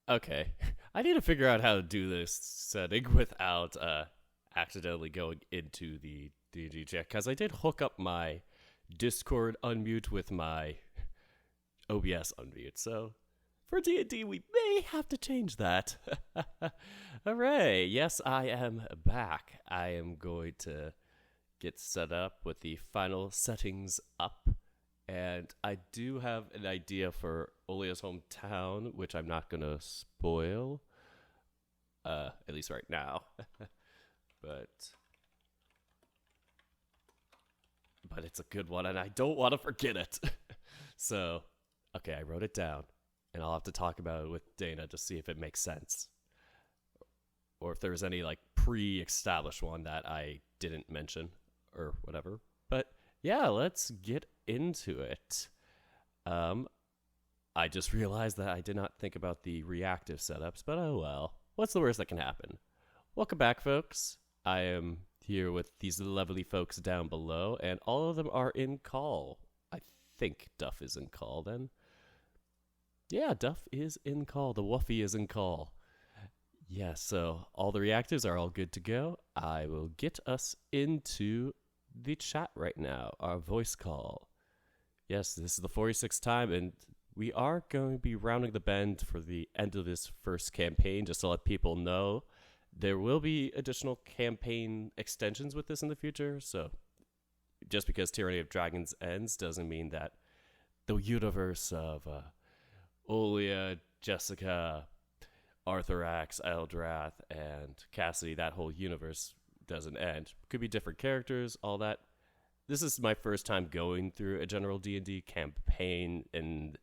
Okay. I need to figure out how to do this setting without accidentally going into the D&D chat, because I did hook up my Discord unmute with my OBS unmute, so for D&D we may have to change that. Hooray! Yes, I am back. I am going to get set up with the final settings up. And I do have an idea for Olia's hometown, which I'm not going to spoil, at least right now. but it's a good one, and I don't want to forget it. So, okay, I wrote it down, and I'll have to talk about it with Deyna to see if it makes sense. Or if there's any, like, pre-established one that I didn't mention, or whatever. But, yeah, let's get into it. I just realized that I did not think about the reactive setups, but oh well. What's the worst that can happen? Welcome back, folks. I am here with these lovely folks down below, and all of them are in call. I think Duff is in call, then. Yeah, Duff is in call. The Wuffy is in call. Yeah, so all the reactives are all good to go. I will get us into the chat right now, our voice call. Yes, this is the 46th time, and we are going to be rounding the bend for the end of this first campaign, just to let people know. There will be additional campaign extensions with this in the future, so just because Tyranny of Dragons ends doesn't mean that the universe of Olia, Jessica, Arthurax, Eldrath, and Cassidy, that whole universe doesn't end. Could be different characters, all that. This is my first time going through a general D&D campaign and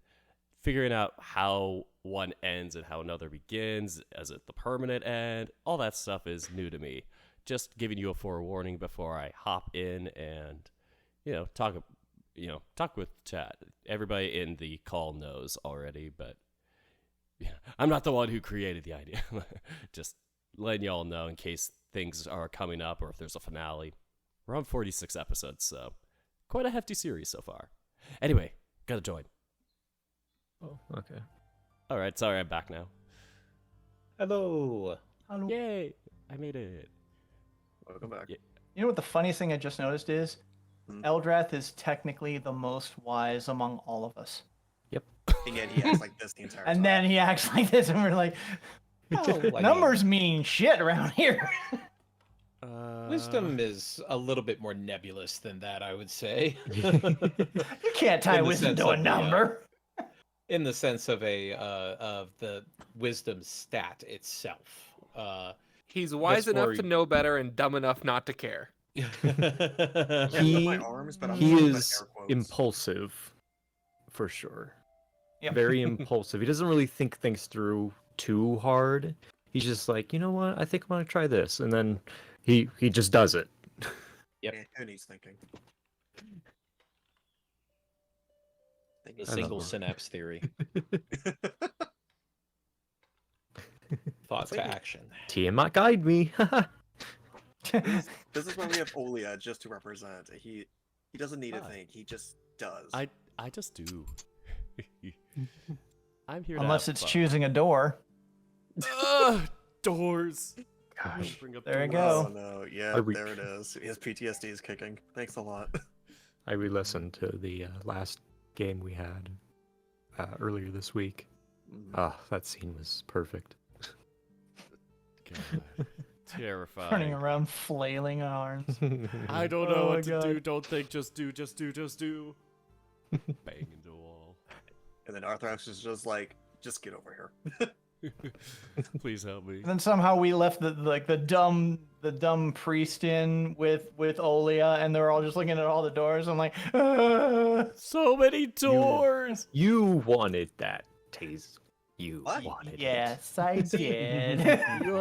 figuring out how one ends and how another begins. Is it the permanent end? All that stuff is new to me. Just giving you a forewarning before I hop in and, talk with chat. Everybody in the call knows already, but yeah, I'm not the one who created the idea. Just letting y'all know in case things are coming up or if there's a finale. We're on 46 episodes, so quite a hefty series so far. Anyway, gotta join. Oh, okay. All right, sorry, I'm back now. Hello. Hello. Yay, I made it. Welcome back. Yeah. You know what the funniest thing I just noticed is? Eldrath is technically the most wise among all of us. Yep. And yet he acts like this the entire time. And then he acts like this, and we're like, numbers mean shit around here. Wisdom is a little bit more nebulous than that, I would say. You can't tie wisdom to a number. In the sense of of the wisdom stat itself. He's wise enough to know better and dumb enough not to care. he is impulsive, for sure. Yep. Very impulsive. He doesn't really think things through too hard. He's just like, you know what? I think I'm gonna try this, and then he just does it. Yep. Who needs thinking? The single synapse theory. Thought to action. Tiamat guide me. This is why we have Olia just to represent. He doesn't need to think. He just does. I just do. I'm here. Unless to it's fun. choosing a door. Doors. Gosh. There we go. Oh no, yeah, there it is. His PTSD is kicking. Thanks a lot. I re-listened to the last game we had earlier this week. That scene was perfect. God. Terrifying. Turning around, flailing arms. I don't know what to God. do. Don't think. Just do. Just do. Just do. Bang into a wall. And then Arthrax is just like, just get over here. Please help me. And then somehow we left the dumb priest in with Olia, and they're all just looking at all the doors. I'm like, so many doors. You wanted that, Taze. You What? wanted yes, I did. You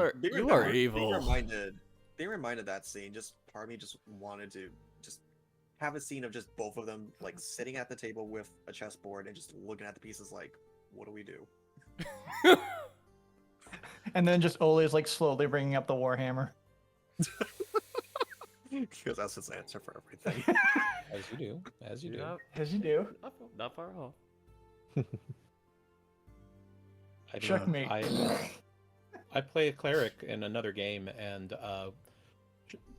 are evil. Being reminded that scene, just part of me just wanted to just have a scene of just both of them like sitting at the table with a chessboard and just looking at the pieces like, what do we do? And then just Olia's like slowly bringing up the warhammer. Because that's his answer for everything. As you do. As you do. As you do. Not far off. I mean, Checkmate. I play a cleric in another game, and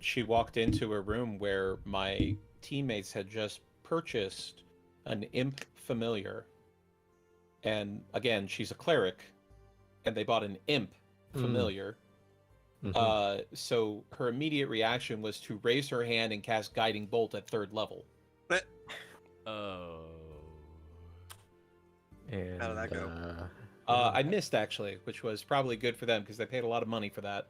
she walked into a room where my teammates had just purchased an imp familiar. And again, she's a cleric, and they bought an imp familiar. So her immediate reaction was to raise her hand and cast Guiding Bolt at 3rd level. But Oh. And, how did that go? I missed, actually, which was probably good for them because they paid a lot of money for that.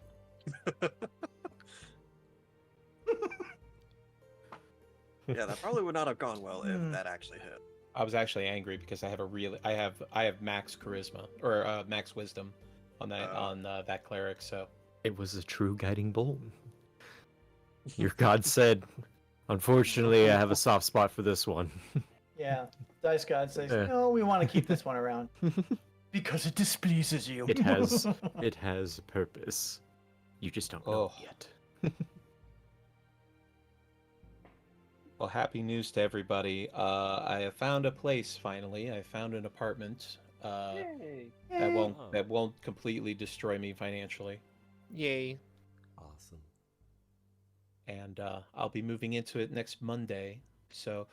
Yeah, that probably would not have gone well if that actually hit. I was actually angry because I have max charisma or max wisdom on that cleric. So It was a true guiding bolt. Your god said, "Unfortunately, I have a soft spot for this one." Yeah. Dice God says, Yeah. no, we want to keep this one around. Because it displeases you. It has a purpose. You just don't know Oh. yet. well, happy news to everybody. I have found a place finally. I found an apartment Yay. that won't completely destroy me financially. Yay. Awesome. And I'll be moving into it next Monday. So,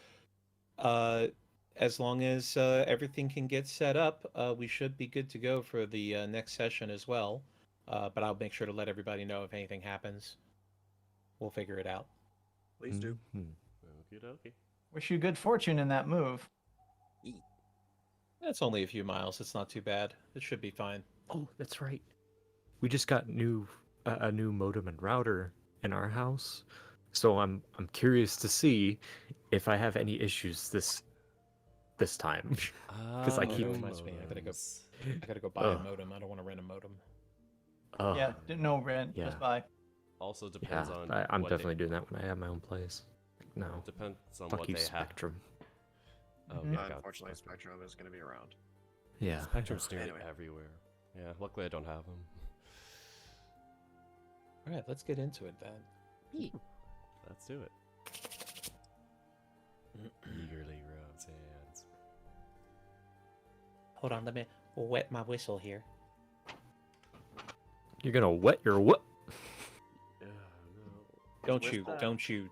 as long as everything can get set up, we should be good to go for the next session as well. But I'll make sure to let everybody know if anything happens. We'll figure it out. Please do. Mhm. Okie dokie. Wish you good fortune in that move. It's only a few miles. It's not too bad. It should be fine. Oh, that's right. We just got a new modem and router in our house, so I'm curious to see if I have any issues this time. 'Cause I keep- reminds me, I gotta go buy a modem. I don't want to rent a modem. Oh, Yeah, no rent, Yeah. just buy. Also yeah. depends on. I'm what definitely doing that when I have my own place. No, Depends on fuck what you, they have. Spectrum. Oh, Mhm. yeah, God, Unfortunately, Spectrum is going to be around. Yeah. Spectrum's nearly Anyway. everywhere. Yeah, luckily I don't have them. All right, let's get into it then. Let's do it. Eagerly rubs hands. Hold on, let me wet my whistle here. You're gonna wet your what? No. Don't With you? that- Don't you?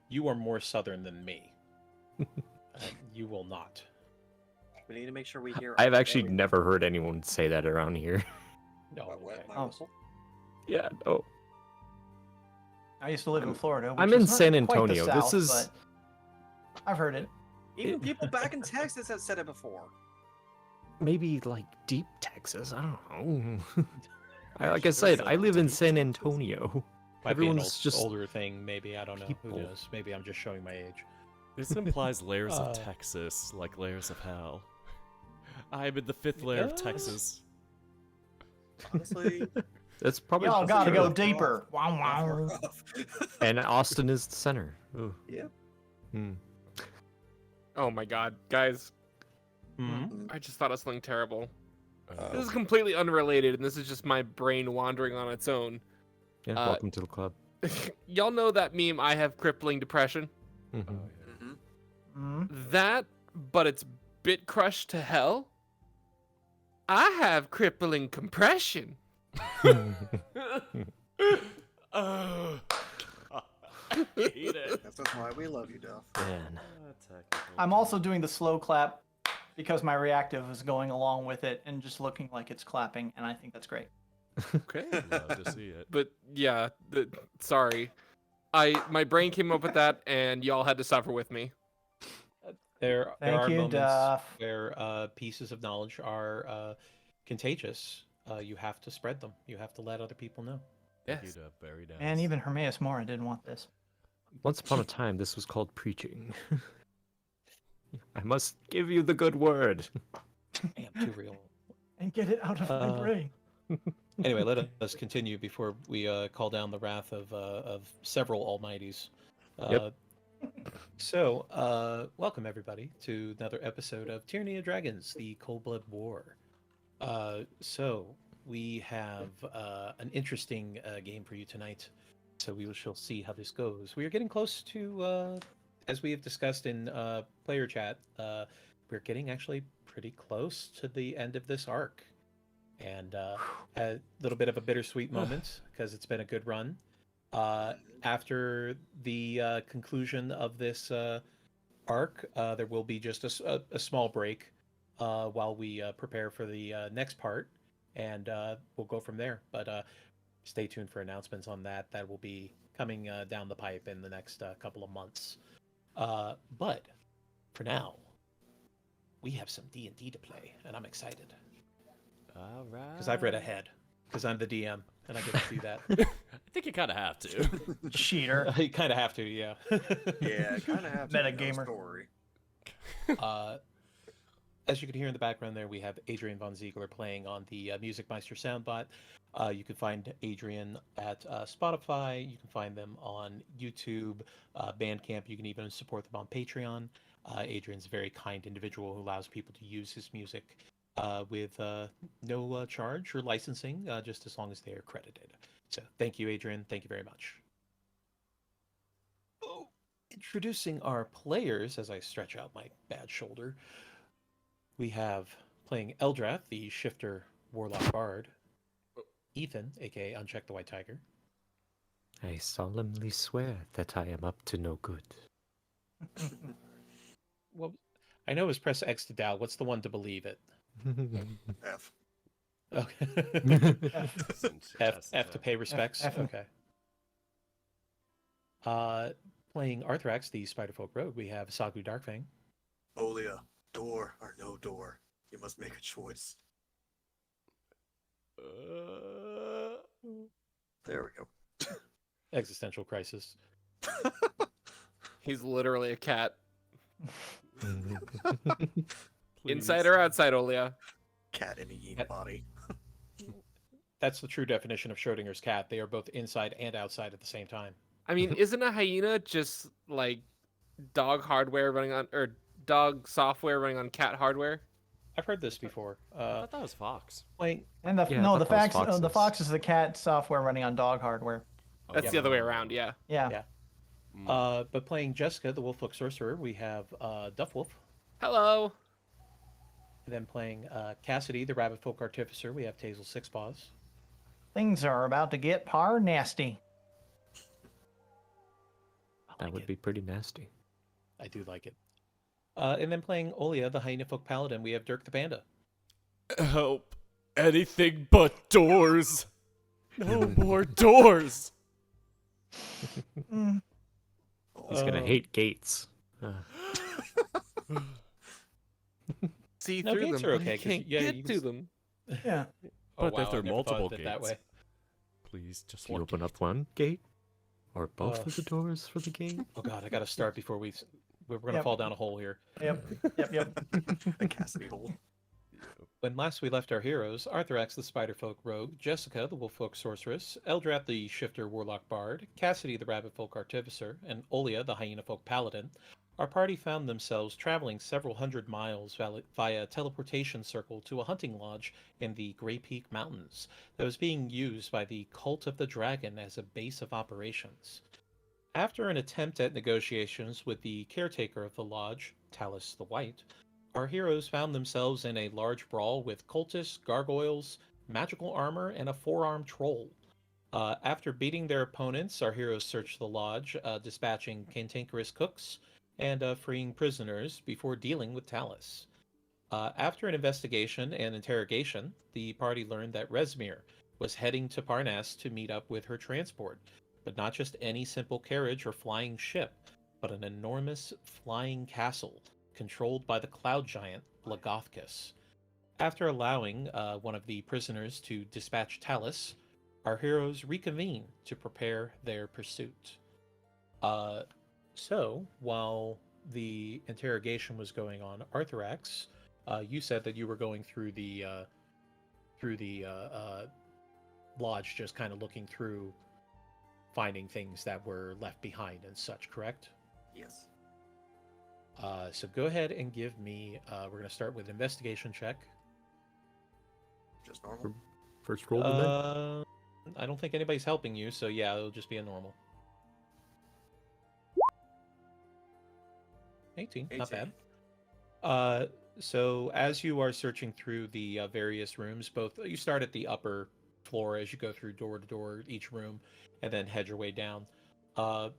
You are more southern than me. You will not. We need to make sure we hear. I've actually never heard anyone say that around here. No. What, okay. my Oh. whistle? Yeah. Oh. I used to live in Florida. I'm which in is not San quite the Antonio. This South, is- but I've heard it. Even people back in Texas have said it before. Maybe like deep Texas. I don't know. Like I said, I live in San Antonio. Might be an Everyone's just older thing, maybe. I don't know. Who people. knows? Maybe I'm just showing my age. This implies layers of Uh, Texas, like layers of hell. I'm in the 5th layer of Yes. Texas. Honestly, That's probably Y'all gotta go rough. deeper. Wow, that's wow. rough. And Austin is the center. Ooh. Yep. Hmm. Oh my god, guys, Mhm. I just thought of something terrible. Uh, This is completely unrelated, and this is just my brain wandering on its own. Yeah, welcome to the club. Y'all know that meme, I have crippling depression? Mhm. oh, yeah. Mhm. That, but it's bit crushed to hell? I have crippling compression. Oh, I hate it. That's just why we love you, Duff. Man. I'm also doing the slow clap because my reactive is going along with it and just looking like it's clapping, and I think that's great. Okay. Love to see it. But yeah, sorry. My brain came up with that, and y'all had to suffer with me. There Thank are you, moments Duff. where pieces of knowledge are contagious. You have to spread them. You have to let other people know. Thank you, Yes. Dub. Very nice. And even Hermaeus Mora didn't want this. Once upon a time, this was called preaching. I must give you the good word. Damn, too real. And get it out of my Uh, brain. Anyway, let us continue before we call down the wrath of several almighties. Yep. So, welcome everybody to another episode of Tyranny of Dragons: The Cold Blood War. So we have an interesting game for you tonight. So we shall see how this goes. We are getting close to, as we have discussed in player chat, we're getting actually pretty close to the end of this arc. And a little bit of a bittersweet moment because it's been a good run. After the conclusion of this arc, there will be just a small break while we prepare for the next part, and we'll go from there. But stay tuned for announcements on that. That will be coming down the pipe in the next couple of months. But for now, we have some D&D to play, and I'm excited All right. because I've read ahead because I'm the DM and I get to do that. I think you kind of have to. Cheater. You kind of have to, yeah. Yeah, kind of have to Meta know gamer. story. As you can hear in the background there, we have Adrian Von Ziegler playing on the Music Meister soundbot. You can find Adrian at Spotify. You can find them on YouTube, Bandcamp. You can even support them on Patreon. Adrian's a very kind individual who allows people to use his music with no charge or licensing, just as long as they are credited. So thank you, Adrian. Thank you very much. Oh, introducing our players as I stretch out my bad shoulder. We have playing Eldrath, the Shifter Warlock Bard. Ethan, aka Unchecked the White Tiger. I solemnly swear that I am up to no good. Well, I know it's press X to doubt. What's the one to believe it? F. Okay. F to pay respects. F. Okay. Playing Arthrax, the Spiderfolk Rogue, we have Sagu Darkfang. Olia, door or no door. You must make a choice. There we go. Existential Crisis. He's literally a cat. Please. Inside or outside, Olia? Cat in a yin body. That's the true definition of Schrodinger's cat. They are both inside and outside at the same time. I mean, isn't a hyena just like dog hardware running on, or dog software running on cat hardware? I've heard this before. I thought that was Fox. Playing And the Yeah, I no, thought the that was fax, the foxes. fox is the cat software running on dog hardware. That's the other way around, yeah. Yeah. Yeah. Mm. But playing Jessica, the Wolflook Sorcerer, we have Duffwolf. Hello. And then playing Cassidy, the Rabbit Folk Artificer, we have Tazel Sixpaws. Things are about to get par nasty. That would be pretty nasty. I do like it. And then playing Olia, the Hyena Folk Paladin, we have Dirk the Panda. Help. Anything but doors. No more doors. Mm. He's gonna hate gates. See No, through gates them. are but okay, you 'cause can't yeah, get you to can them. Yeah. But if I there are never thought multiple of it that gates. way. Please, just You one open gate. up one gate, or both Uh, of the doors for the gate. Oh god, I gotta start before we're gonna Yep. fall down a hole here. Yep. Yep. The Cassidy hole. When last we left our heroes, Arthrax the Spiderfolk Rogue, Jessica the Wolffolk Sorceress, Eldrath the Shifter Warlock Bard, Cassidy the Rabbitfolk Artificer, and Olia the Hyena Folk Paladin, our party found themselves traveling several hundred miles via a teleportation circle to a hunting lodge in the Grey Peak Mountains that was being used by the Cult of the Dragon as a base of operations. After an attempt at negotiations with the caretaker of the lodge, Talis the White, our heroes found themselves in a large brawl with cultists, gargoyles, magical armor, and a four-armed troll. After beating their opponents, our heroes searched the lodge, dispatching cantankerous cooks and freeing prisoners before dealing with Talis. After an investigation and interrogation, the party learned that Rezmir was heading to Parnas to meet up with her transport, but not just any simple carriage or flying ship, but an enormous flying castle controlled by the cloud giant Lagothkus. After allowing one of the prisoners to dispatch Talis, our heroes reconvene to prepare their pursuit. So, while the interrogation was going on, Arthrax, you said that you were going through the lodge, just kind of looking through, finding things that were left behind and such, correct? Yes. So go ahead and give me, we're going to start with investigation check. Just normal. First roll the night. I don't think anybody's helping you, so yeah, it'll just be a normal. 18, not 18. bad. So as you are searching through the various rooms, both you start at the upper floor as you go through door to door each room, and then head your way down. Uh,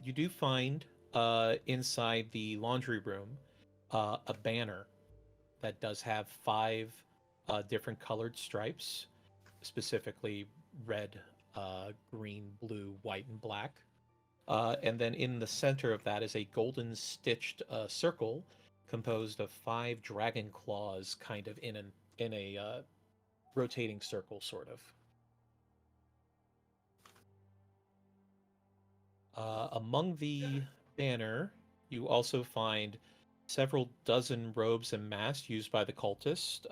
you do find inside the laundry room a banner that does have 5 different colored stripes, specifically red, green, blue, white, and black. And then in the center of that is a golden stitched circle composed of 5 dragon claws, kind of in a rotating circle, sort of. Among the banner, you also find several dozen robes and masks used by the cultist.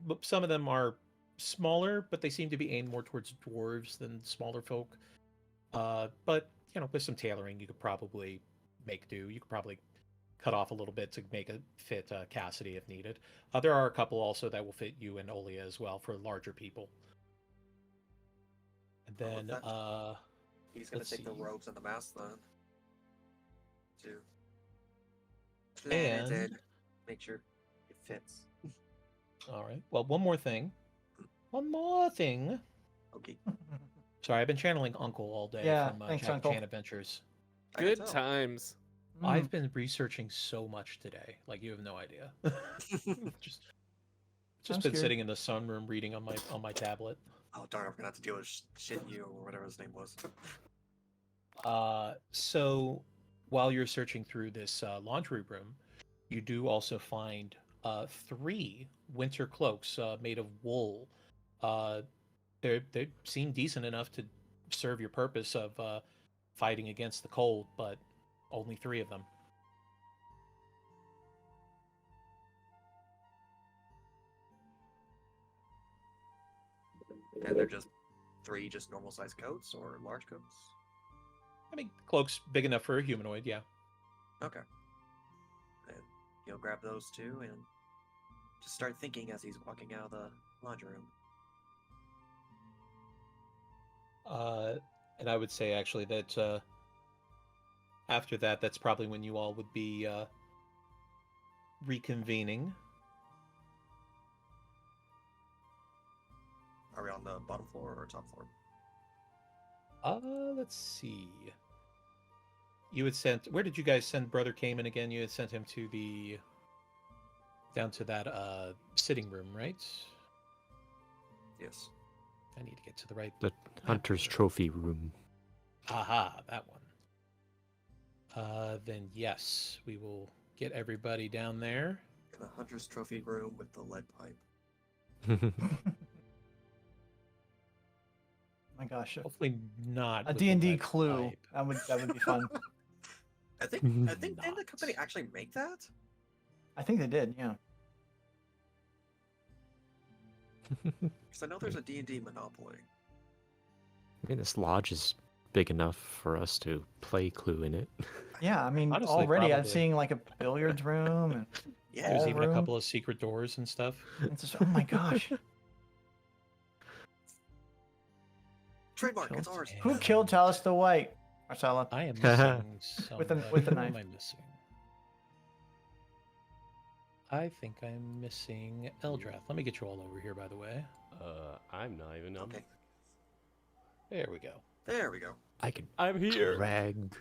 But some of them are smaller, but they seem to be aimed more towards dwarves than smaller folk. But with some tailoring, you could probably make do. You could probably cut off a little bit to make it fit Cassidy if needed. There are a couple also that will fit you and Olia as well for larger people. And then he's gonna take the robes and the mask then. To plan it, make sure it fits. All right. Well, one more thing. Okay. Sorry, I've been channeling Uncle all day from thanks, Jack Uncle. Chan Adventures. Good times. I've been researching so much today, like you have no idea. just I'm been scared. sitting in the sunroom reading on my tablet. Oh darn! I'm gonna have to deal with shit you or whatever his name was. So while you're searching through this laundry room, you do also find 3 winter cloaks made of wool. They seem decent enough to serve your purpose of fighting against the cold, but only 3 of them. And they're just 3 just normal sized coats or large coats. I mean, cloaks big enough for a humanoid, yeah. Okay. And you'll grab those 2 and just start thinking as he's walking out of the laundry room. And I would say actually that after that, that's probably when you all would be reconvening. Are we on the bottom floor or top floor? Let's see. You had sent. Where did you guys send Brother Cayman again? You had sent him to the down to that sitting room, right? Yes. I need to get to the right. The Hunter's Trophy Room. Aha, that one. Then yes, we will get everybody down there. In the Hunter's Trophy room with the lead pipe. My gosh, Hopefully not a with the D&D lead clue. pipe. That would be fun. I think didn't the company actually make that? I think they did. Yeah. Because I know there's a D&D Monopoly. I mean, this lodge is big enough for us to play Clue in it. Yeah, I mean, Honestly, already I'm probably. seeing like a billiards room, and Yeah. There's All even a room. couple of secret doors and stuff. it's just, oh my gosh, Trademark, it's ours. who killed Talis the White? Marcella. I am missing somebody. with a Who knife. am I missing? I think I'm missing Eldrath. Let me get you all over here, by the way. I'm not even on. Okay, There we go. there we go. I can I'm here. drag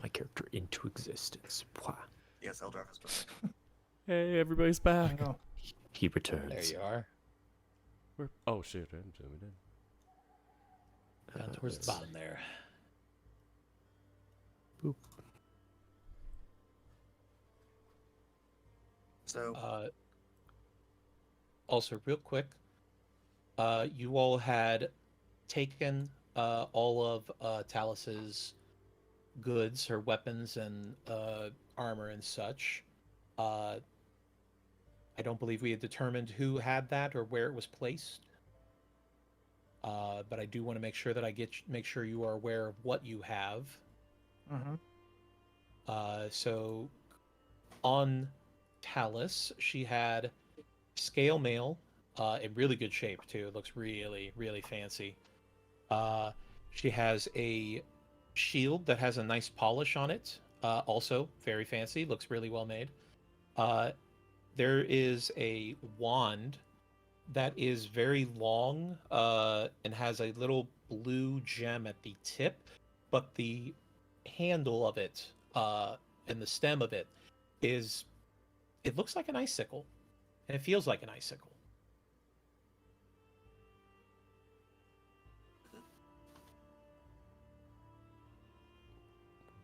my character into existence. Wah. Yes, Eldrath is back. Hey, everybody's There you back. go. He returns. There you are. Oh shit! I'm zooming in. Down towards the bottom there. Boop. So, Also, real quick, you all had taken all of Talis's goods, her weapons and armor and such. I don't believe we had determined who had that or where it was placed. But I do want to make sure that make sure you are aware of what you have. Mm-hmm. So on Talis, she had scale mail in really good shape too. It looks really, really fancy. She has a shield that has a nice polish on it. Also very fancy, looks really well made. There is a wand that is very long and has a little blue gem at the tip, but the handle of it and the stem of it is, it looks like an icicle, and it feels like an icicle.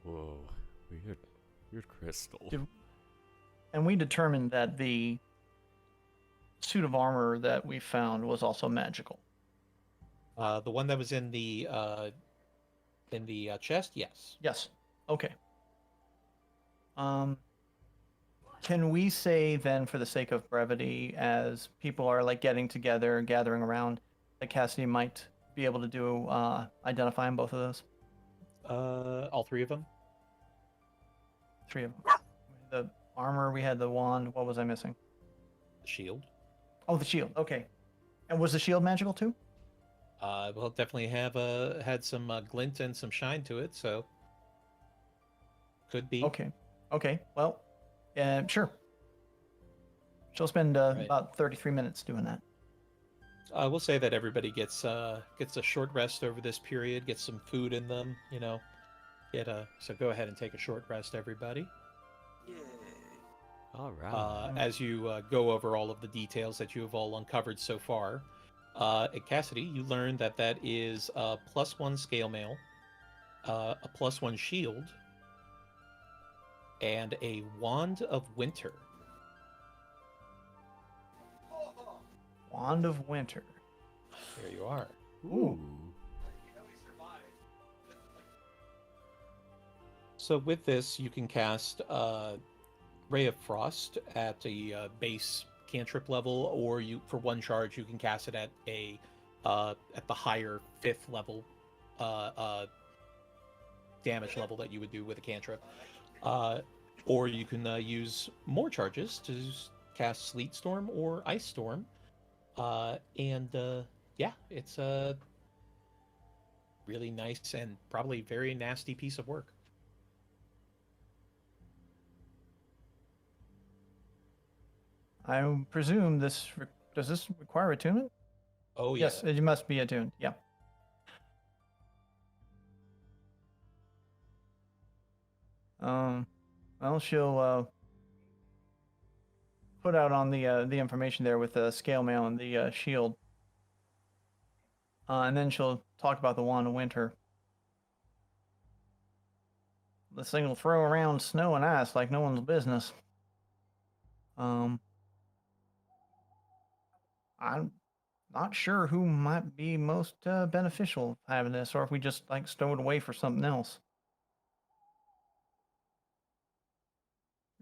Whoa, weird crystal. And we determined that the suit of armor that we found was also magical. The one that was in the chest, yes. Yes. Okay. Can we say then, for the sake of brevity, as people are like getting together, gathering around, that Cassidy might be able to do identifying both of those? All three of them. Three of them. The armor, we had the wand. What was I missing? The shield. Oh, the shield. Okay. And was the shield magical too? Well, definitely have had some glint and some shine to it, so could be. Okay. Okay. Well, sure. She'll spend Right. about 33 minutes doing that. I will say that everybody gets a short rest over this period, gets some food in them, you know. So go ahead and take a short rest, everybody. Yay. All right. As you go over all of the details that you have all uncovered so far, at Cassidy, you learn that that is a +1 scale mail, a +1 shield, and a wand of winter. Wand of Winter. There you are. Ooh. So with this, you can cast Ray of Frost at a base cantrip level, or you, for one charge, you can cast it at the higher 5th level damage level that you would do with a cantrip. Or you can use more charges to cast Sleet Storm or Ice Storm. Yeah, it's a really nice and probably very nasty piece of work. I presume does this require attunement? Oh, yeah. Yes, it must be attuned. Yeah. Well, she'll put out on the information there with the scale mail and the shield, and then she'll talk about the wand of winter. This thing will throw around snow and ice like no one's business. I'm not sure who might be most beneficial having this, or if we just like stow it away for something else.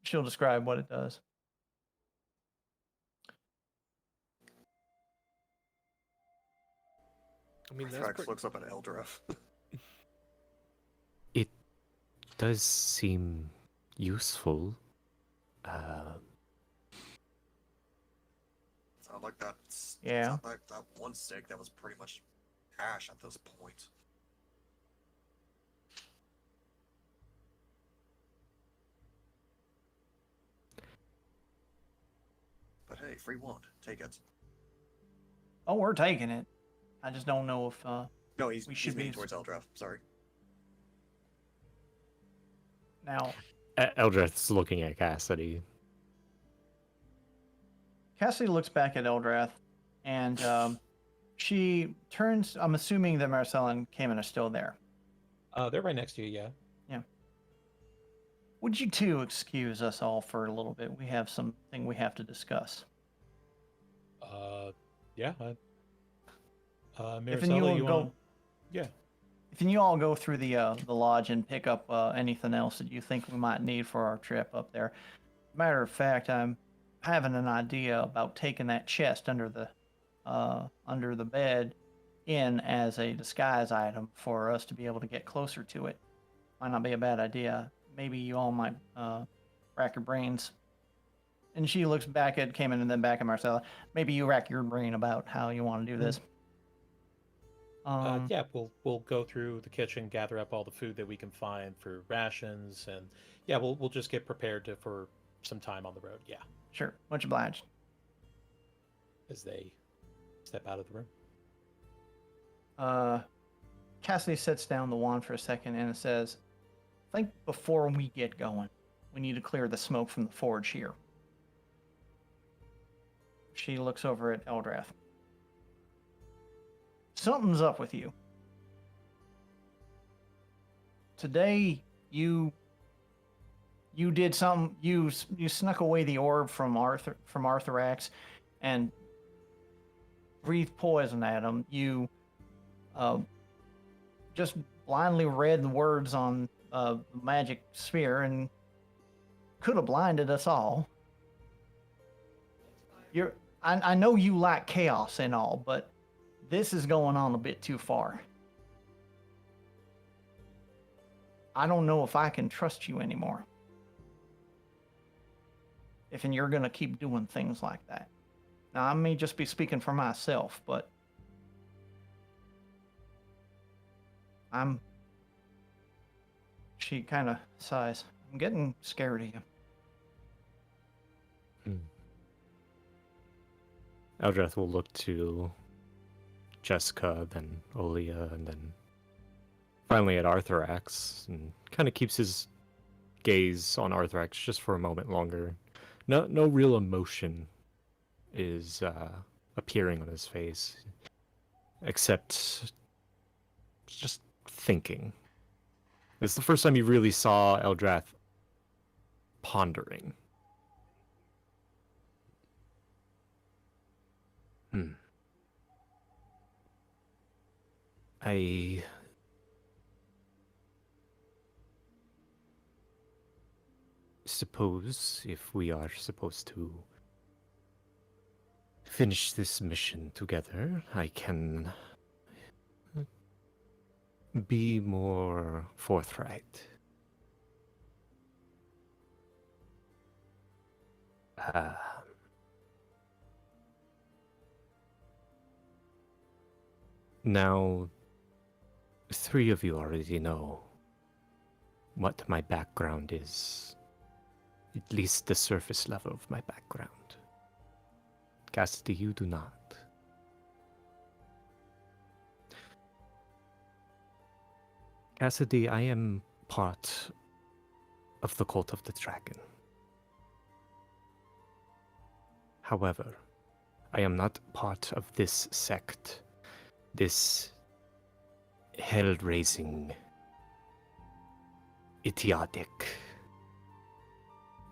She'll describe what it does. I mean, that's Frax pretty... looks up at Eldrath. It does seem useful. Sound like that. Yeah. Sound like that one stick that was pretty much ash at this point. But hey, free wand. Take it. Oh, we're taking it. I just don't know if No, he's should meaning be- towards Eldrath. Sorry. now Eldrath's looking at Cassidy. Cassidy looks back at Eldrath, and she turns. I'm assuming that Marcella and Cayman are still there. They're right next to you, yeah. Would you two excuse us all for a little bit? We have something we have to discuss. Yeah. If you Maricela, all go, Yeah. if you all go through the lodge and pick up anything else that you think we might need for our trip up there. Matter of fact, I'm having an idea about taking that chest under the bed in as a disguise item for us to be able to get closer to it. Might not be a bad idea. Maybe you all might rack your brains. And she looks back at Cayman and then back at Marcella. Maybe you rack your brain about how you want to do this. Yeah, we'll go through the kitchen, gather up all the food that we can find for rations, and yeah, we'll just get prepared for some time on the road. Yeah, Sure, much obliged. as they step out of the room. Cassidy sets down the wand for a second and says, I think before we get going, we need to clear the smoke from the forge here. She looks over at Eldrath. Something's up with you. Today, you did something. You snuck away the orb from Arthurax, and breathed poison at him. You just blindly read the words on the magic sphere and could have blinded us all. I know you like chaos and all, but this is going on a bit too far. I don't know if I can trust you anymore. If you're going to keep doing things like that. Now, I may just be speaking for myself, but She kind of sighs. I'm getting scared of you. Eldrath will look to Jessica, then Olia, and then finally at Arthurax, and kind of keeps his gaze on Arthurax just for a moment longer. No real emotion is appearing on his face, except just thinking. It's the first time you really saw Eldrath pondering. I suppose if we are supposed to finish this mission together, I can be more forthright. Now, three of you already know what my background is. At least the surface level of my background. Cassidy, you do not. Cassidy, I am part of the Cult of the Dragon. However, I am not part of this sect, this hell-raising, idiotic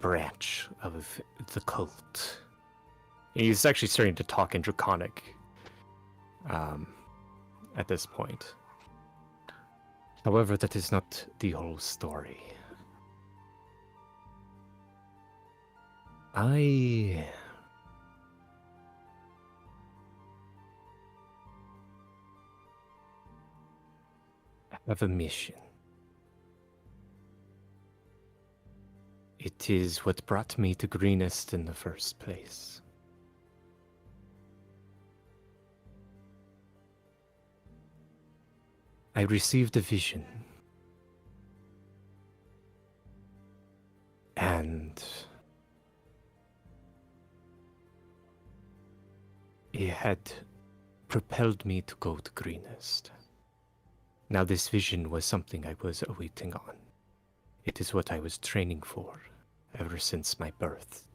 branch of the cult. He's actually starting to talk in Draconic at this point. However, that is not the whole story. I have a mission. It is what brought me to Greenest in the first place. I received a vision. And it had propelled me to go to Greenest. Now this vision was something I was awaiting on. It is what I was training for ever since my birth.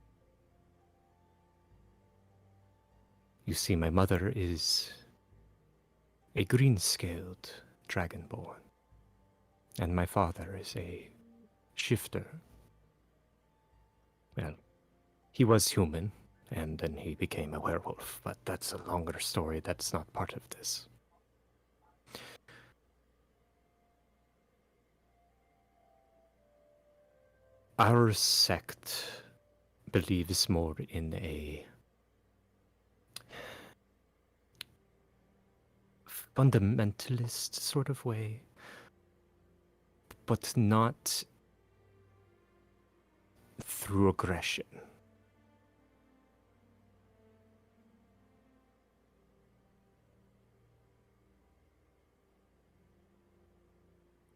You see, my mother is a green-scaled dragonborn, and my father is a shifter. Well, he was human, and then he became a werewolf, but that's a longer story. That's not part of this. Our sect believes more in a fundamentalist sort of way, but not through aggression.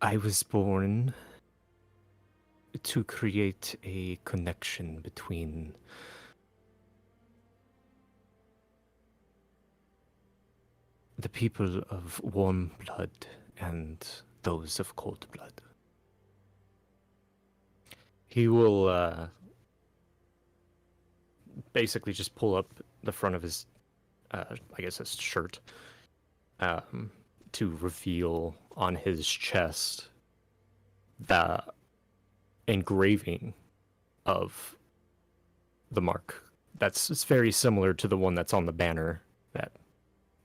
I was born to create a connection between the people of warm blood and those of cold blood. He will basically just pull up the front of his, I guess his shirt, to reveal on his chest the engraving of the mark. It's very similar to the one that's on the banner that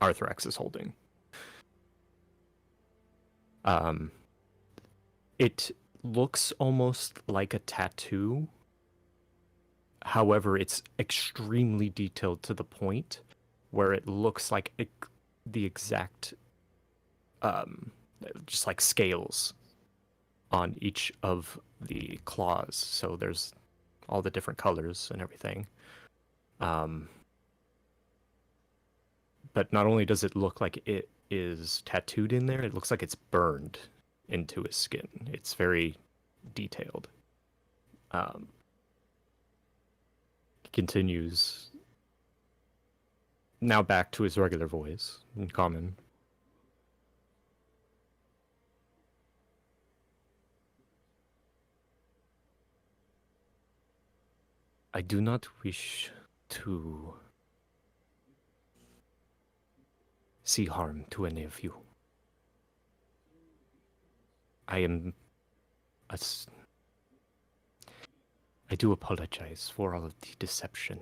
Arthrax is holding. It looks almost like a tattoo. However, it's extremely detailed to the point where it looks like the exact, just like scales on each of the claws. So there's all the different colors and everything. But not only does it look like it is tattooed in there, it looks like it's burned into his skin. It's very detailed. Continues now back to his regular voice in common. I do not wish to see harm to any of you. I do apologize for all of the deception.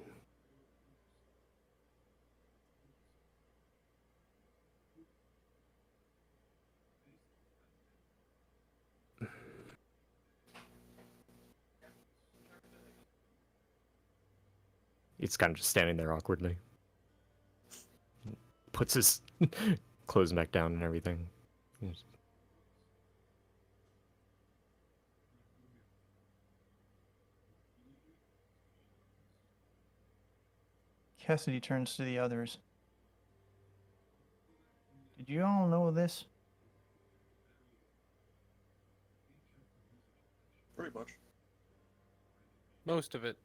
He's kind of just standing there awkwardly. Puts his clothes back down and everything. Cassidy turns to the others. Did you all know this? Pretty much. Most of it.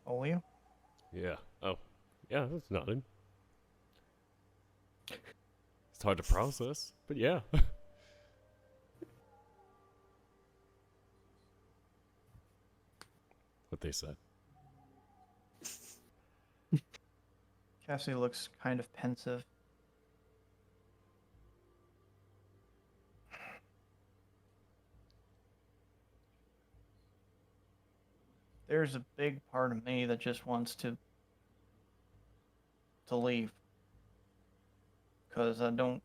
Olio? Yeah. Oh. Yeah, that's nothing. It's hard to process, but yeah. What they said. Cassidy looks kind of pensive. There's a big part of me that just wants to leave, because I don't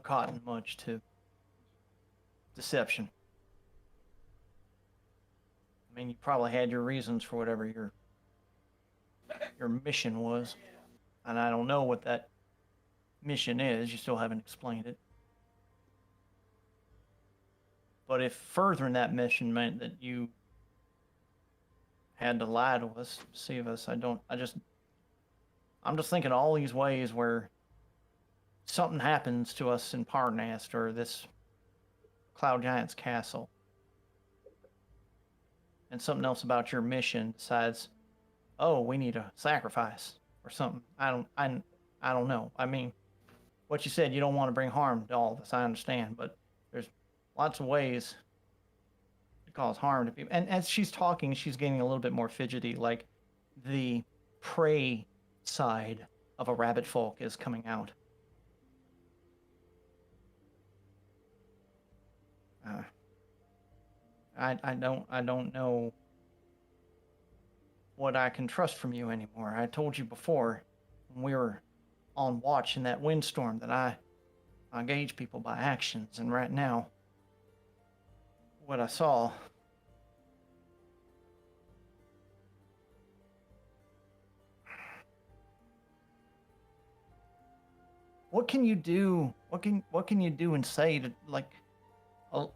cotton much to deception. I mean, you probably had your reasons for whatever your mission was, and I don't know what that mission is. You still haven't explained it. But if furthering that mission meant that you had to lie to us, deceive us, I'm just thinking all these ways where something happens to us in Parnast or this Cloud Giant's castle, and something else about your mission decides, oh, we need a sacrifice or something. I don't know. I mean, what you said, you don't want to bring harm to all of us. I understand, but there's lots of ways to cause harm to people. And as she's talking, she's getting a little bit more fidgety, like the prey side of a rabbit folk is coming out. I don't know what I can trust from you anymore. I told you before when we were on watch in that windstorm that I gauge people by actions, and right now what I saw, what can you do? What can you do and say to like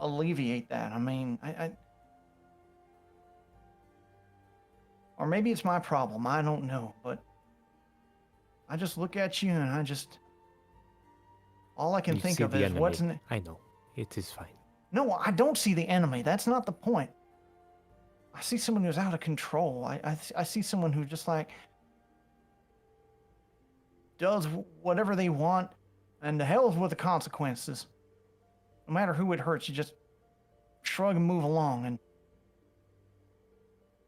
alleviate that? I mean, I or maybe it's my problem. I don't know, but I just look at you and all I can You think see of the is what's enemy. in. I know. It is fine. No, I don't see the enemy. That's not the point. I see someone who's out of control. I see someone who just like does whatever they want, and the hell's with the consequences. No matter who it hurts, you just shrug and move along, and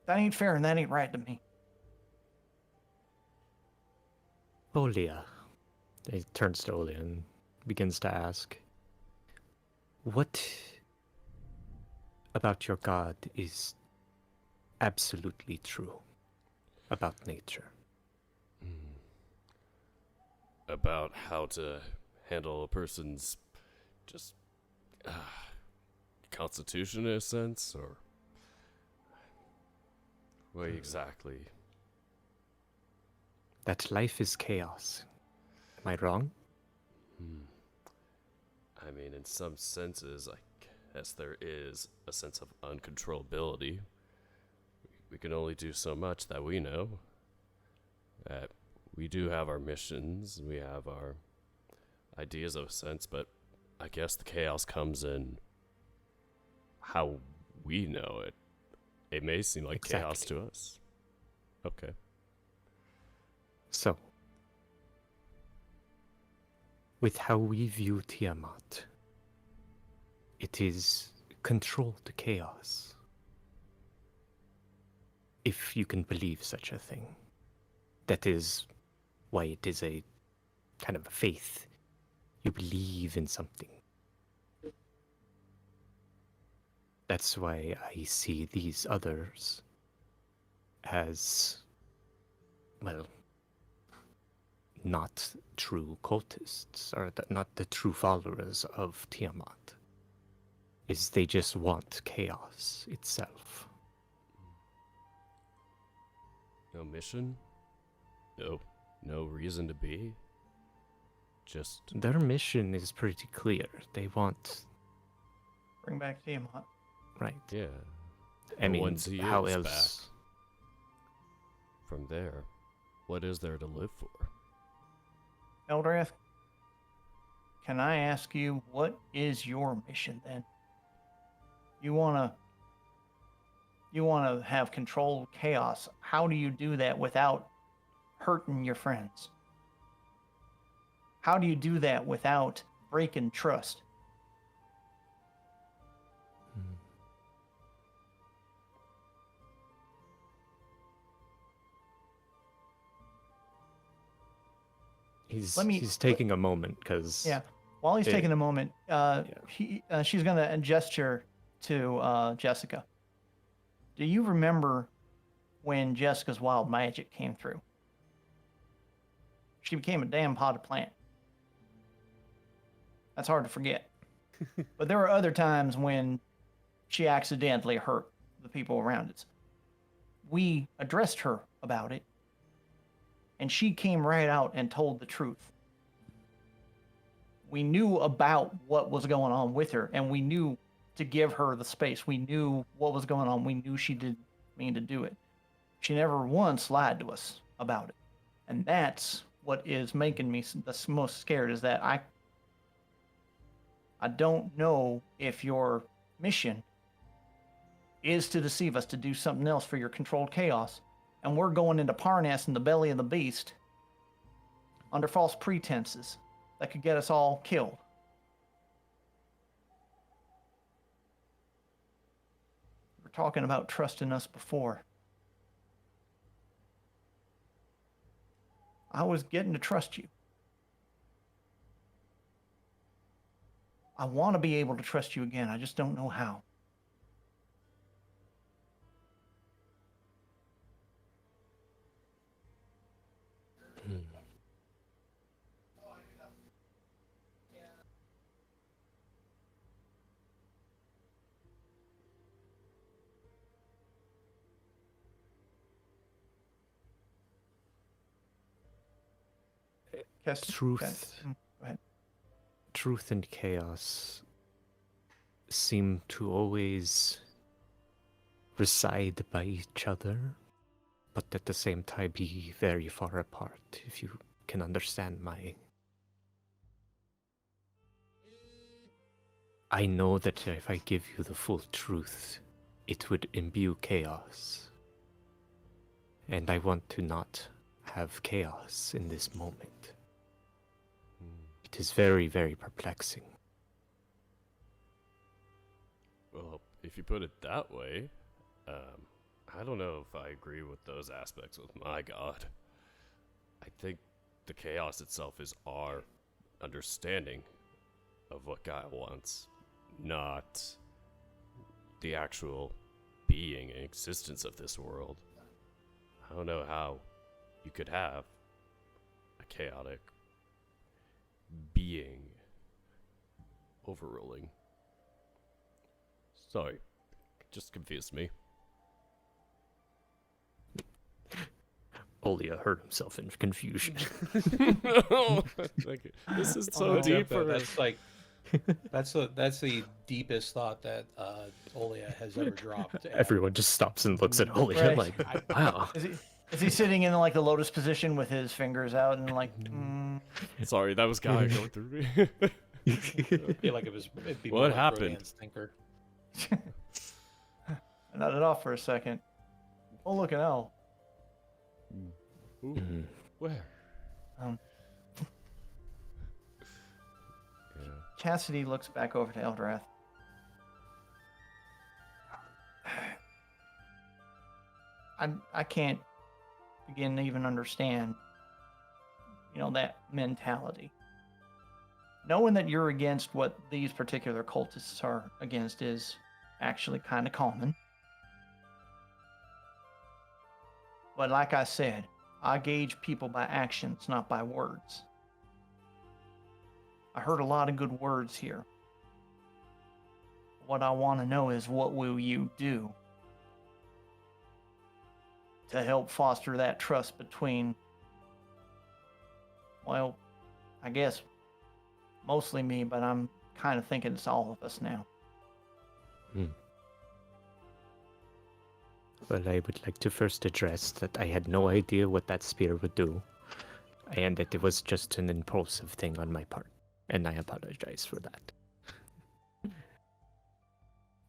that ain't fair and that ain't right to me. Olia. He turns to Olia and begins to ask, what about your god is absolutely true about nature? About how to handle a person's just constitution in a sense, or what exactly? That life is chaos. Am I wrong? I mean, in some senses, I guess there is a sense of uncontrollability. We can only do so much that we know. We do have our missions, we have our ideas of a sense, but I guess the chaos comes in how we know it. It may seem like chaos Exactly. to us. Okay. So, with how we view Tiamat, it is controlled chaos. If you can believe such a thing. That is why it is a kind of a faith. You believe in something. That's why I see these others as, well, not true cultists, or not the true followers of Tiamat. Is they just want chaos itself. No mission? No reason to be? Just Their mission is pretty clear. They want, Bring back Tiamat. right? yeah. I And mean, once he how is else? back from there, what is there to live for? Eldrath, can I ask you, what is your mission then? You wanna have controlled chaos. How do you do that without hurting your friends? How do you do that without breaking trust? He's taking a moment because Yeah. While he's It- taking a moment, she's gonna gesture to Jessica. Do you remember when Jessica's wild magic came through? She became a damn potted plant. That's hard to forget. But there were other times when she accidentally hurt the people around us. We addressed her about it, and she came right out and told the truth. We knew about what was going on with her, and we knew to give her the space. We knew what was going on. We knew she didn't mean to do it. She never once lied to us about it. And that's what is making me the most scared, is that I don't know if your mission is to deceive us, to do something else for your controlled chaos. And we're going into Parnas in the belly of the beast under false pretenses that could get us all killed. We were talking about trusting us before. I was getting to trust you. I want to be able to trust you again. I just don't know how. Truth. Go ahead. Truth and chaos seem to always reside by each other, but at the same time be very far apart, if you can understand my... I know that if I give you the full truth, it would imbue chaos. And I want to not have chaos in this moment. It is very, very perplexing. Well, if you put it that way, I don't know if I agree with those aspects with my god. I think the chaos itself is our understanding of what God wants, not the actual being and existence of this world. I don't know how you could have a chaotic being overruling. Sorry, just confused me. Olia hurt himself in confusion. No, this is so no. deep for That's like that's the deepest thought that Olia has ever dropped. And Everyone just stops and looks at Olia Right. like, wow. Is he sitting in like the lotus position with his fingers out and like? Sorry, that was Guy going through me. I feel like it'd be What more like happened? Rodan's thinker. I nodded off for a second. Oh, look at L. Ooh, Mhm. where? Um, Yeah. Cassidy looks back over to Eldrath. I can't begin to even understand, that mentality. Knowing that you're against what these particular cultists are against is actually kind of common. But like I said, I gauge people by actions, not by words. I heard a lot of good words here. What I want to know is, what will you do to help foster that trust between, well, I guess mostly me, but I'm kind of thinking it's all of us now. Well, I would like to first address that I had no idea what that spear would do, and that it was just an impulsive thing on my part, and I apologize for that.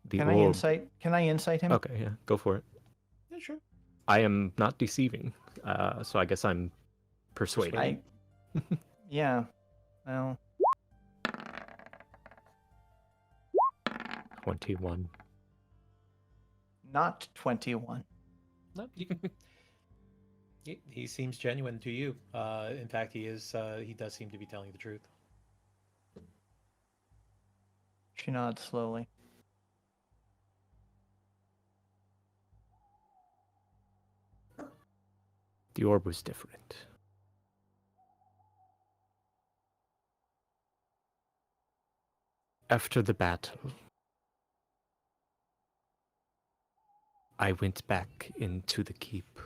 The Can I orb... insight? Can I insight him? Okay, yeah, go for it. Yeah, sure. I am not deceiving, so I guess I'm persuading. Yeah. Well, 21. not 21. No, he seems genuine to you. In fact, he is. He does seem to be telling the truth. She nods slowly. The orb was different. After the battle, I went back into the keep.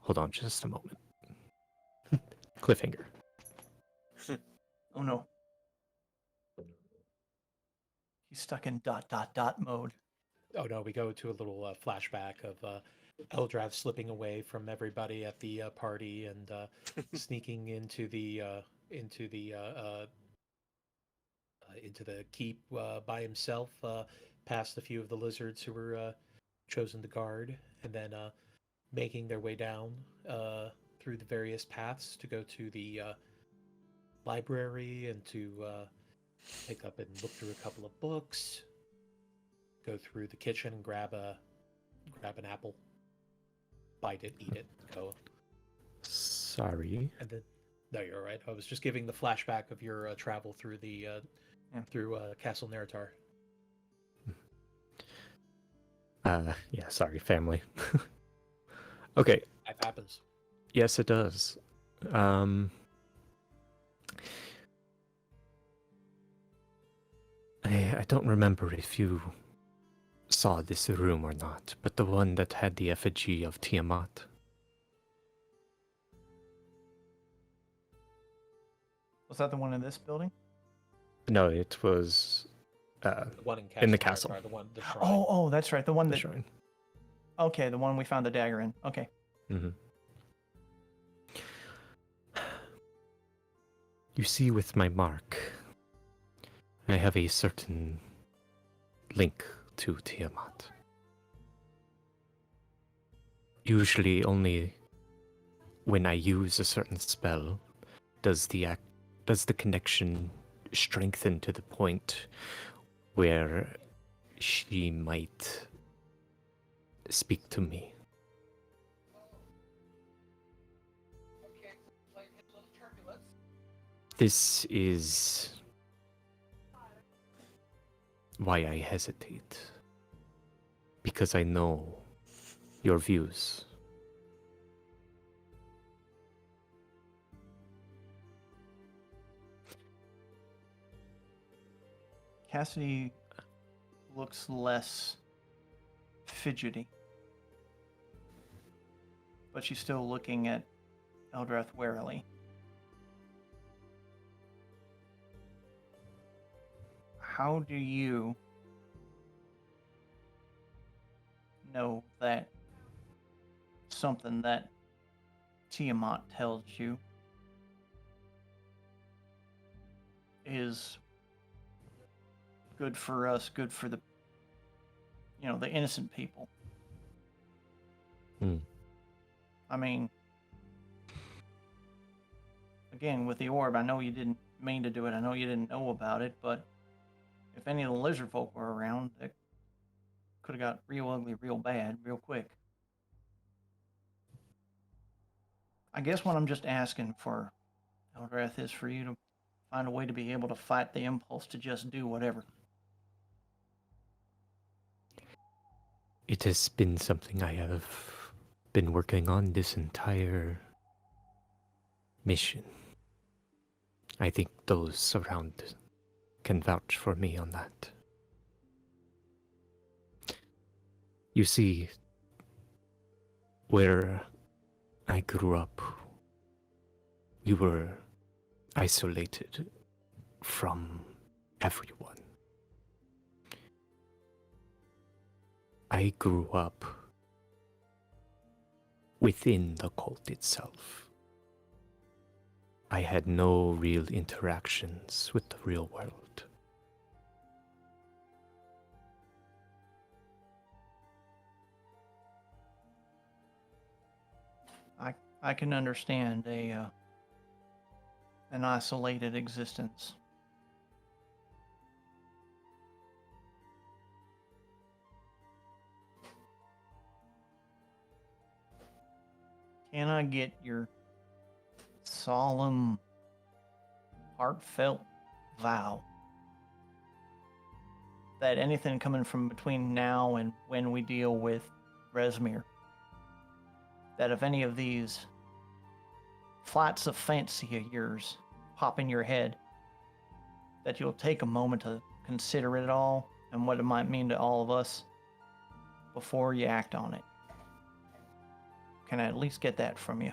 Hold on just a moment. Cliffhanger. Oh no. He's stuck in ... mode. Oh no, we go to a little flashback of Eldrath slipping away from everybody at the party and sneaking into the keep by himself, past a few of the lizards who were chosen to guard, and then making their way down through the various paths to go to the library and to pick up and look through a couple of books. Go through the kitchen and grab an apple, bite it, eat it, go. Sorry. And then, no, you're all right. I was just giving the flashback of your travel through the through Castle Neritar. Yeah, sorry, family. Okay, That happens. yes, it does. I don't remember if you saw this room or not, but the one that had the effigy of Tiamat. Was that the one in this building? No, it was The one in the Neritar, castle. the one, the shrine. Oh, that's right. The one the that. shrine. Okay, the one we found the dagger in. Okay. Mm-hmm. You see, with my mark, I have a certain link to Tiamat. Usually only when I use a certain spell does the connection strengthen to the point where she might speak to me. This is why I hesitate. Because I know your views. Cassidy looks less fidgety, but she's still looking at Eldrath warily. How do you know that something that Tiamat tells you is good for us, good for the innocent people? I mean, again, with the orb, I know you didn't mean to do it. I know you didn't know about it, but if any of the lizard folk were around, it could have got real ugly, real bad, real quick. I guess what I'm just asking for, Eldrath, is for you to find a way to be able to fight the impulse to just do whatever. It has been something I have been working on this entire mission. I think those around can vouch for me on that. You see, where I grew up, we were isolated from everyone. I grew up within the cult itself. I had no real interactions with the real world. I can understand an isolated existence. Can I get your solemn, heartfelt vow that anything coming from between now and when we deal with Rezmir, that if any of these flights of fancy of yours pop in your head, that you'll take a moment to consider it all and what it might mean to all of us before you act on it? Can I at least get that from you?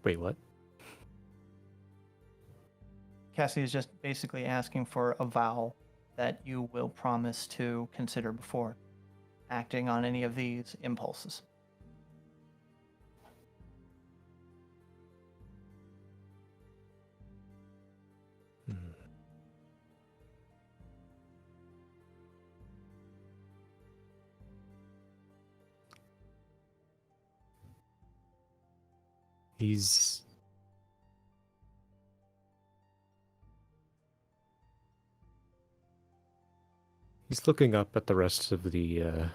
Wait, what? Cassie is just basically asking for a vow that you will promise to consider before acting on any of these impulses. He's looking up at the rest of the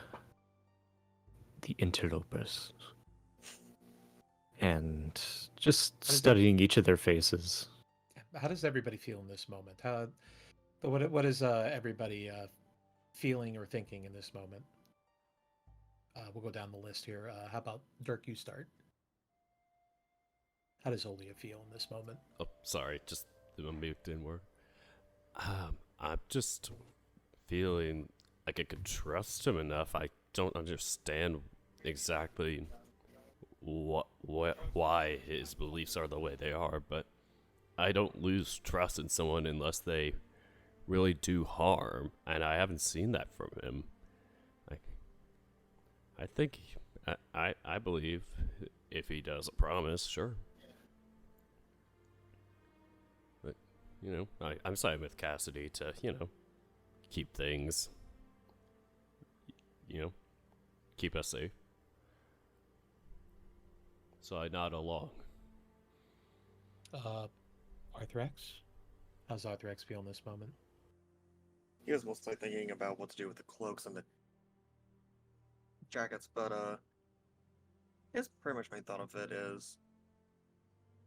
interlopers and just studying each of their faces. How does everybody feel in this moment? What is everybody feeling or thinking in this moment? We'll go down the list here. How about Dirk? You start. How does Olia feel in this moment? Oh, sorry, just moved inward. I'm just feeling like I could trust him enough. I don't understand exactly why his beliefs are the way they are, but I don't lose trust in someone unless they really do harm, and I haven't seen that from him. Like, I think, I believe if he does a promise, sure. But, I'm siding with Cassidy to, keep things, keep us safe. So I nod along. Arthrex? How's Arthrex feel in this moment? He was mostly thinking about what to do with the cloaks and the jackets, but his pretty much main thought of it is,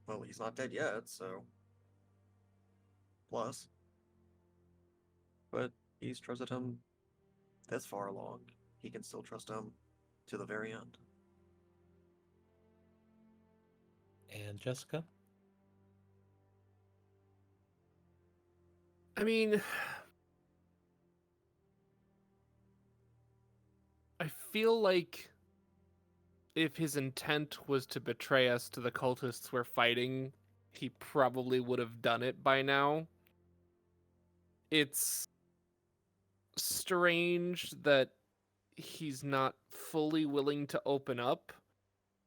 well, he's not dead yet, so plus. But he's trusted him this far along. He can still trust him to the very end. And Jessica? I mean, I feel like if his intent was to betray us to the cultists we're fighting, he probably would have done it by now. It's strange that he's not fully willing to open up,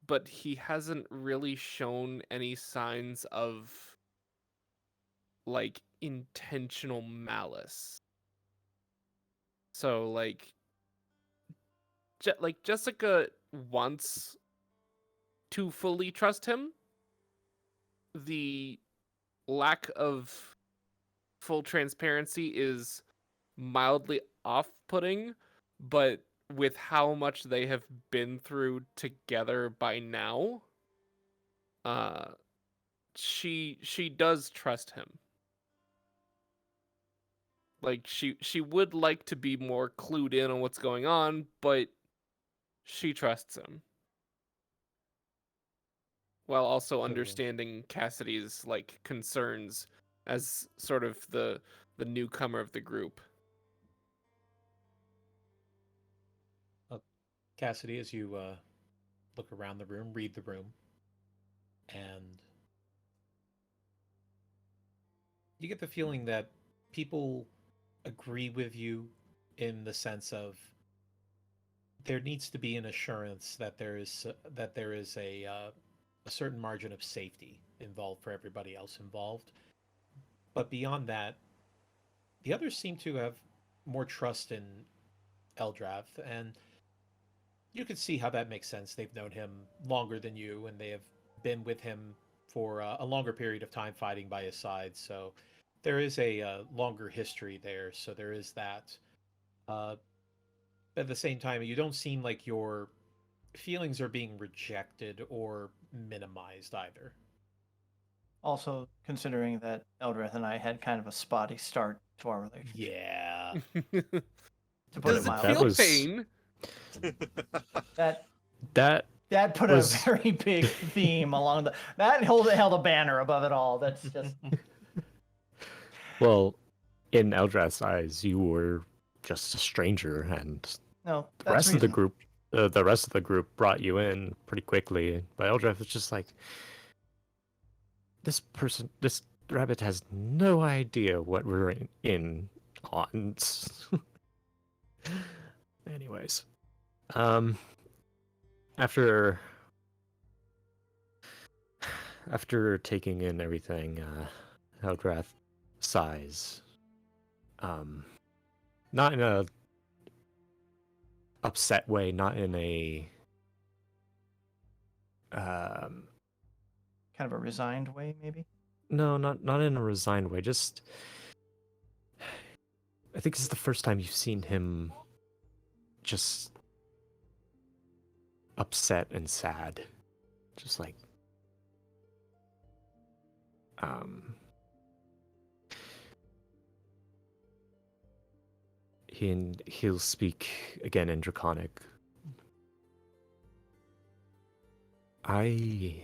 but he hasn't really shown any signs of like intentional malice. So like Jessica wants to fully trust him. The lack of full transparency is mildly off-putting, but with how much they have been through together by now, she does trust him. Like she would like to be more clued in on what's going on, but she trusts him. While also understanding Cassidy's like concerns as sort of the newcomer of the group. Cassidy, as you look around the room, read the room, and you get the feeling that people agree with you in the sense of there needs to be an assurance that there is a certain margin of safety involved for everybody else involved. But beyond that, the others seem to have more trust in Eldrath, and you can see how that makes sense. They've known him longer than you, and they have been with him for a longer period of time fighting by his side. So there is a longer history there. So there is that. At the same time, you don't seem like your feelings are being rejected or minimized either. Also, considering that Eldrath and I had kind of a spotty start to our relationship. Yeah. To put Does it it mildly. feel pain? That put was- a very big theme along that held a banner above it all. That's just Well, in Eldrath's eyes, you were just a stranger, and no. the That's rest of the reasonable. group, the rest of the group brought you in pretty quickly. But Eldrath was just like, this rabbit has no idea what we're in on. Anyways, after taking in everything, Eldrath sighs. Not in a upset way, not in a Kind of a resigned way, maybe. no, not in a resigned way. Just, I think this is the first time you've seen him just upset and sad, just like he'll speak again in Draconic. I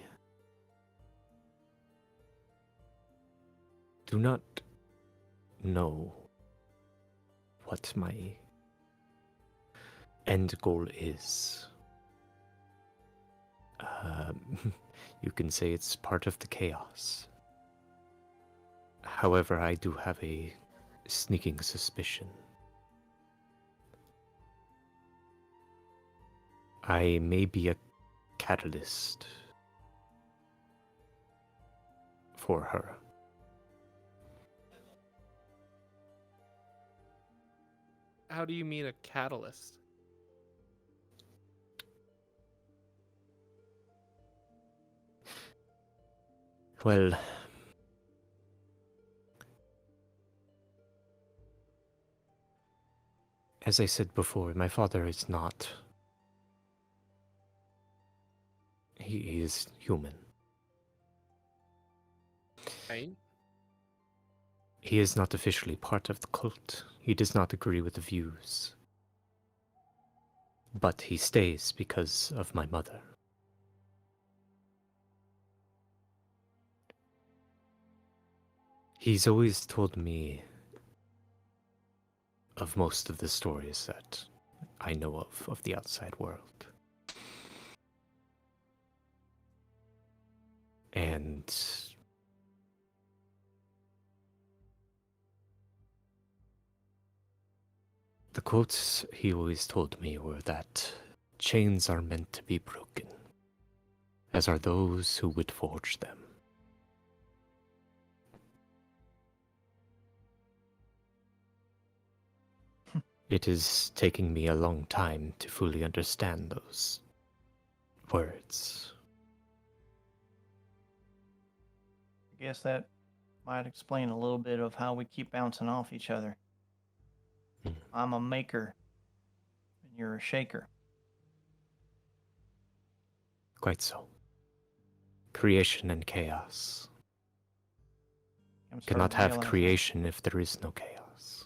do not know what my end goal is. You can say it's part of the chaos. However, I do have a sneaking suspicion. I may be a catalyst for her. How do you mean a catalyst? Well, as I said before, my father is not. He is human. Right? He is not officially part of the cult. He does not agree with the views. But he stays because of my mother. He's always told me of most of the stories that I know of the outside world. And the quotes he always told me were that chains are meant to be broken, as are those who would forge them. It is taking me a long time to fully understand those words. I guess that might explain a little bit of how we keep bouncing off each other. Hmm. I'm a maker, and you're a shaker. Quite so. Creation and chaos. I'm starting Cannot to have realize that. creation if there is no chaos.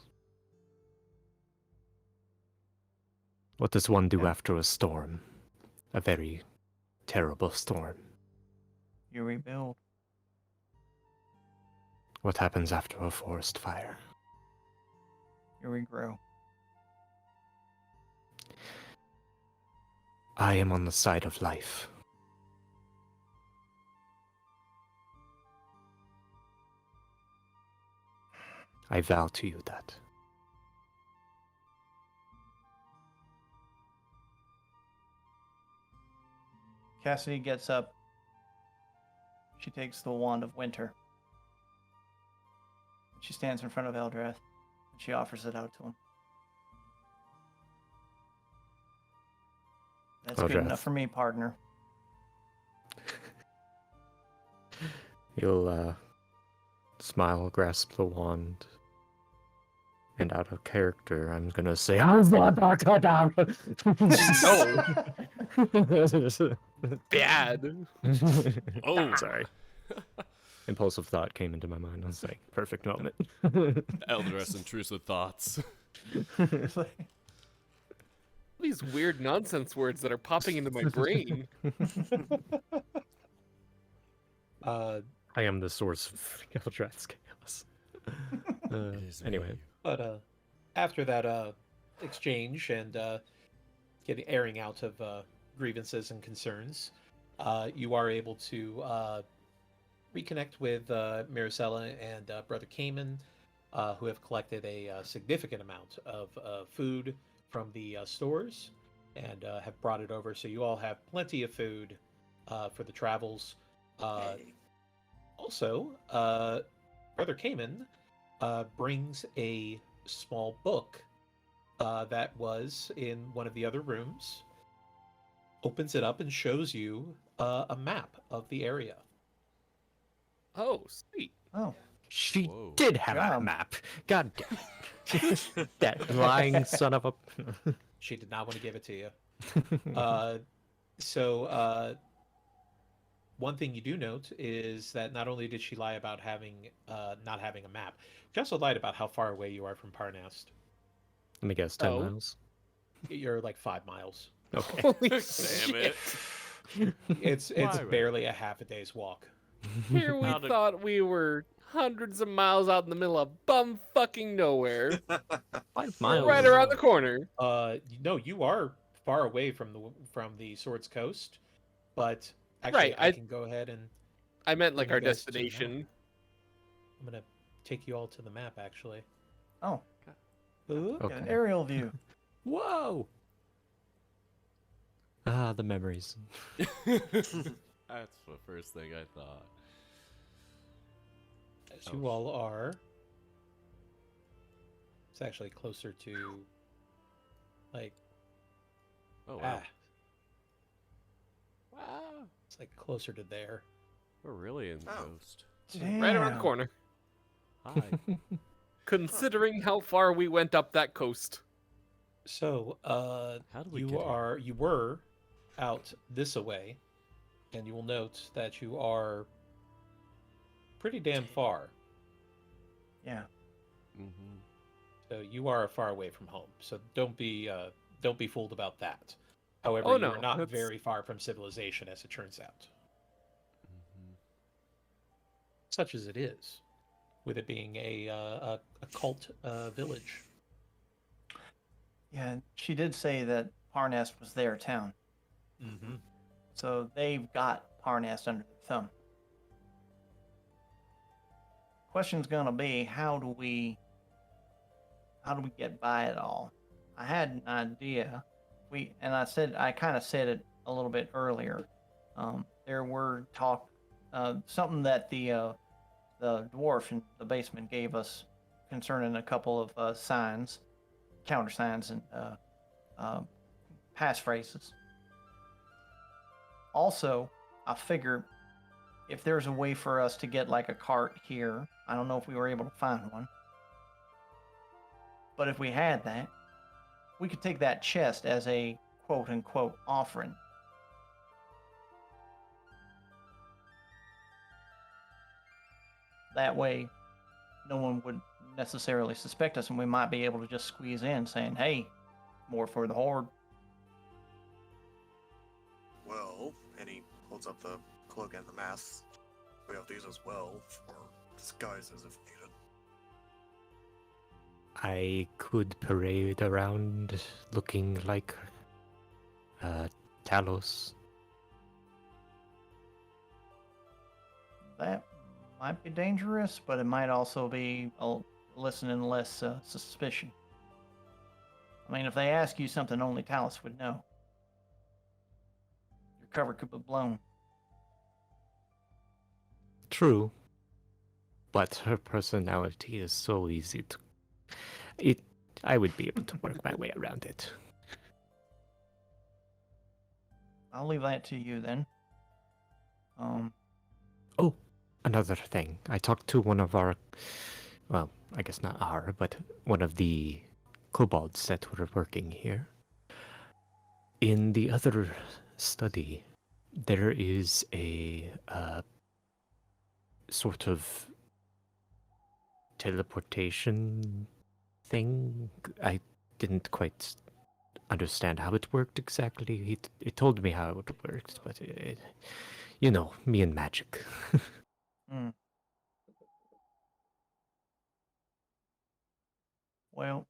What does one do Yeah. after a storm? A very terrible storm. You rebuild. What happens after a forest fire? You regrow. I am on the side of life. I vow to you that. Cassidy gets up. She takes the wand of winter. She stands in front of Eldrath. And she offers it out to him. That's good Eldrath. enough for me, partner. He'll smile, grasp the wand, and out of character, I'm gonna say, No. Bad. Oh, Sorry. Impulsive thought came into my mind. I was like, perfect moment. Eldrath's intrusive thoughts. These weird nonsense words that are popping into my brain. Uh, I am the source of Eldrath's chaos. It is Anyway. me. but after that exchange and getting airing out of grievances and concerns, you are able to reconnect with Maricela and Brother Cayman, who have collected a significant amount of food from the stores and have brought it over. So you all have plenty of food for the travels. Also, Brother Cayman brings a small book that was in one of the other rooms, opens it up and shows you a map of the area. Oh, sweet. Oh, She Whoa. did have a Job. map. God damn it. That lying son of a... She did not want to give it to you. So one thing you do note is that not only did she lie about having not having a map, she also lied about how far away you are from Parnast. Let me guess, 10 Oh. miles? You're like 5 miles. Okay. Holy Damn shit. it. It's Why? barely a half a day's walk. Here we How did- thought we were hundreds of miles out in the middle of bum fucking nowhere. 5 miles. Right around the corner. No, you are far away from the Swords Coast, but actually Right, I can go ahead and I meant like Bring our you guys to the destination. I'm gonna take you all to the map actually. Oh, Ooh. get an Okay. aerial view. Whoa! Ah, the memories. That's the first thing I thought. As you all are. It's actually closer to, like, Oh, wow. wow. It's like closer to there. We're really in the Oh. coast. Right around the Damn. corner. Hi. Considering how far we went up that coast. So, How did we you get here? you were out this away, and you will note that you are pretty damn far. Yeah. Mm-hmm. So you are far away from home. So don't be fooled about that. However, Oh, you no, are not that's- very far from civilization, as it turns out, Mm-hmm. such as it is, with it being a cult village. Yeah, she did say that Parnast was their town. Mm-hmm. So they've got Parnast under their thumb. Question's gonna be how do we get by it all? I had an idea. I kind of said it a little bit earlier. There were something that the dwarf in the basement gave us concerning a couple of signs, countersigns, and passphrases. Also, I figure if there's a way for us to get like a cart here, I don't know if we were able to find one, but if we had that, we could take that chest as a quote unquote offering. That way, no one would necessarily suspect us, and we might be able to just squeeze in saying, hey, more for the horde. Well, and he holds up the cloak and the mask. We have these as well for disguises if needed. I could parade around looking like Talos. That might be dangerous, but it might also be listening less suspicion. I mean, if they ask you something only Talis would know, your cover could be blown. True. But her personality is so easy to... I would be able to work my way around it. I'll leave that to you then. Oh, another thing. I talked to one of our... Well, I guess not our, but one of the kobolds that were working here. In the other study, there is a sort of teleportation thing. I didn't quite understand how it worked exactly. He told me how it worked, but you know, me and magic. Well,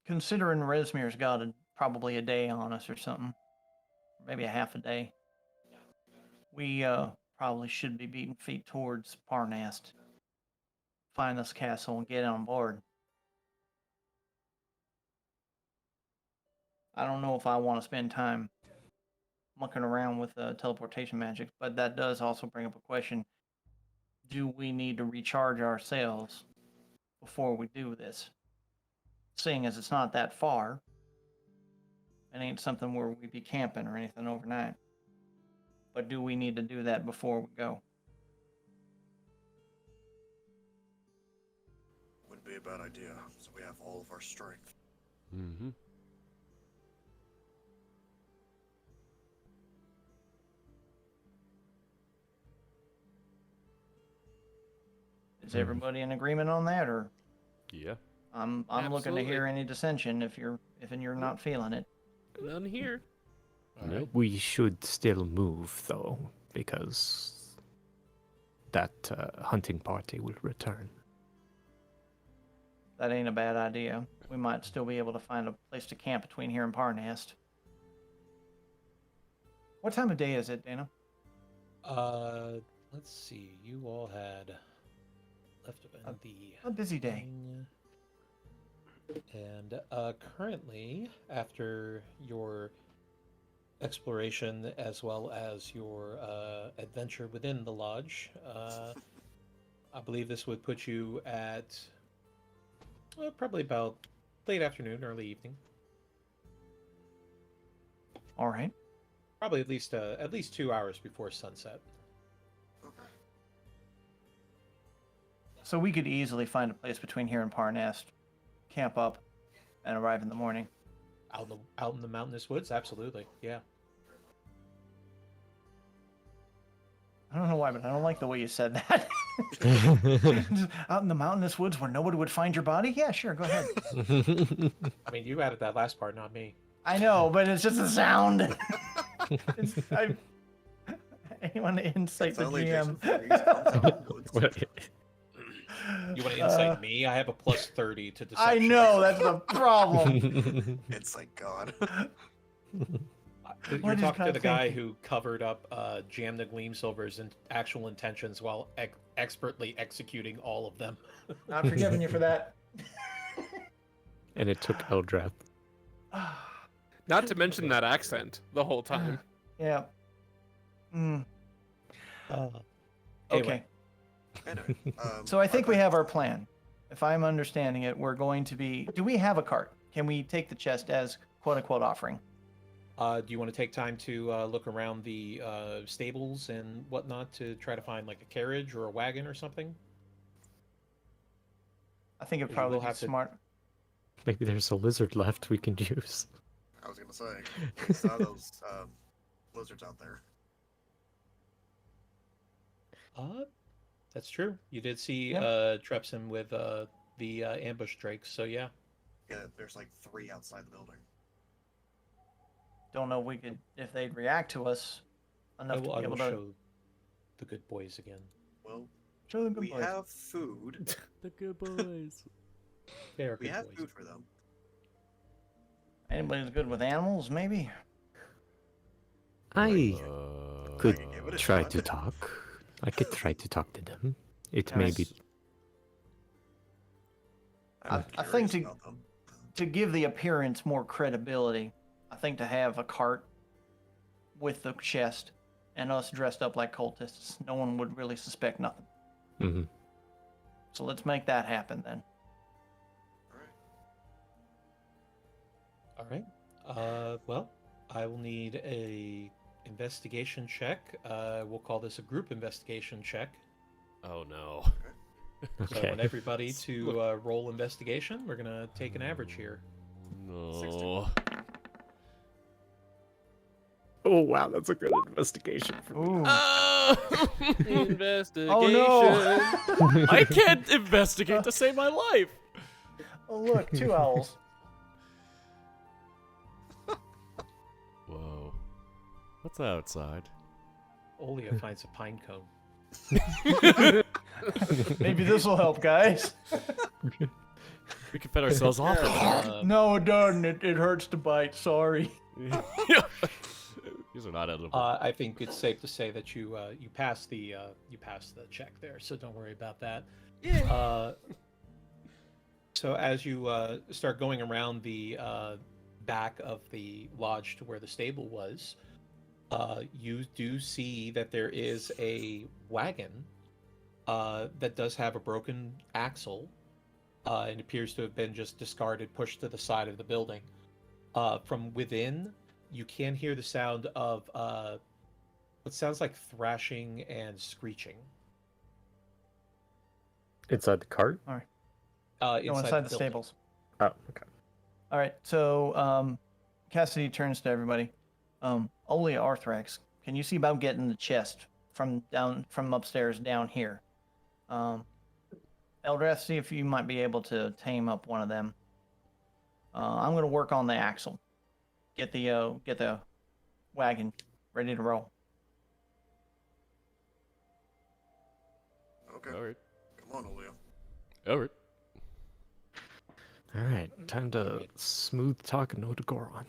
considering Rezmir's got probably a day on us or something, maybe a half a day, we probably should be beating feet towards Parnast. Find this castle and get on board. I don't know if I want to spend time mucking around with teleportation magic, but that does also bring up a question. Do we need to recharge ourselves before we do this? Seeing as it's not that far, it ain't something where we'd be camping or anything overnight. But do we need to do that before we go? Wouldn't be a bad idea, so we have all of our strength. Mm-hmm. Is everybody in agreement on that, or Yeah. I'm looking to hear Absolutely. any dissension if you're not feeling it. None here. All Nope. right. We should still move, though, because that hunting party will return. That ain't a bad idea. We might still be able to find a place to camp between here and Parnast. What time of day is it, Deyna? Let's see. You all had. left in the A busy day. And currently, after your exploration as well as your adventure within the lodge, I believe this would put you at probably about late afternoon, early evening. All right. Probably at least 2 hours before sunset. Okay. So we could easily find a place between here and Parnast, camp up, and arrive in the morning. Out in the mountainous woods, absolutely, yeah. I don't know why, but I don't like the way you said that. Out in the mountainous woods where nobody would find your body? Yeah, sure, go ahead. I mean, you added that last part, not me. I know, but it's just a sound. Anyone to insight It's the only GM? Jason Voorhees comes out of the woods. You want to insight me? I have a plus 30 to deception. I know, that's the problem. It's like God. You're What is talking to God the guy thinking? who covered up Jam the Gleam Silver's actual intentions while expertly executing all of them. Not forgiving you for that. And it took Eldrath. Not to mention that accent the whole time. Yeah. Mm, Anyway, okay. Anyway, So I think we have our plan. If I'm understanding it, we're going to be... Do we have a cart? Can we take the chest as quote-unquote offering? do you want to take time to look around the stables and whatnot to try to find like a carriage or a wagon or something? I think it'd You probably will be have to- smart. Maybe there's a lizard left we can use. I was gonna say, I saw those lizards out there. That's true. You did see Yep. Trepson with the ambush drakes, so yeah. Yeah, there's like 3 outside the building. Don't know if they'd react to us enough to be I able will to show the good boys again. Well, show them good we boys. have food. The good boys. They are We good have boys. food for them. Anybody's good with animals, maybe? I could give it a try shot. to talk. I could try to talk to them. It Yeah, may be. I'm I think curious to- about them. To give the appearance more credibility, I think to have a cart with the chest and us dressed up like cultists, no one would really suspect nothing. Hmm. So let's make that happen then. All right. All right. Well, I will need a investigation check. We'll call this a group investigation check. Oh no. So I Okay. want everybody to roll investigation. We're gonna take an average here. No. Oh wow, that's a good investigation for me. Ooh. Oh! Investigation. Oh no! I can't investigate to save my life. Oh look, 2 owls. Whoa. What's outside? Olia finds a pine cone. Maybe this will help, guys. We can fend ourselves off with it. No, it doesn't. It hurts to bite. Sorry. These are not edible. I think it's safe to say that you passed the check there, so don't worry about that. Yeah. So as you start going around the back of the lodge to where the stable was, you do see that there is a wagon that does have a broken axle. And appears to have been just discarded, pushed to the side of the building. From within, you can hear the sound of what sounds like thrashing and screeching. Inside the cart? No, Inside inside the building. stables. Oh, okay. All right. So Cassidy turns to everybody. Olia Arthrax, can you see about getting the chest from upstairs down here? Eldrath, see if you might be able to tame up one of them. I'm gonna work on the axle. Get the wagon ready to roll. Okay. All right. Come on, Olio. All right. All right, time to smooth talk no to Goron.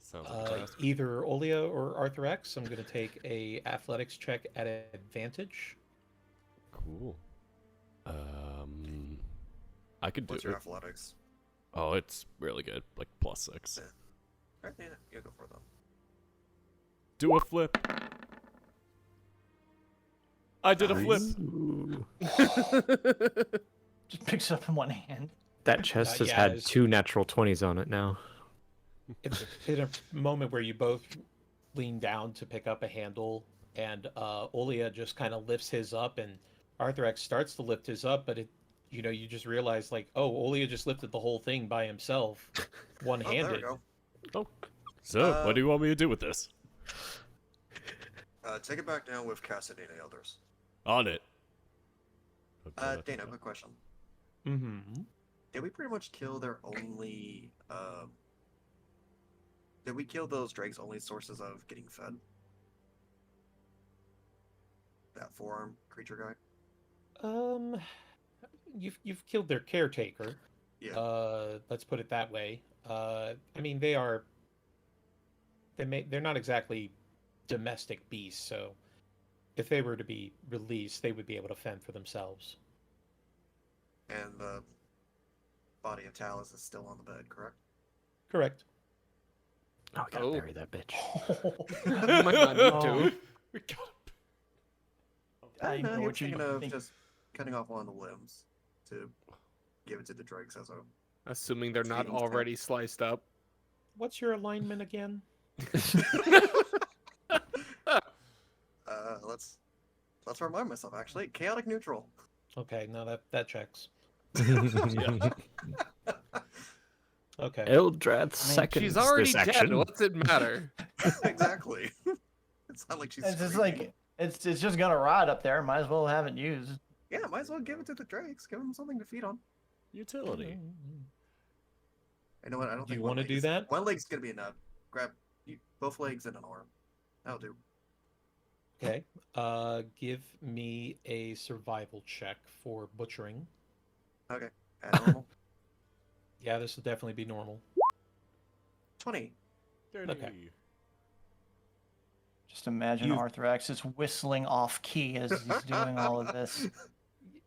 Sounds like a task. Either Olia or Arthur X. I'm going to take a athletics check at advantage. Cool. I could do What's your it. athletics? Oh, it's really good. Like +6. Alright, Deyna, you go for it then. Do a flip. I did a flip. Ooh. Just picks it up in one hand. That chest has yeah, had it's- 2 natural 20s on it now. It's in a moment where you both lean down to pick up a handle, and Olia just kind of lifts his up, and Arthrex starts to lift his up, but you just realize like, oh, Olia just lifted the whole thing by himself, Oh, there we one-handed. go. Oh. So, what do you want me to do with this? Take it back down with Cassidy and the others. On it. Deyna, quick question. Mm-hmm. Did we pretty much kill their only, did we kill those drakes' only sources of getting fed? That forearm creature guy? You've killed their caretaker. Yeah. Let's put it that way. I mean, they're not exactly domestic beasts, so if they were to be released, they would be able to fend for themselves. And the body of Talis is still on the bed, correct? Correct. Oh, we gotta Oh. bury that bitch. You might not need to. We got I No, know he what was you thinking of think. just cutting off one of the limbs to give it to the drakes as a... Assuming they're not Seems already sliced up. What's your alignment again? Let's remind myself, actually. Chaotic neutral. Okay, no, that checks. Yeah. Okay. Eldrath seconds She's already this dead. action. What's it matter? Exactly. It's not like she's It's just screaming. like it's just gonna rot up there. Might as well have it used. Yeah, might as well give it to the drakes. Give them something to feed on. Utility. You know what? I don't Do think you one wanna leg do is- that? One leg's gonna be enough. Grab both legs and an arm. That'll do. Okay. Give me a survival check for butchering. Okay. Add normal. Yeah, this will definitely be normal. 20. Okay. Just imagine You- Arthrex is whistling off key as he's doing all of this.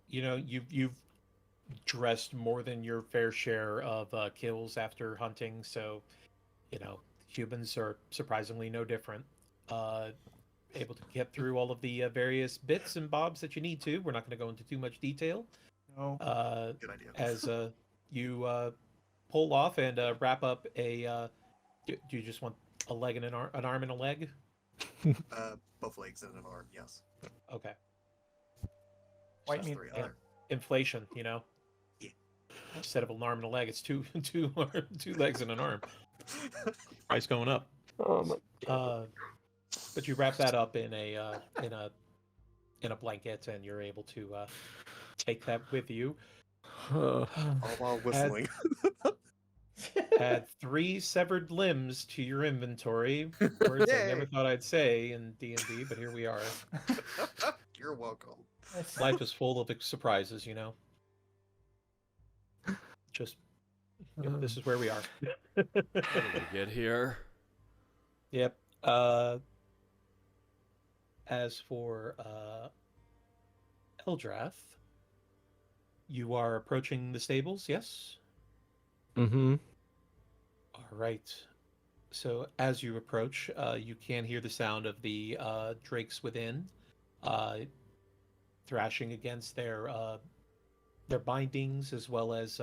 You know, you've dressed more than your fair share of kills after hunting, so humans are surprisingly no different. Able to get through all of the various bits and bobs that you need to. We're not going to go into too much detail. No. Good idea. As you pull off and wrap up a. Do you just want a leg and an arm and a leg? Both legs and an arm, yes. Okay. White Just meat. three Yeah. other. Inflation, you know. Yeah. Instead of an arm and a leg, it's two legs and an arm. Price going up. Oh my But you wrap that up in a blanket, and you're able to take that with you. god. All while whistling. Add 3 severed limbs to your inventory. Words I never Yay. thought I'd say in D&D, but here we are. You're welcome. Life is full of surprises, you know. Just, this is where we are. How did we get here? Yep. As for Eldrath, you are approaching the stables, yes? Mm-hmm. All right. So as you approach, you can hear the sound of the drakes within, thrashing against their bindings, as well as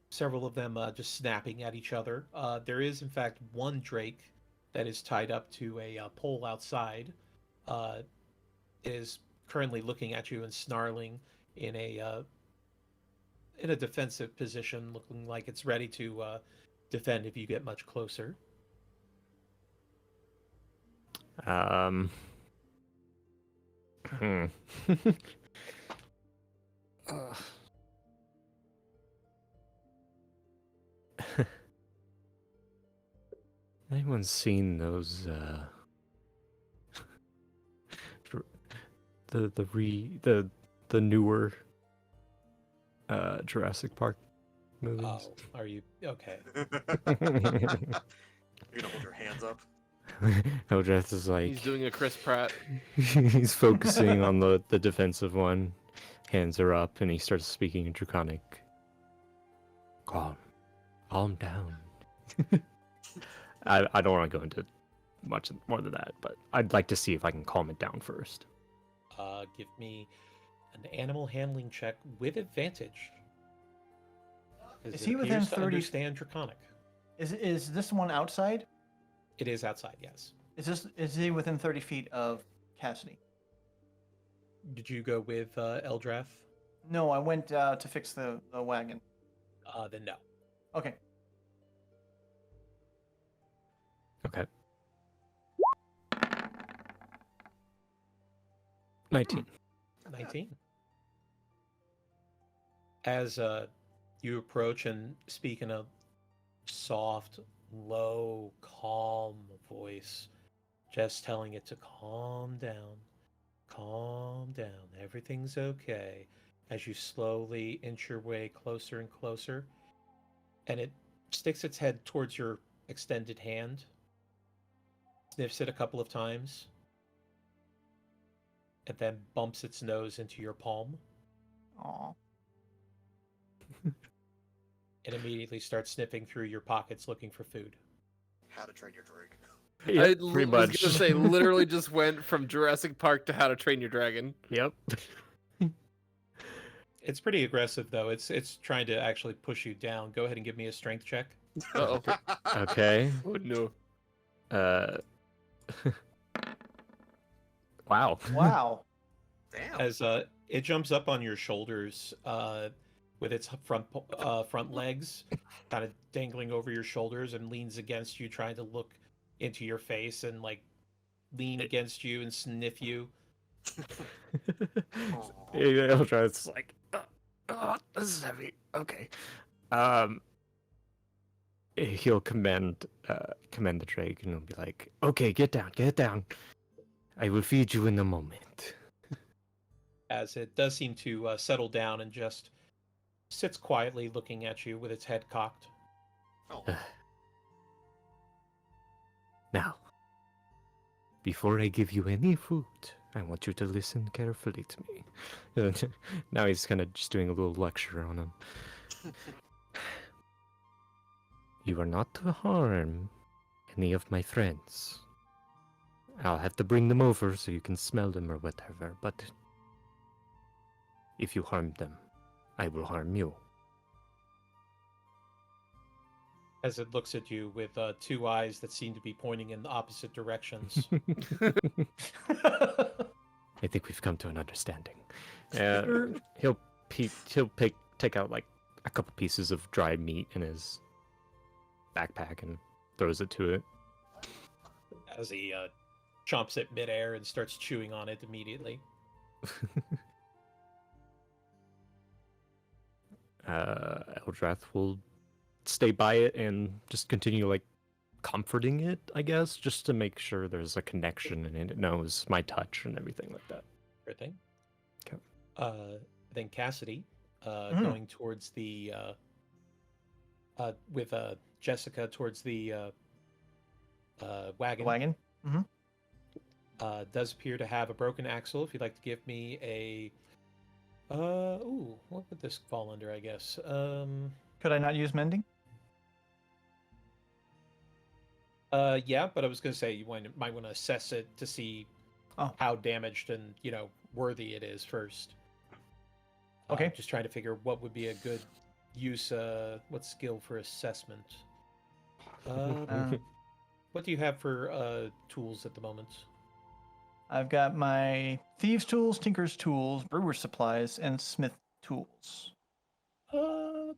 several of them just snapping at each other. There is, in fact, one drake that is tied up to a pole outside. It is currently looking at you and snarling in a defensive position, looking like it's ready to defend if you get much closer. Hmm. Anyone seen those the newer Jurassic Park movies? Oh, are you okay? You're gonna hold your hands up. Eldrath is like He's doing a Chris Pratt. he's focusing on the defensive one. Hands are up, and he starts speaking in Draconic. Calm down. I don't want to go into much more than that, but I'd like to see if I can calm it down first. Give me an animal handling check with advantage. Is It he within appears to 30 understand Draconic. Is this one outside? It is outside, yes. Is he within 30 feet of Cassidy? Did you go with Eldrath? No, I went to fix the wagon. Then no. Okay. Okay. 19. 19. As you approach and speak in a soft, low, calm voice, just telling it to calm down, everything's okay, as you slowly inch your way closer and closer, and it sticks its head towards your extended hand, sniffs it a couple of times, and then bumps its nose into your palm. Aw. And immediately starts sniffing through your pockets looking for food. How to Train Your Dragon. Yep, I pretty was much. gonna say, literally just went from Jurassic Park to How to Train Your Dragon. Yep. It's pretty aggressive though. It's trying to actually push you down. Go ahead and give me a strength check. Uh-oh. Okay. Oh no. Wow. Wow. Damn. As it jumps up on your shoulders with its front legs kind of dangling over your shoulders and leans against you, trying to look into your face and like lean against you and sniff you. Yeah, Eldrath's like, this is heavy. Okay. He'll commend the drake, and he'll be like, okay, get down. I will feed you in a moment. As it does seem to settle down and just sits quietly looking at you with its head cocked. Oh. Now, before I give you any food, I want you to listen carefully to me. Now he's kind of just doing a little lecture on him. You are not to harm any of my friends. I'll have to bring them over so you can smell them or whatever, but if you harm them, I will harm you. As it looks at you with two eyes that seem to be pointing in the opposite directions. I think we've come to an understanding. He'll take out like a couple pieces of dried meat in his backpack and throws it to it. As he chomps it midair and starts chewing on it immediately. Eldrath will stay by it and just continue like comforting it, I guess, just to make sure there's a connection and it knows my touch and everything like that. Sure thing. Okay. Then Cassidy, Mhm. going towards the with Jessica towards the wagon. Wagon. Does appear to have a broken axle. If you'd like to give me a what would this fall under, I guess? Could I not use mending? Yeah, but I was gonna say you might want to assess it to see how damaged and worthy it is first. Okay. Just trying to figure what would be a good use. What skill for assessment? What do you have for tools at the moment? I've got my thieves' tools, tinker's tools, brewer's supplies, and smith tools. I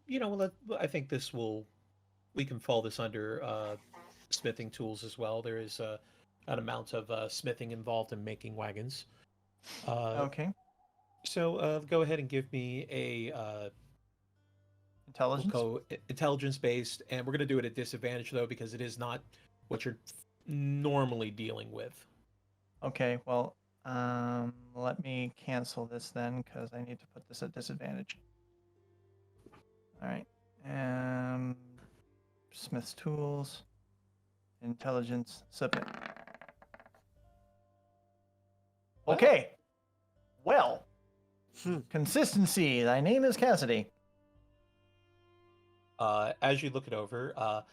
think we can fall this under smithing tools as well. There is an amount of smithing involved in making wagons. Okay. So go ahead and give me a Intelligence. intelligence based, and we're going to do it at disadvantage though because it is not what you're normally dealing with. Okay. Well, let me cancel this then because I need to put this at disadvantage. All right. Smith's tools, Intelligence submit. Well. Okay. Well, Hmm. consistency. Thy name is Cassidy. As you look it over,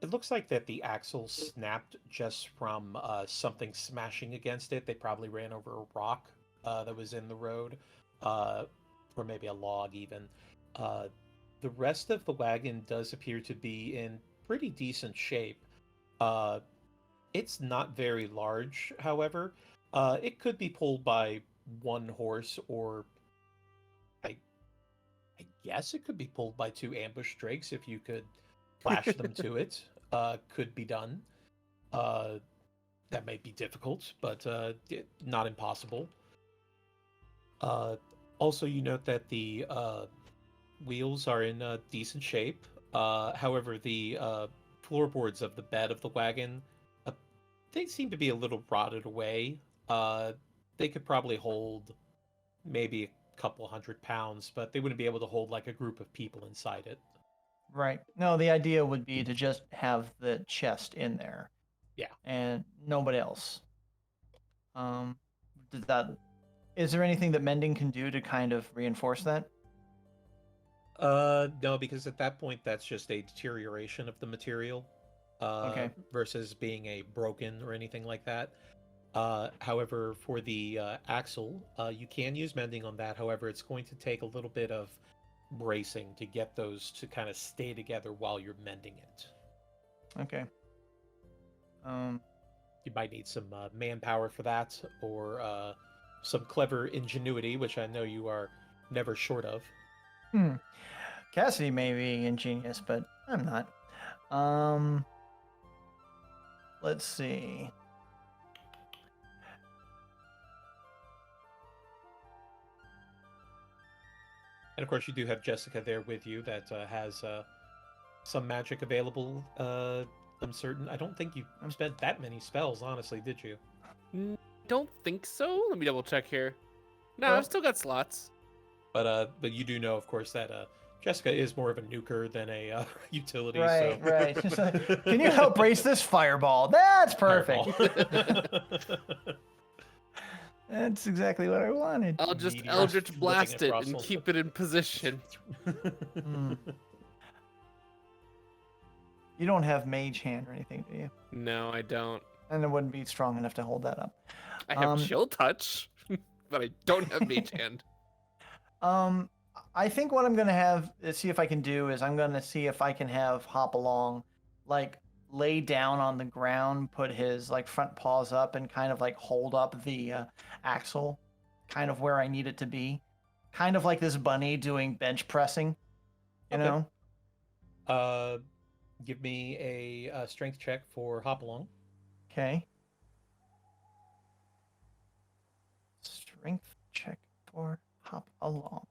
it looks like that the axle snapped just from something smashing against it. They probably ran over a rock that was in the road, or maybe a log even. The rest of the wagon does appear to be in pretty decent shape. It's not very large, however. It could be pulled by one horse, or I guess it could be pulled by two ambush drakes if you could flash them to it. Could be done. That may be difficult, but not impossible. Also, you note that the wheels are in decent shape. However, the floorboards of the bed of the wagon, they seem to be a little rotted away. They could probably hold maybe a couple 100 pounds, but they wouldn't be able to hold like a group of people inside it. Right. No, the idea would be to just have the chest in there. Yeah. And nobody else. Is there anything that mending can do to kind of reinforce that? No, because at that point that's just a deterioration of the material, Okay. versus being a broken or anything like that. However, for the axle, you can use mending on that. However, it's going to take a little bit of bracing to get those to kind of stay together while you're mending it. Okay. You might need some manpower for that, or some clever ingenuity, which I know you are never short of. Cassidy may be ingenious, but I'm not. Let's see. And of course, you do have Jessica there with you that has some magic available. I'm certain. I don't think you spent that many spells, honestly, did you? Don't think so. Let me double check here. No, Well- I've still got slots. But you do know, of course, that Jessica is more of a nuker than a utility. Right, so... right. Just like, can you help brace this fireball? That's perfect. Fireball. That's exactly what I wanted. I'll just Meteor Eldritch flipping blast it across and all keep the- it in position. You don't have mage hand or anything, do you? No, I don't. And it wouldn't be strong enough to hold that up. I have chill touch, but I don't have mage hand. I think what I'm gonna have see if I can do is I'm gonna see if I can have hop along, like lay down on the ground, put his like front paws up, and kind of like hold up the axle, kind of where I need it to be, kind of like this bunny doing bench pressing, you Okay. know? Give me a strength check for hop along. Okay. Strength check for hop along.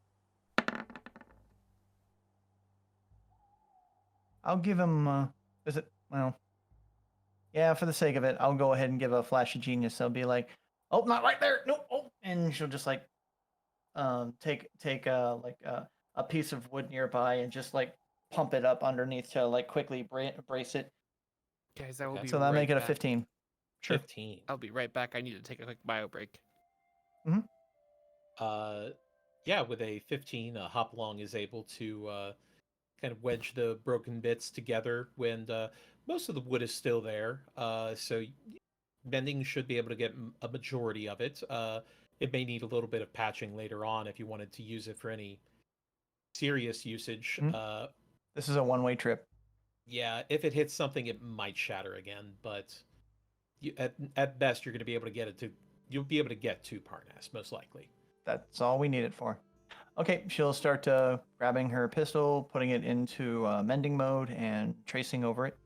I'll give him, is it, well, yeah, for the sake of it, I'll go ahead and give a flash of genius. I'll be like, oh, not right there. Nope. Oh, and she'll just like, take a piece of wood nearby and just like pump it up underneath to like quickly brace it. Guys, I will Okay. be So that'll right make it a back. 15. Sure. 15. I'll be right back. I need to take a quick bio break. Yeah, with a 15, hop along is able to kind of wedge the broken bits together when most of the wood is still there. So bending should be able to get a majority of it. It may need a little bit of patching later on if you wanted to use it for any serious usage. This is a one-way trip. Yeah, if it hits something, it might shatter again, but at best, you're going to be able to get it to. You'll be able to get to Parnas, most likely. That's all we need it for. Okay, she'll start grabbing her pistol, putting it into mending mode, and tracing over it,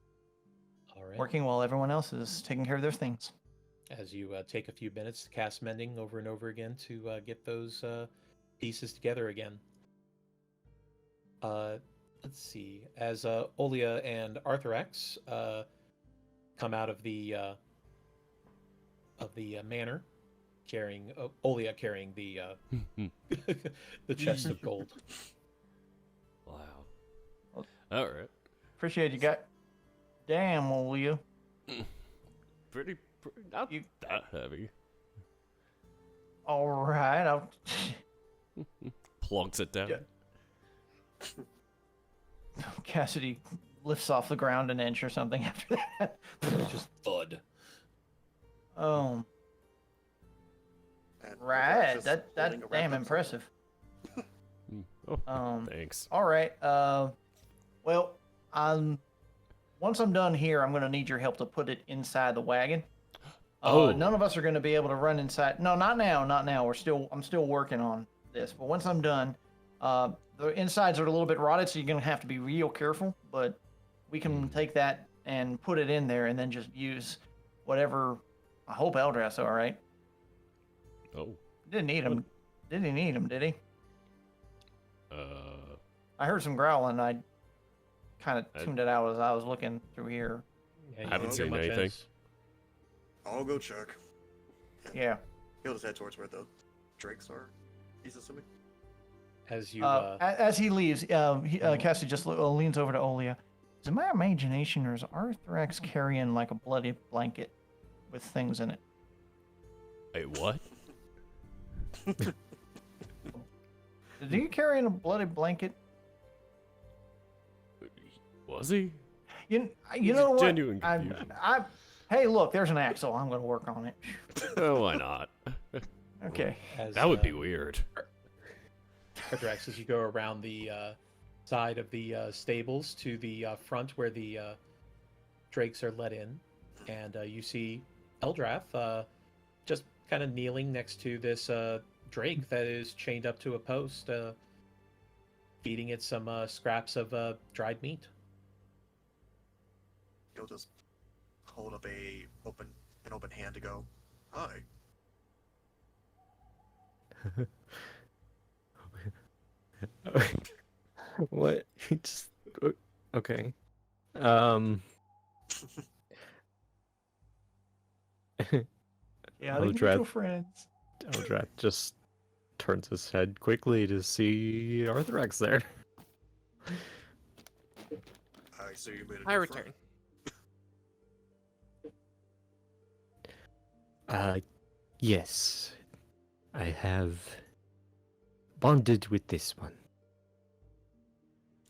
All right. working while everyone else is taking care of their things. As you take a few minutes to cast mending over and over again to get those pieces together again. Let's see. As Olia and Arthurax come out of the manor, carrying Olia carrying the the chest of gold. Wow. All right. Appreciate you, guys. Damn, will you? Pretty not You- that heavy. All right. I'll... Plunks it down. Yeah. Cassidy lifts off the ground an inch or something after that. Just thud. Oh, And right. just That's holding a damn wrapped up impressive. Oh, thanks. All right. Well, once I'm done here, I'm gonna need your help to put it inside the wagon. Oh. None of us are gonna be able to run inside. No, not now. Not now. I'm still working on this. But once I'm done, the insides are a little bit rotted, so you're gonna have to be real careful. But we can take that and put it in there, and then just use whatever. I hope Eldrath's all right. Oh. Didn't need him. Did he need him? Did he? Uh. I heard some growling. I kind of tuned it out as I was looking through here. Yeah, you Haven't don't seen get much anything. as- I'll go check. Yeah. He'll just head towards where the drakes are. He's assuming. As you As he leaves, Cassie just leans over to Olia. Is it my imagination, or is Arthrex carrying like a bloody blanket with things in it? Wait, what? Did he carry a bloody blanket? Was he? You He's know what? genuine confusion. Hey, look, there's an axle. I'm going to work on it. Oh, why not? Okay. as, That would be weird. Arthrax, as you go around the side of the stables to the front where the drakes are let in, and you see Eldrath just kind of kneeling next to this drake that is chained up to a post, feeding it some scraps of dried meat. He'll just hold up an open hand to go. Hi. What? Just okay. Yeah, they can be your friends. Eldrath just turns his head quickly to see Arthrex there. I see you made a I new return. Yes. I have bonded with this one.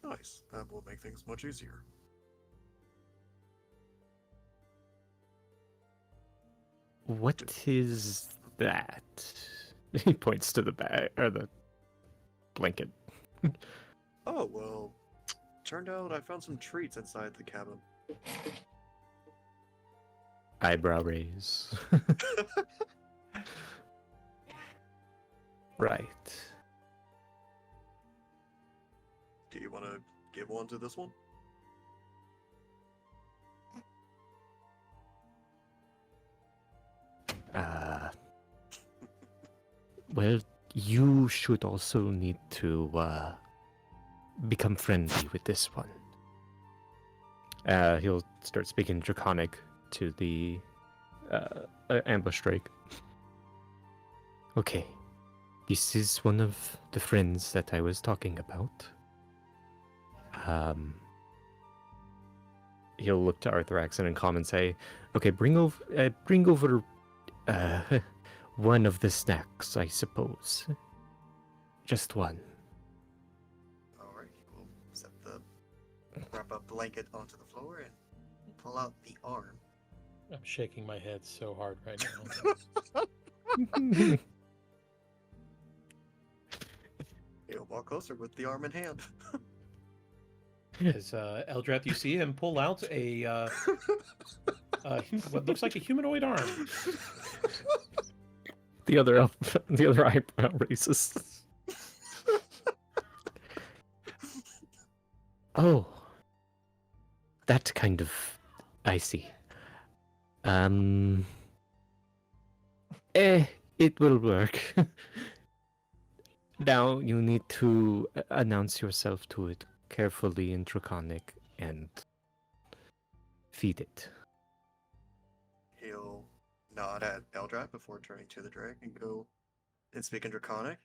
friend. Nice. That will make things much easier. What is that? He points to the bag or the blanket. Oh, well, turned out I found some treats inside the cabin. Eyebrow raise. Right. Do you want to give one to this one? Well, you should also need to become friendly with this one. He'll start speaking Draconic to the ambush drake. Okay, this is one of the friends that I was talking about. He'll look to Arthrax and in common say, "Okay, bring over one of the snacks, I suppose. Just one." Alright, we'll wrap up the blanket onto the floor and pull out the arm. I'm shaking my head so hard right now. He'll walk closer with the arm in hand. As Eldrath, you see him pull out a what looks like a humanoid arm. The other eyebrow raises. Oh, that kind of. I see. It will work. Now you need to announce yourself to it carefully in Draconic and feed it. He'll nod at Eldrath before turning to the drake and go and speak in Draconic.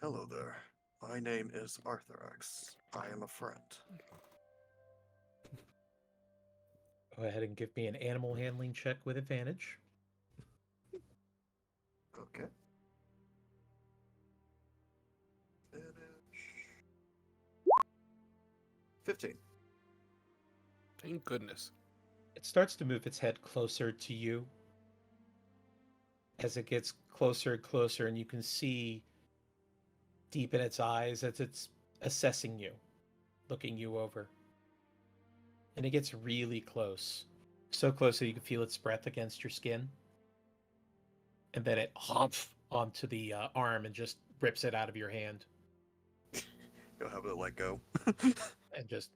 Hello there. My name is Arthrax. I am a friend. Go ahead and give me an animal handling check with advantage. Okay. Advantage. 15. Thank goodness. It starts to move its head closer to you. As it gets closer and closer, and you can see deep in its eyes as it's assessing you, looking you over. And it gets really close. So close that you can feel its breath against your skin. And then it hops onto the arm and just rips it out of your hand. You'll have it let go. And just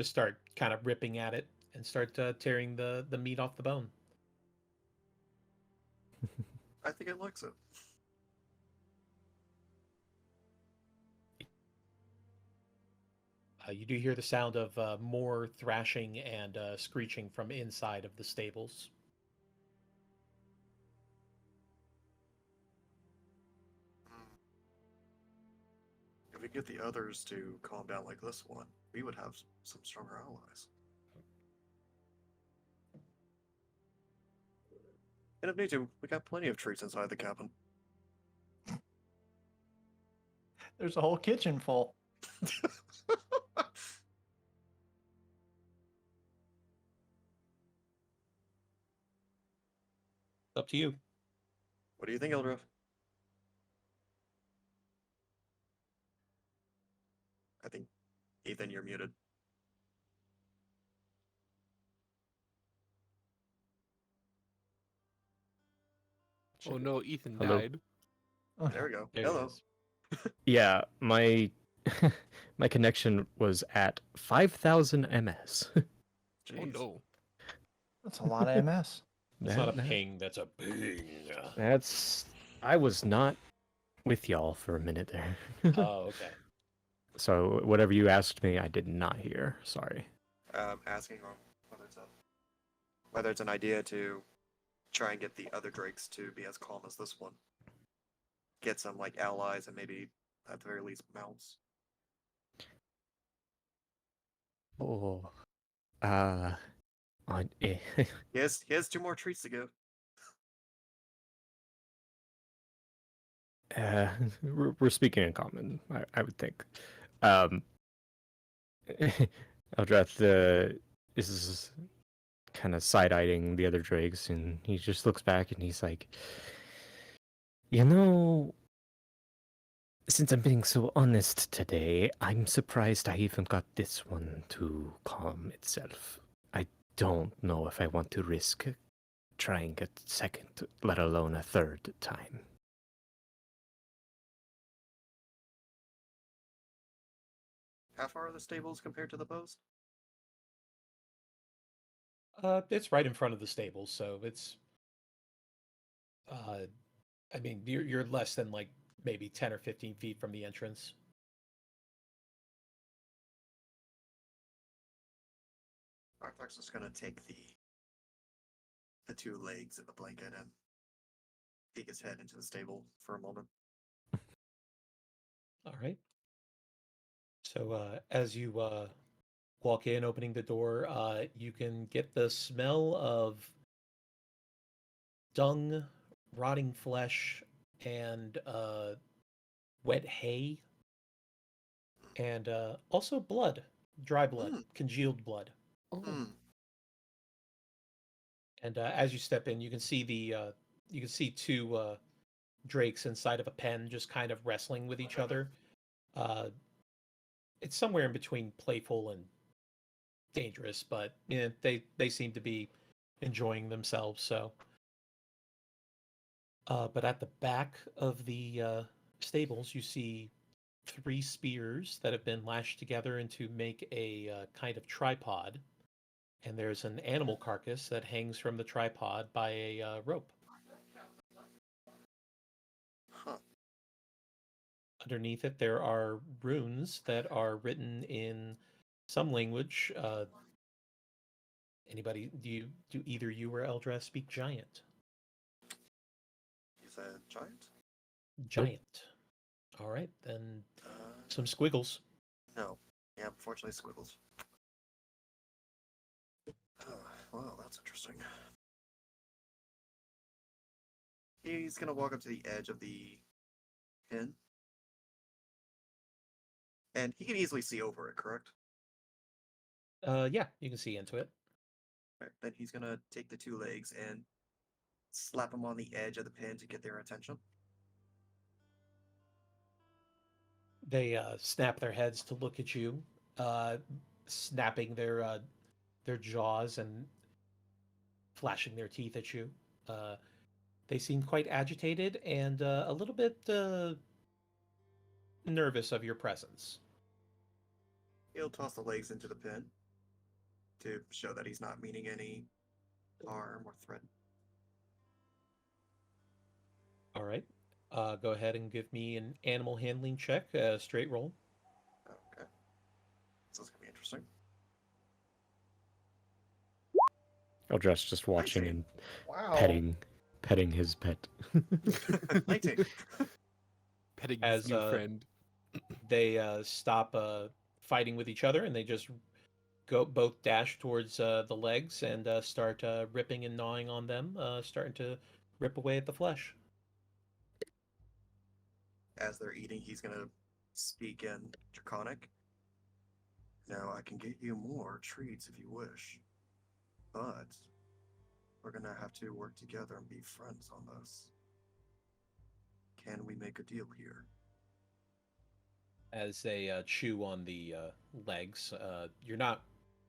start kind of ripping at it and start tearing the meat off the bone. I think it likes it. You do hear the sound of more thrashing and screeching from inside of the stables. If we get the others to calm down like this one, we would have some stronger allies. And if need to, we got plenty of treats inside the cabin. There's a whole kitchen full. Up to you. What do you think, Eldrath? I think, Ethan, you're muted. Oh no, Ethan Hello? died. There we go. There it Hello. is. Yeah, my my connection was at 5,000 ms. Oh Jeez. no. That's a lot of MS. That's not a ping, that's a ping. That's I was not with y'all for a minute there. Oh, okay. So whatever you asked me, I did not hear. Sorry. Asking on whether it's an idea to try and get the other drakes to be as calm as this one. Get some like allies and maybe at the very least mounts. Oh. On He has 2 more treats to go. we're speaking in common, I would think. Eldrath is kind of side-eyeing the other drakes, and he just looks back and he's like, you know, since I'm being so honest today, I'm surprised I even got this one to calm itself. I don't know if I want to risk trying a second, let alone a third time. How far are the stables compared to the post? It's right in front of the stables, so it's. I mean, you're less than like maybe 10 or 15 feet from the entrance. Arthur's just gonna take the 2 legs and the blanket and peek his head into the stable for a moment. All right. So as you walk in, opening the door, you can get the smell of dung, rotting flesh, and wet hay, and also blood, dry blood, congealed blood. Hmm. And as you step in, you can see you can see 2 drakes inside of a pen, just kind of wrestling with each other. It's somewhere in between playful and dangerous, but yeah, they seem to be enjoying themselves. So, but at the back of the stables, you see 3 spears that have been lashed together into make a kind of tripod, and there's an animal carcass that hangs from the tripod by a rope. Huh. Underneath it, there are runes that are written in some language. Anybody? Do either you or Eldrath speak Giant? He's a giant? Giant. All right, then some squiggles. No. Yeah, unfortunately, squiggles. Well, that's interesting. He's gonna walk up to the edge of the pin. And he can easily see over it, correct? Yeah, you can see into it. Right. Then he's gonna take the two legs and slap them on the edge of the pin to get their attention. They snap their heads to look at you, snapping their jaws and flashing their teeth at you. They seem quite agitated and a little bit nervous of your presence. He'll toss the legs into the pin to show that he's not meaning any harm or threat. All right. Go ahead and give me an animal handling check, straight roll. Okay. This is gonna be interesting. Eldrath's just watching 19. and Wow. petting his pet. 19. Petting As, his new friend. They stop fighting with each other and they just both dash towards the legs and start ripping and gnawing on them, starting to rip away at the flesh. As they're eating, he's gonna speak in Draconic. Now I can get you more treats if you wish, but we're gonna have to work together and be friends on this. Can we make a deal here? As they chew on the legs, you're not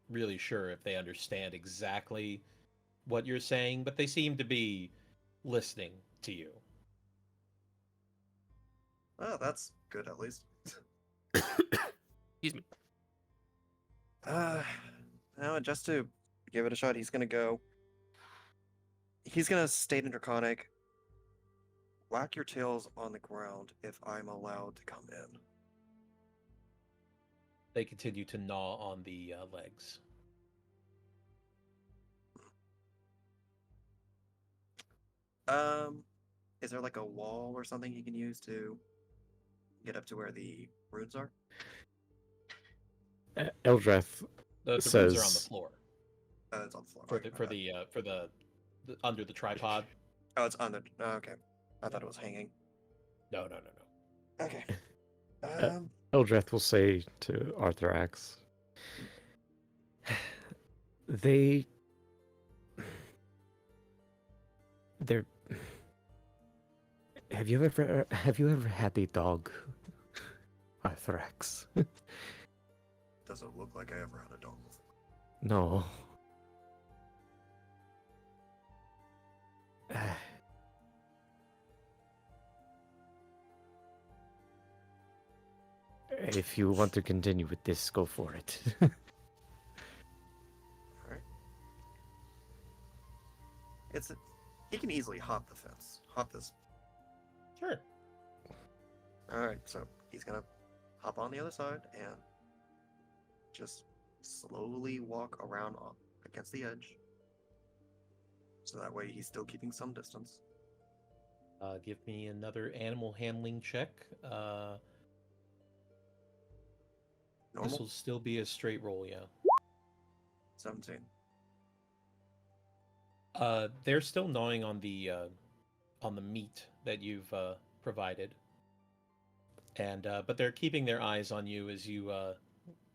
really sure if they understand exactly what you're saying, but they seem to be listening to you. Oh, that's good at least. Excuse me. Now just to give it a shot, he's gonna state in Draconic, whack your tails on the ground if I'm allowed to come in. They continue to gnaw on the legs. Is there like a wall or something he can use to get up to where the runes are? Eldrath The runes says, are on the floor It's on the floor. for Okay, the under the tripod. Oh, it's on the. Oh, okay, I thought it was hanging. No. Okay. Eldrath will say to Arthrax, they're have you ever had a dog, Arthrax? Doesn't look like I ever had a dog before. No. If you want to continue with this, go for it. Alright. He can easily hop the fence. Hop this. Sure. Alright, so he's gonna hop on the other side and just slowly walk around against the edge. So that way he's still keeping some distance. Give me another animal handling check. Normal? This will still be a straight roll, yeah. 17. They're still gnawing on the meat that you've provided, and but they're keeping their eyes on you as you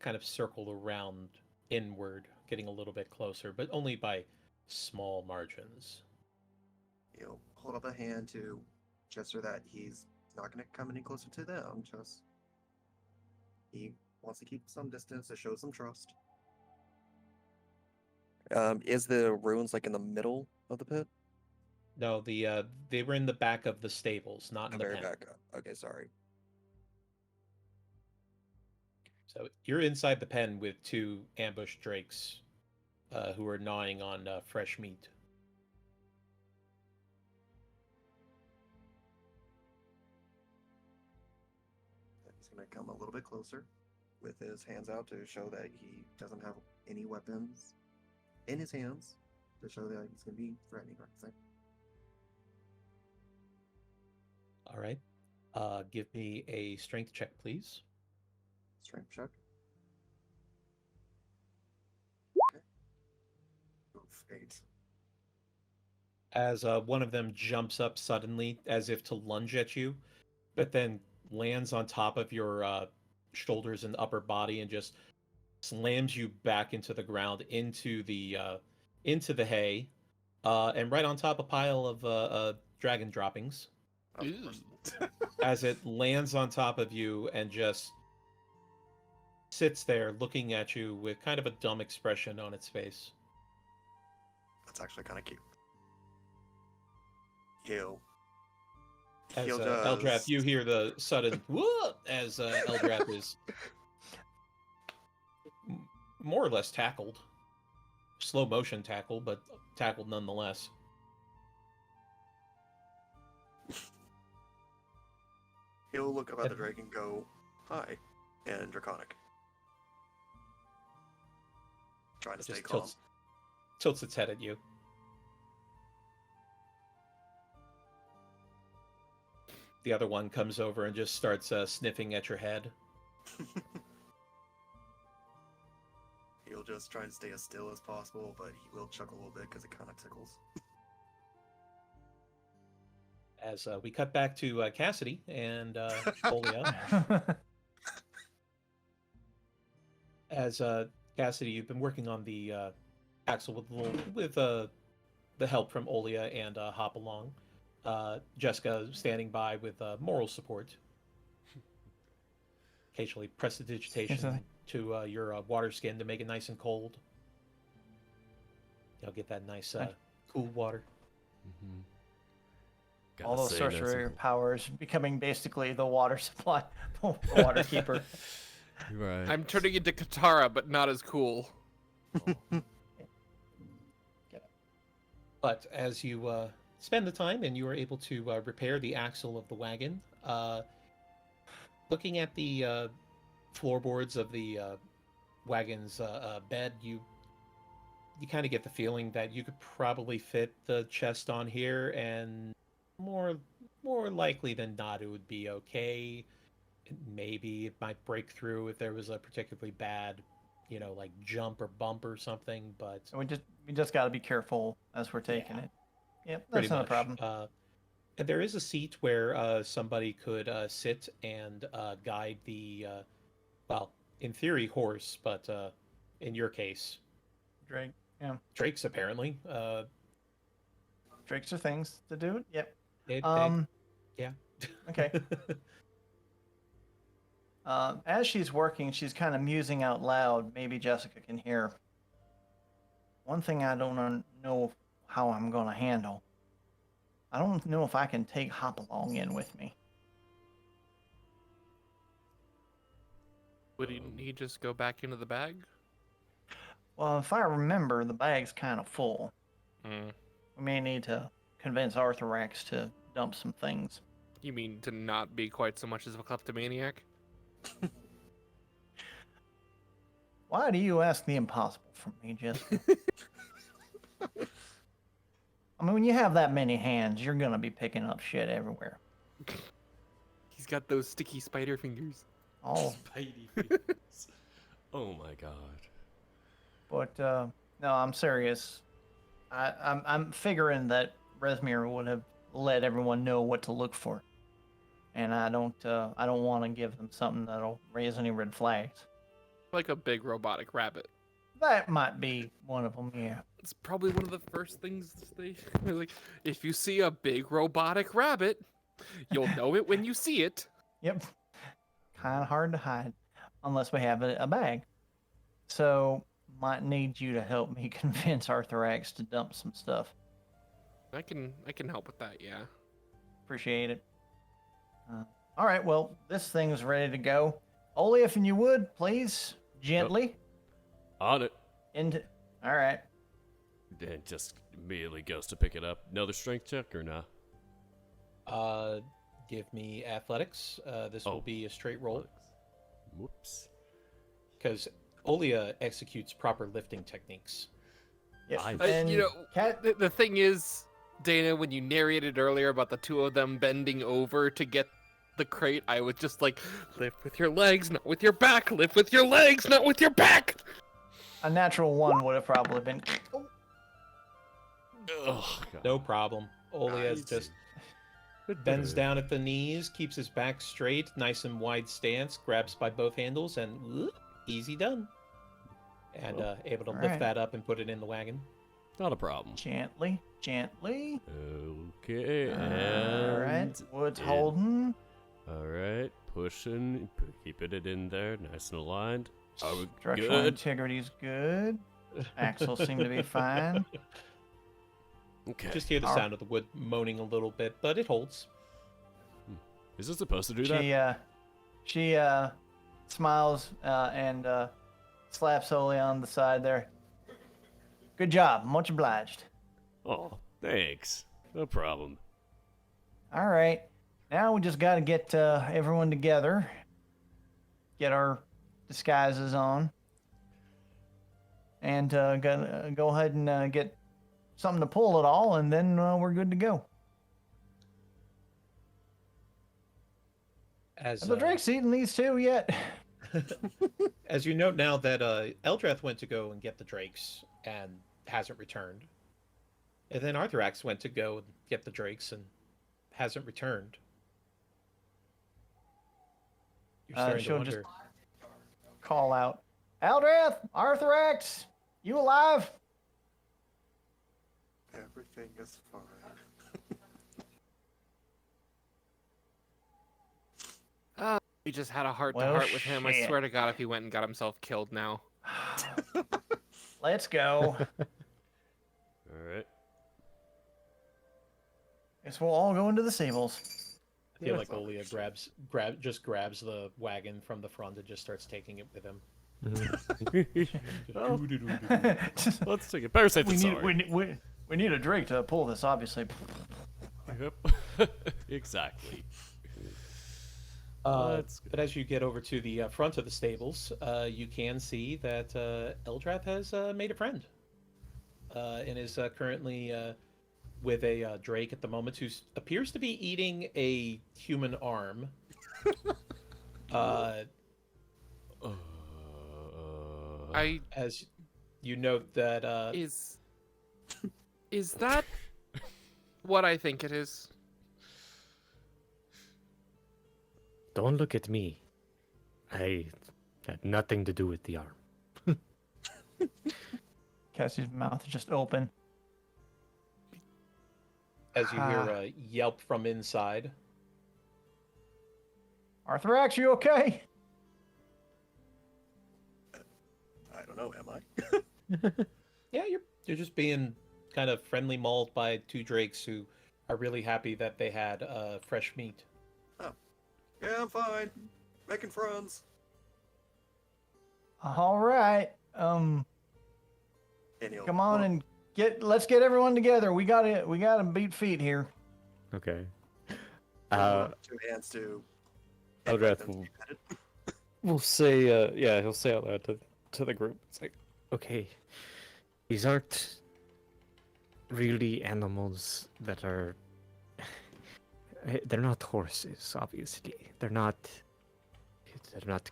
kind of circle around inward, getting a little bit closer, but only by small margins. He'll hold up a hand to gesture that he's not going to come any closer to them, just he wants to keep some distance to show some trust. Is the ruins like in the middle of the pit? No, they were in the back of the stables, not in the Very pen. back up. Okay, sorry. So you're inside the pen with two ambushed drakes who are gnawing on fresh meat. He's going to come a little bit closer with his hands out to show that he doesn't have any weapons in his hands, to show that he's going to be threatening or anything. All right. Give me a strength check, please. Strength check. Okay. Oof. fate. As one of them jumps up suddenly as if to lunge at you, but then lands on top of your shoulders and upper body and just slams you back into the ground, into the hay, and right on top a pile of dragon droppings. Of Ew. course. As it lands on top of you and just sits there looking at you with kind of a dumb expression on its face. That's actually kind of cute. He'll As He'll Eldrath, just- you hear the sudden whoop as Eldrath is more or less tackled. Slow motion tackle, but tackled nonetheless. he'll look up at the And- drake and go, "Hi," in Draconic. Trying to It stay just calm. tilts its head at you. The other one comes over and just starts sniffing at your head. He'll just try and stay as still as possible, but he will chuckle a little bit because it kind of tickles. As we cut back to Cassidy and Olia. As Cassidy, you've been working on the axle with the help from Olia and Hopalong. Jessica standing by with moral support. Occasionally prestidigitation to your water skin to make it nice and cold. You'll get that nice cool water. Mm-hmm. All those sorcerer powers becoming basically the water supply, the water keeper. Right. I'm turning into Katara, but not as cool. But as you spend the time and you are able to repair the axle of the wagon, looking at the floorboards of the wagon's bed, you kind of get the feeling that you could probably fit the chest on here, and more likely than not, it would be okay. Maybe it might break through if there was a particularly bad, like jump or bump or something. But So we just got to be careful as we're taking it. Yep, that's pretty not much. a problem. And there is a seat where somebody could sit and guide the, well, in theory, horse, but in your case, Drake, yeah, Drake's apparently. Drakes are things to do. Yep. Yeah. Okay. As she's working, she's kind of musing out loud. Maybe Jessica can hear. One thing I don't know how I'm going to handle. I don't know if I can take Hopalong in with me. Wouldn't he just go back into the bag? Well, if I remember, the bag's kind of full. Mm. We may need to convince Arthurax to dump some things. You mean to not be quite so much as a kleptomaniac? Why do you ask the impossible from me, Jessica? I mean, when you have that many hands, you're going to be picking up shit everywhere. He's got those sticky spider fingers. Oh, Spidey fingers. Oh my god. but no, I'm serious. I'm figuring that Rezmir would have let everyone know what to look for, and I don't want to give them something that'll raise any red flags. Like a big robotic rabbit. That might be one of them. Yeah. It's probably one of the first things they're like, if you see a big robotic rabbit, you'll know it when you see it. Yep. Kind of hard to hide, unless we have a bag. So might need you to help me convince Arthurax to dump some stuff. I can help with that, yeah. Appreciate it. All right, well, this thing's ready to go. Oli, if you would, please, gently. On it. Into. All right. And just immediately goes to pick it up. Another strength check or nah? Give me athletics. This Oh. will be a straight roll Whoops. because Olia executes proper lifting techniques. Yep. I- And you know, Cat. The thing is, Deyna, when you narrated earlier about the two of them bending over to get the crate, I was just like, lift with your legs, not with your back. Lift with your legs, not with your back. A natural one would have probably been. Oh, Oh, God. No problem. Olias just bends down at the knees, keeps his back straight, nice and wide stance, grabs by both handles, and easy done. And able to lift Alright. that up and put it in the wagon. Not a problem. Gently, gently. Okay, All right. and Wood's in. holding. All right, pushing, keeping it in there, nice and aligned. Are we Structural good? integrity's good. Axles seem to be fine. Okay. Just hear the sound of the wood moaning a little bit, but it holds. Is it supposed to do that? She smiles and slaps Oli on the side there. Good job. Much obliged. Oh, thanks. No problem. All right. Now we just got to get everyone together. Get our disguises on. And go ahead and get something to pull it all, and then we're good to go. As Have the Drake's eaten these two yet? as you note now that Eldrath went to go and get the drakes and hasn't returned. And then Arthurax went to go and get the drakes and hasn't returned. You're starting to she'll wonder. just call out, Eldrath, Arthurax, you alive? Everything is fine. We just had a heart to Well, heart with him. I shit. swear to God, if he went and got himself killed now. Let's go. All right. Guess we'll all go into the stables. I feel like Olia just grabs the wagon from the front and just starts taking it with him. Well, let's take it. Better safe we than need sorry. we need a Drake to pull this, obviously. Yep. Exactly. Let's go. But as you get over to the front of the stables, you can see that Eldrath has made a friend and is currently with a Drake at the moment who appears to be eating a human arm. As you note that Is that what I think it is? Don't look at me. I had nothing to do with the arm. Cassie's mouth is just open. as you hear a yelp from inside. Arthurax, you okay? I don't know, am I? Yeah, you're just being kind of friendly mauled by two drakes who are really happy that they had fresh meat. Yeah, I'm fine. Making friends. All right. And Come on and let's get everyone together. We gotta beat feet here. Okay. two hands to. Eldrath will say, yeah, he'll say out loud to the group. It's like, Okay. These aren't really animals that are. They're not horses, obviously. They're not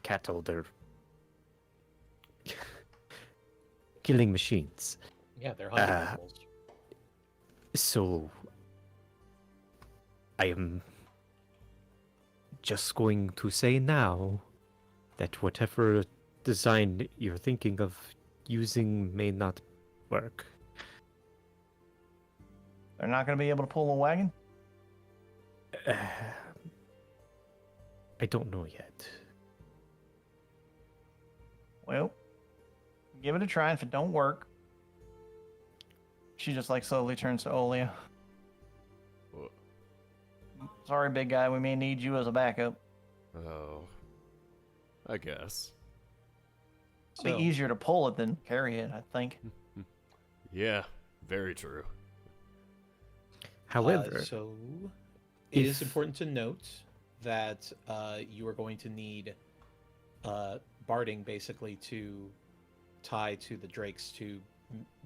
cattle. They're killing machines. Yeah, they're hunting animals. So I am just going to say now that whatever design you're thinking of using may not work. They're not gonna be able to pull a wagon. I don't know yet. Well, give it a try. If it don't work, she just like slowly turns to Olia. What? Sorry, big guy. We may need you as a backup. Oh, I guess. It'll be easier to pull it than carry it, I think. Yeah, very true. However, So it is if- important to note that you are going to need barding basically to tie to the drakes to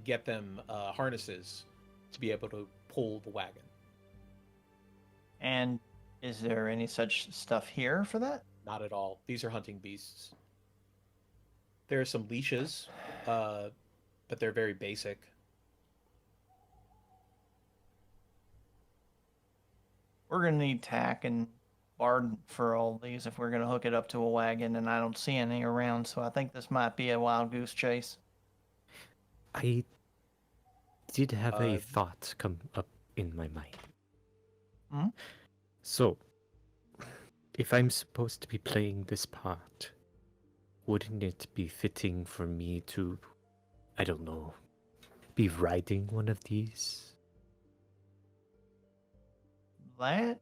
get them harnesses to be able to pull the wagon. And is there any such stuff here for that? Not at all. These are hunting beasts. There are some leashes, but they're very basic. we're gonna need tack and bard for all these if we're gonna hook it up to a wagon, and I don't see any around, so I think this might be a wild goose chase. I did have a Uh, thought come up in my mind. Hmm? So, if I'm supposed to be playing this part, wouldn't it be fitting for me to, I don't know, be riding one of these? That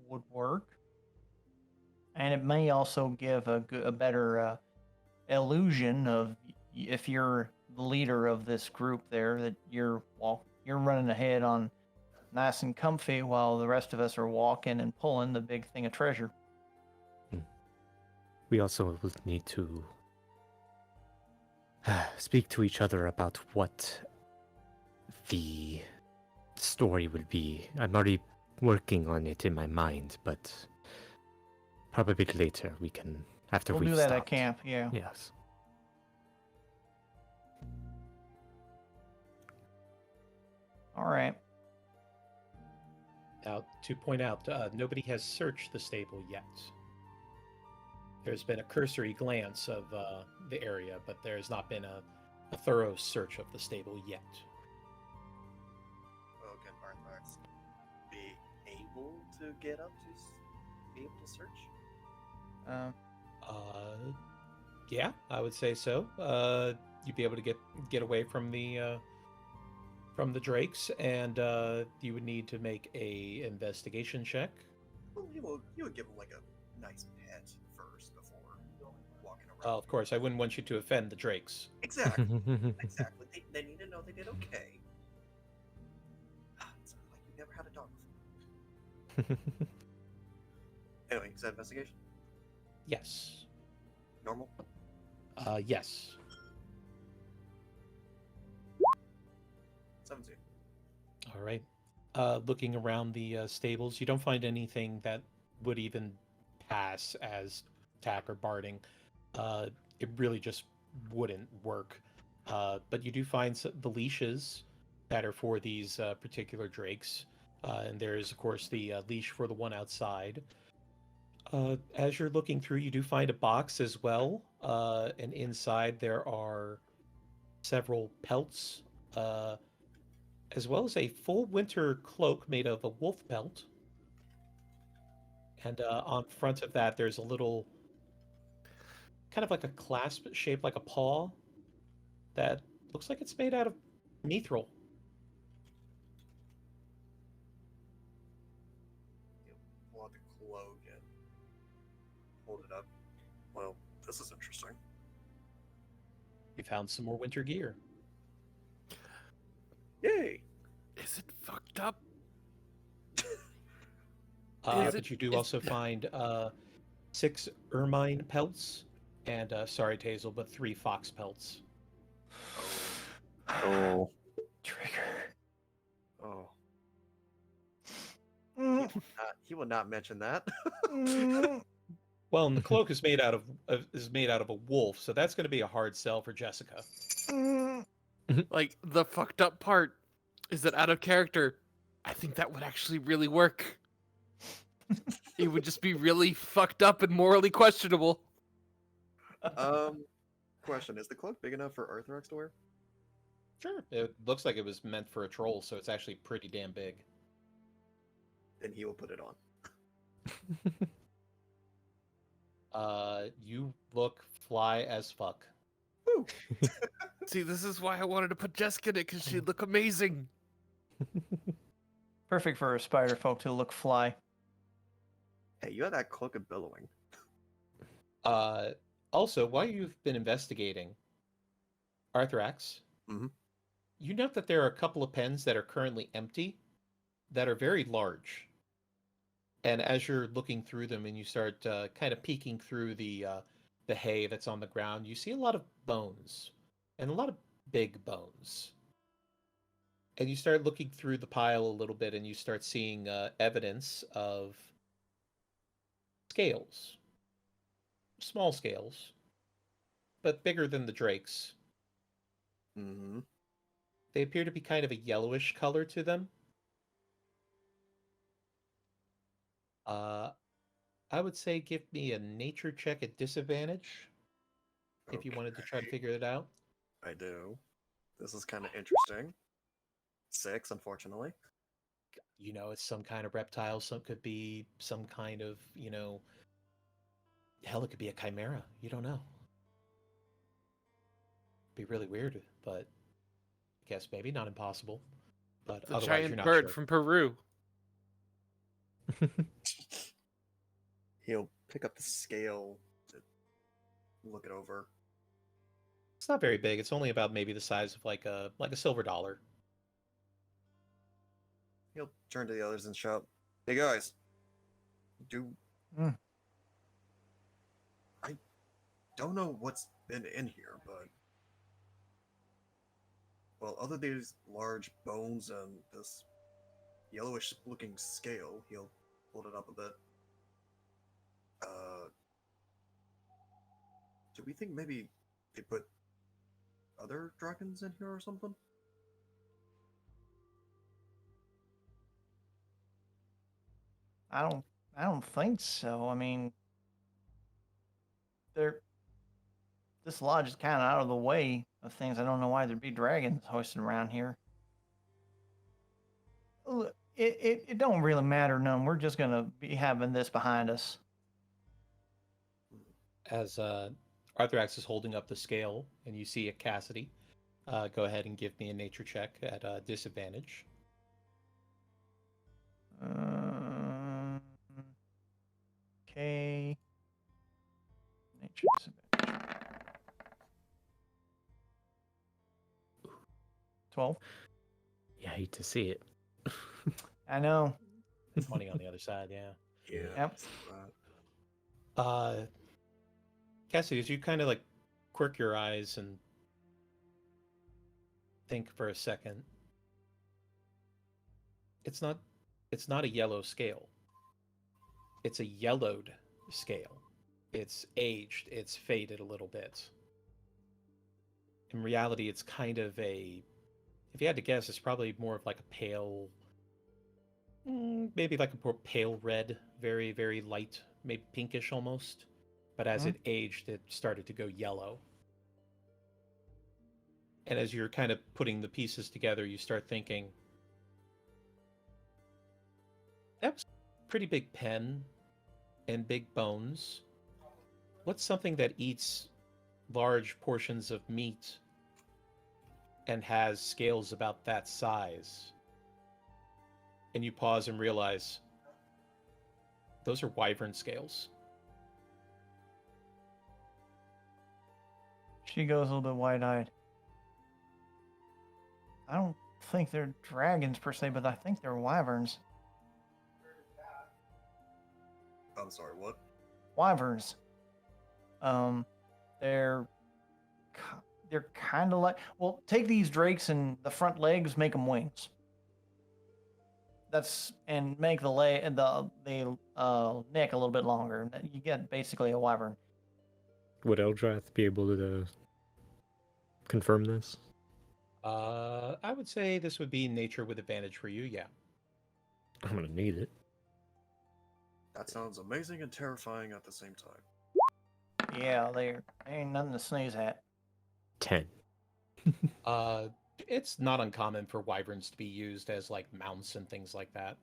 would work, and it may also give a better illusion of if you're the leader of this group there that you're running ahead on nice and comfy while the rest of us are walking and pulling the big thing of treasure. We also will need to speak to each other about what the story will be. I'm already working on it in my mind, but probably later we can, after We'll we've do that at stopped. camp, yeah. Yes. All right. Now, to point out, nobody has searched the stable yet. There's been a cursory glance of the area, but there's not been a thorough search of the stable yet. Well, can Arthrax be able to get up to be able to search? Yeah, I would say so. You'd be able to get away from the drakes, and you would need to make a investigation check. Well, you would give him like a nice pet first before walking around. Of course, I wouldn't want you to offend the drakes. Exactly. Exactly. They need to know they did okay. It's not like you've never had a dog before. Anyway, is that investigation? Yes. Normal? Yes. 17. All right. Looking around the stables, you don't find anything that would even pass as tack or barding. It really just wouldn't work. But you do find the leashes that are for these particular drakes. And there is, of course, the leash for the one outside. As you're looking through, you do find a box as well. And inside there are several pelts. As well as a full winter cloak made of a wolf pelt. And on front of that, there's a little, kind of like a clasp shaped like a paw that looks like it's made out of mithril. Pull out the cloak and hold it up. Well, this is interesting. You found some more winter gear. Yay! Is it fucked up? But you do also find 6 ermine pelts and, sorry, Tazel, but 3 fox pelts. Oh. Trigger. Oh, Mm, he will not mention that. mm. Well, and the cloak is made out of a wolf, so that's going to be a hard sell for Jessica. Like, the fucked up part is that out of character, I think that would actually really work. It would just be really fucked up and morally questionable. Question: is the cloak big enough for Arthrax to wear? Sure. It looks like it was meant for a troll, so it's actually pretty damn big. Then he will put it on. You look fly as fuck. Woo! See, this is why I wanted to put Jessica in it, because she'd look amazing. Perfect for a spider folk to look fly. Hey, you had that cloak of billowing. Also, while you've been investigating, Arthrax, Mhm. you note that there are a couple of pens that are currently empty that are very large. And as you're looking through them and you start kind of peeking through the hay that's on the ground, you see a lot of bones and a lot of big bones. And you start looking through the pile a little bit and you start seeing evidence of scales. Small scales, but bigger than the drakes. Mm-hmm. They appear to be kind of a yellowish color to them. And as you're looking through them and you start peeking through the pile a little bit and you start seeing evidence of scales. Small scales, but bigger than the drakes. They appear to be kind of a yellowish color to them. And as you're looking through them and you start peeking through the pile a little bit and you start seeing evidence of scales. Small scales, but bigger than the drakes. I would say give me a nature check at disadvantage if you wanted to try to Okay, figure it out. I do. This is kind of interesting. 6, unfortunately. You know, it's some kind of reptile. Some could be some kind of, hell, it could be a chimera. You don't know. Be really weird, but I guess maybe not impossible. But The otherwise, you're giant not bird sure. from Peru. He'll pick up the scale to look it over. It's not very big. It's only about maybe the size of like a silver dollar. He'll turn to the others and shout, "Hey guys, do Mm. I don't know what's been in here, but well, other than these large bones and this yellowish-looking scale, he'll hold it up a bit. Do we think maybe they put other dragons in here or something?" I don't think so. I mean, there. This lodge is kind of out of the way of things. I don't know why there'd be dragons hoisted around here. Look, it don't really matter none. We're just gonna be having this behind us. As Arthurax is holding up the scale, and you see a Cassidy, go ahead and give me a nature check at disadvantage. Okay. Nature disadvantage. 12. Yeah, I hate to see it. I know. Money on the other side, yeah. Yeah. Yep. Cassidy, as you kind of like quirk your eyes and think for a second, it's not a yellow scale. It's a yellowed scale. It's aged, it's faded a little bit. In reality, it's kind of a, if you had to guess, it's probably more of like a pale, maybe like a more pale red, very, very light, maybe pinkish almost. But as it aged, it started to go yellow. And as you're kind of putting the pieces together, you start thinking, that was a pretty big pen and big bones. What's something that eats large portions of meat and has scales about that size? And you pause and realize those are wyvern scales. She goes a little bit wide-eyed. I don't think they're dragons per se, but I think they're wyverns. I'm sorry, what? Wyverns. They're kind of like, well, take these drakes and the front legs, make them wings. And make the neck a little bit longer. You get basically a wyvern. Would Eldrath be able to confirm this? I would say this would be nature with advantage for you, yeah. I'm gonna need it. That sounds amazing and terrifying at the same time. Yeah, they ain't nothing to sneeze at. 10. It's not uncommon for wyverns to be used as like mounts and things like that.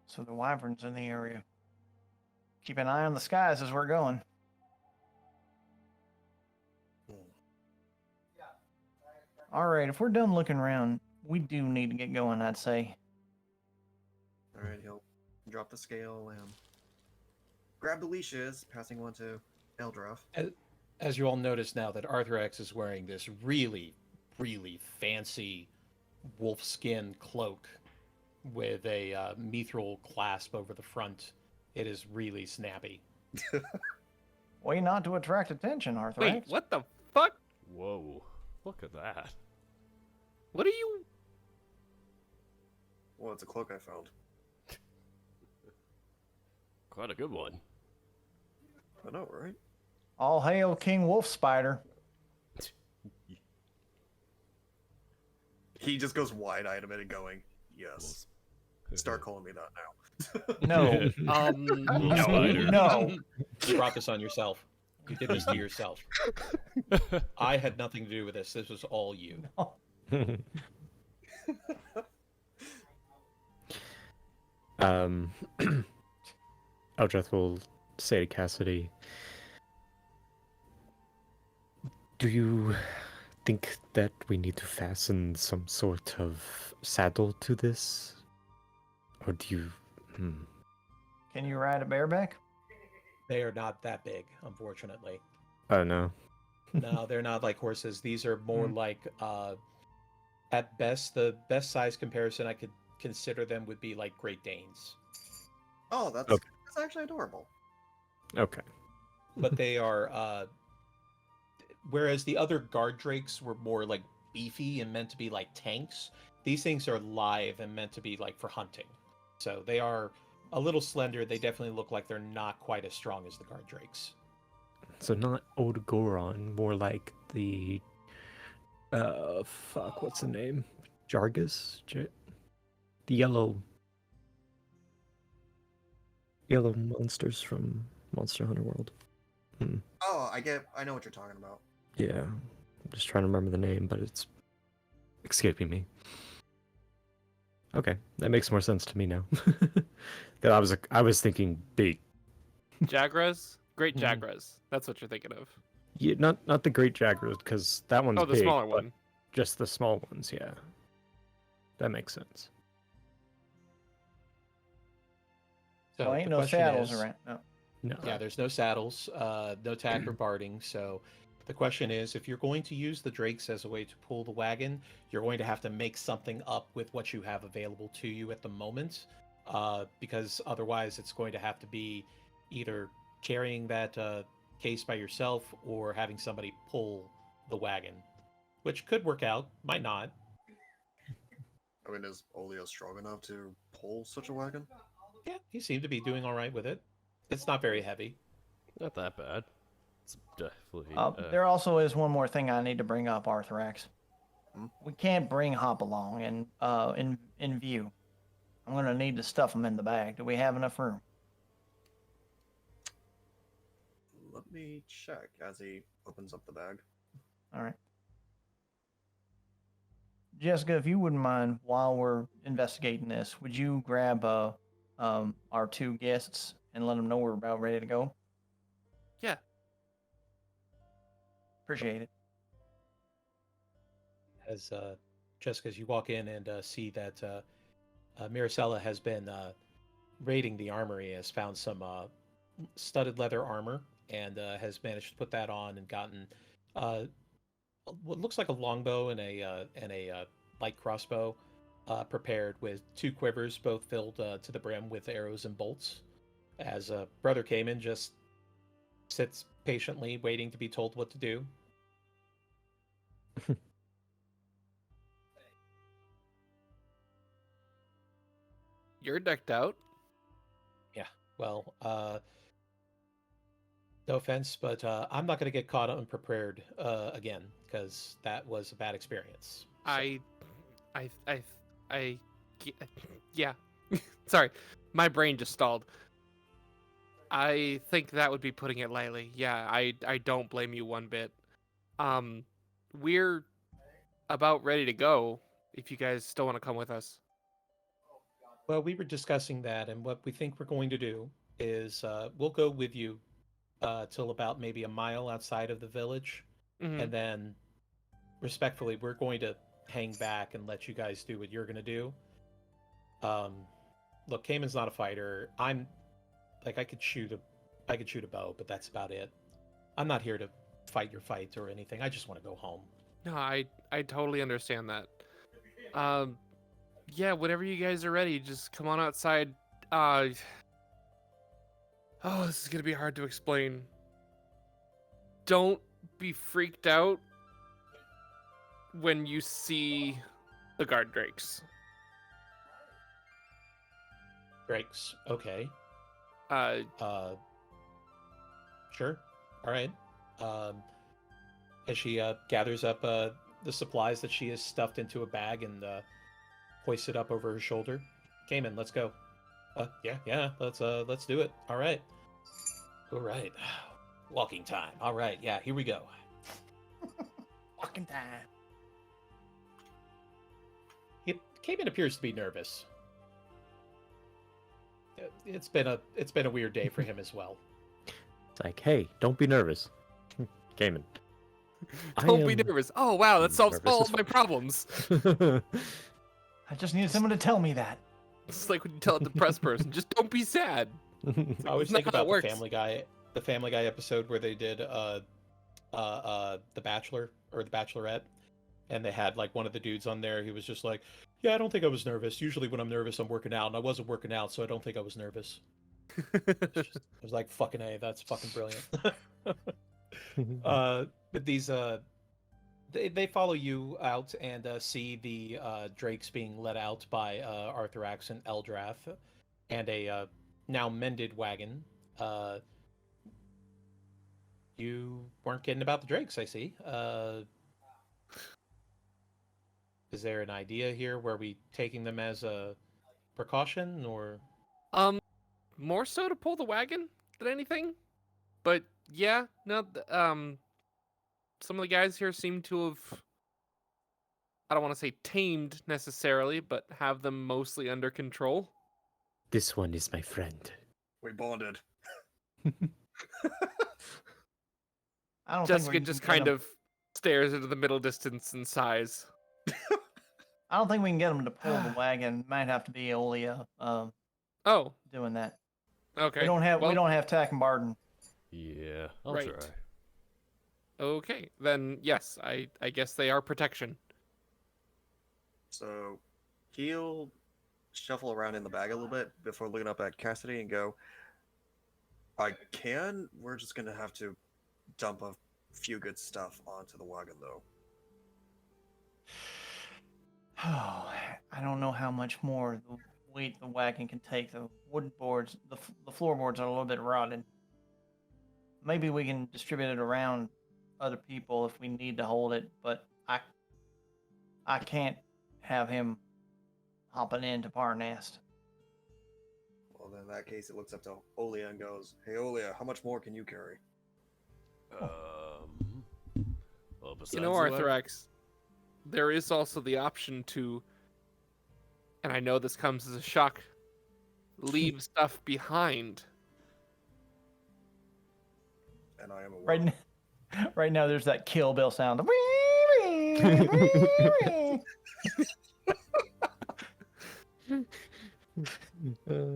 So the wyverns in the area. Keep an eye on the skies as we're going. All right, if we're done looking around, we do need to get going, I'd say. Alright, he'll drop the scale and grab the leashes, passing one to Eldrath. As you all notice now that Arthurax is wearing this really, really fancy wolf skin cloak with a mithril clasp over the front. It is really snappy. Way not to attract attention, Arthur. Wait, what the fuck? Whoa. Look at that. What are you? Well, it's a cloak I found. Quite a good one. I know, right? All hail King Wolf Spider. He just goes wide-eyed a minute going, Yes. Start calling me that now. No. Spider. No. You brought this on yourself. You did this to yourself. I had nothing to do with this. This was all you. Eldrath will say to Cassidy, do you think that we need to fasten some sort of saddle to this? Or do you... Can you ride a bareback? They are not that big, unfortunately. Oh, no. No, they're not like horses. These are more like, at best, the best size comparison I could consider them would be like Great Danes. Oh, that's Okay. that's actually adorable. Okay. But they are, whereas the other guard drakes were more like beefy and meant to be like tanks, these things are live and meant to be like for hunting. So they are a little slender. They definitely look like they're not quite as strong as the guard drakes. So not Old Goron, more like the... what's the name? Jargus? The yellow monsters from Monster Hunter World. Oh, I know what you're talking about. Yeah, I'm just trying to remember the name, but it's escaping me. Okay, that makes more sense to me now. 'Cause I was thinking big. Jagras? Great Jagras. That's what you're thinking of. Yeah, not the Great Jaguars, because that one's Oh, the big, smaller but one. just the small ones. Yeah, that makes sense. So Well, ain't the no question saddles is- around. No. No. Yeah, there's no saddles, no tack or barding. So the question is, if you're going to use the drakes as a way to pull the wagon, you're going to have to make something up with what you have available to you at the moment, because otherwise it's going to have to be either carrying that case by yourself or having somebody pull the wagon, which could work out, might not. I mean, is Olio strong enough to pull such a wagon? Yeah, he seemed to be doing all right with it. It's not very heavy. Not that bad. It's definitely. There also is one more thing I need to bring up, Arthrax. Hmm? We can't bring Hop along in view. I'm gonna need to stuff him in the bag. Do we have enough room? Let me check as he opens up the bag. All right. Jessica, if you wouldn't mind, while we're investigating this, would you grab our two guests and let them know we're about ready to go? Yeah. Appreciate it. As Jessica, as you walk in and see that Miracella has been raiding the armory, has found some studded leather armor and has managed to put that on and gotten what looks like a longbow and a light crossbow prepared with two quivers, both filled to the brim with arrows and bolts. As brother Cayman just sits patiently waiting to be told what to do. You're decked out. Yeah, well, no offense, but I'm not going to get caught unprepared again, because that was a bad experience. So, Yeah. Sorry, my brain just stalled. I think that would be putting it lightly. Yeah, I don't blame you one bit. We're about ready to go. If you guys still want to come with us. well, we were discussing that, and what we think we're going to do is we'll go with you till about maybe a mile outside of the village, Mhm. and then respectfully, we're going to hang back and let you guys do what you're going to do. Look, Cayman's not a fighter. I'm like I could shoot a bow, but that's about it. I'm not here to fight your fight or anything. I just want to go home. No, I totally understand that. Yeah, whenever you guys are ready, just come on outside. Oh, this is gonna be hard to explain. Don't be freaked out when you see the guard drakes. Drakes, okay. Uh, Sure. All right. As she gathers up the supplies that she has stuffed into a bag and hoists it up over her shoulder. Cayman, let's go. Yeah, let's do it. All right. Walking time. All right, yeah, here we go. Walking time. Cayman appears to be nervous. It's been a weird day for him as well. It's like, hey, don't be nervous. Cayman. Don't be nervous. Oh wow, that solves nervous all as of my problems. I just needed someone to tell me that. It's like when you tell a depressed person, just don't be sad. I always It's not think how it about works. the Family Guy episode where they did The Bachelor or The Bachelorette, and they had like one of the dudes on there. He was just like, "Yeah, I don't think I was nervous. Usually when I'm nervous, I'm working out, and I wasn't working out, so I don't think I was nervous." I was like, "Fucking A, that's fucking brilliant." But these they follow you out and see the drakes being let out by Arthurax and Eldrath, and a now mended wagon. You weren't kidding about the drakes, I see. Is there an idea here? Were we taking them as a precaution, or? More so to pull the wagon than anything. But yeah, no. Some of the guys here seem to have, I don't want to say tamed necessarily, but have them mostly under control. This one is my friend. We bonded. I don't Jessica think we just can get kind 'em- of stares into the middle distance and sighs. I don't think we can get them to pull the wagon. Might have to be Olia Oh, doing that. okay. We don't have Well, Tack and Barden. Yeah, I'll Right. try. Okay, then yes, I guess they are protection. So he'll shuffle around in the bag a little bit before looking up at Cassidy and go, we're just gonna have to dump a few good stuff onto the wagon though. Oh, I don't know how much more the weight the wagon can take. The wood boards, the floorboards are a little bit rotted. Maybe we can distribute it around other people if we need to hold it, but I can't have him hopping into Parnast. Well, then in that case, it looks up to Olia and goes, "Hey, Olia, how much more can you carry?" Well, besides You know, the wagon- Arthurax, there is also the option to, and I know this comes as a shock, leave stuff behind. And I am aware. Right now, there's that Kill Bill sound.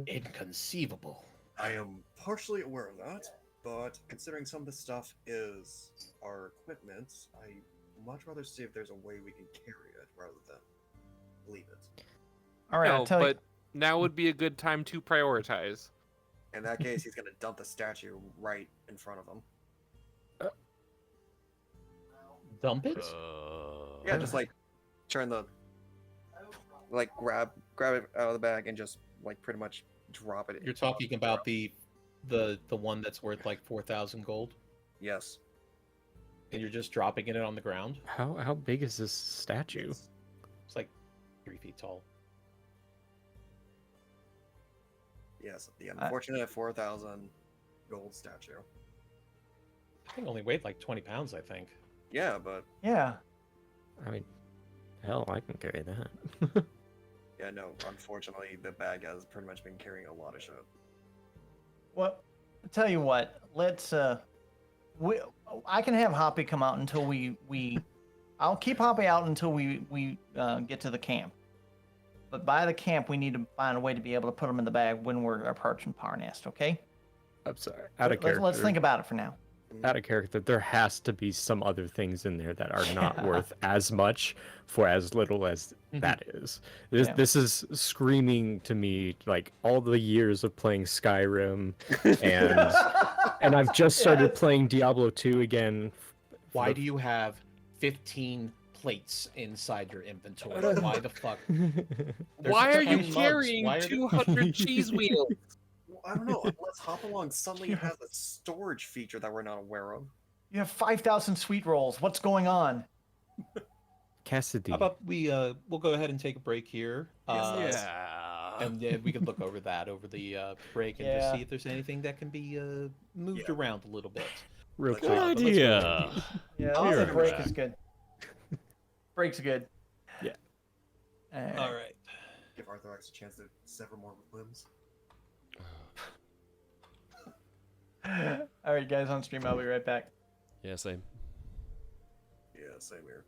Inconceivable. I am partially aware of that, but considering some of this stuff is our equipment, I much rather see if there's a way we can carry it rather than leave it. All right, No, I'll tell you. but now would be a good time to prioritize. In that case, he's gonna dump the statue right in front of him. Dump it? Yeah, just like turn the grab it out of the bag and just like pretty much drop it. You're talking about the one that's worth like 4,000 gold, Yes. and you're just dropping it on the ground. How big is this statue? It's like 3 feet tall. Yes, the unfortunate 4,000 gold statue. I think it only weighed like 20 pounds, I think. Yeah, but Yeah. I mean, hell, I can carry that. yeah, no, unfortunately, the bag has pretty much been carrying a lot of shit. Well, I'll tell you what. Let's I can have Hoppy come out until we I'll keep Hoppy out until we get to the camp. But by the camp, we need to find a way to be able to put them in the bag when we're approaching Parnast. Okay? I'm sorry. Out of character. Let's think about it for now. Out of character, there has to be some other things in there that are not worth as much for as little as that is. Yeah. This is screaming to me like all the years of playing Skyrim, and I've just started playing Diablo 2 again. Why do you have 15 plates inside your inventory? Why the fuck? There's Why are 10 you mugs. carrying Why are there- 200 cheese wheels? Well, I don't know. Unless Hop Along suddenly has a storage feature that we're not aware of. You have 5,000 sweet rolls. What's going on? Cassidy. How about we'll go ahead and take a break here. Yeah. And we can look over that over the break and just Yeah. see if there's anything that can be moved Yeah. around a little bit. Real Good quick. Good But let's go ahead. idea. Yeah, I'll I Be think right break back. is good. Break's good. Yeah. All right. Give Arthrax a chance to sever more limbs. All right, guys, on stream. I'll be right back. Yeah, same. Yeah, same here.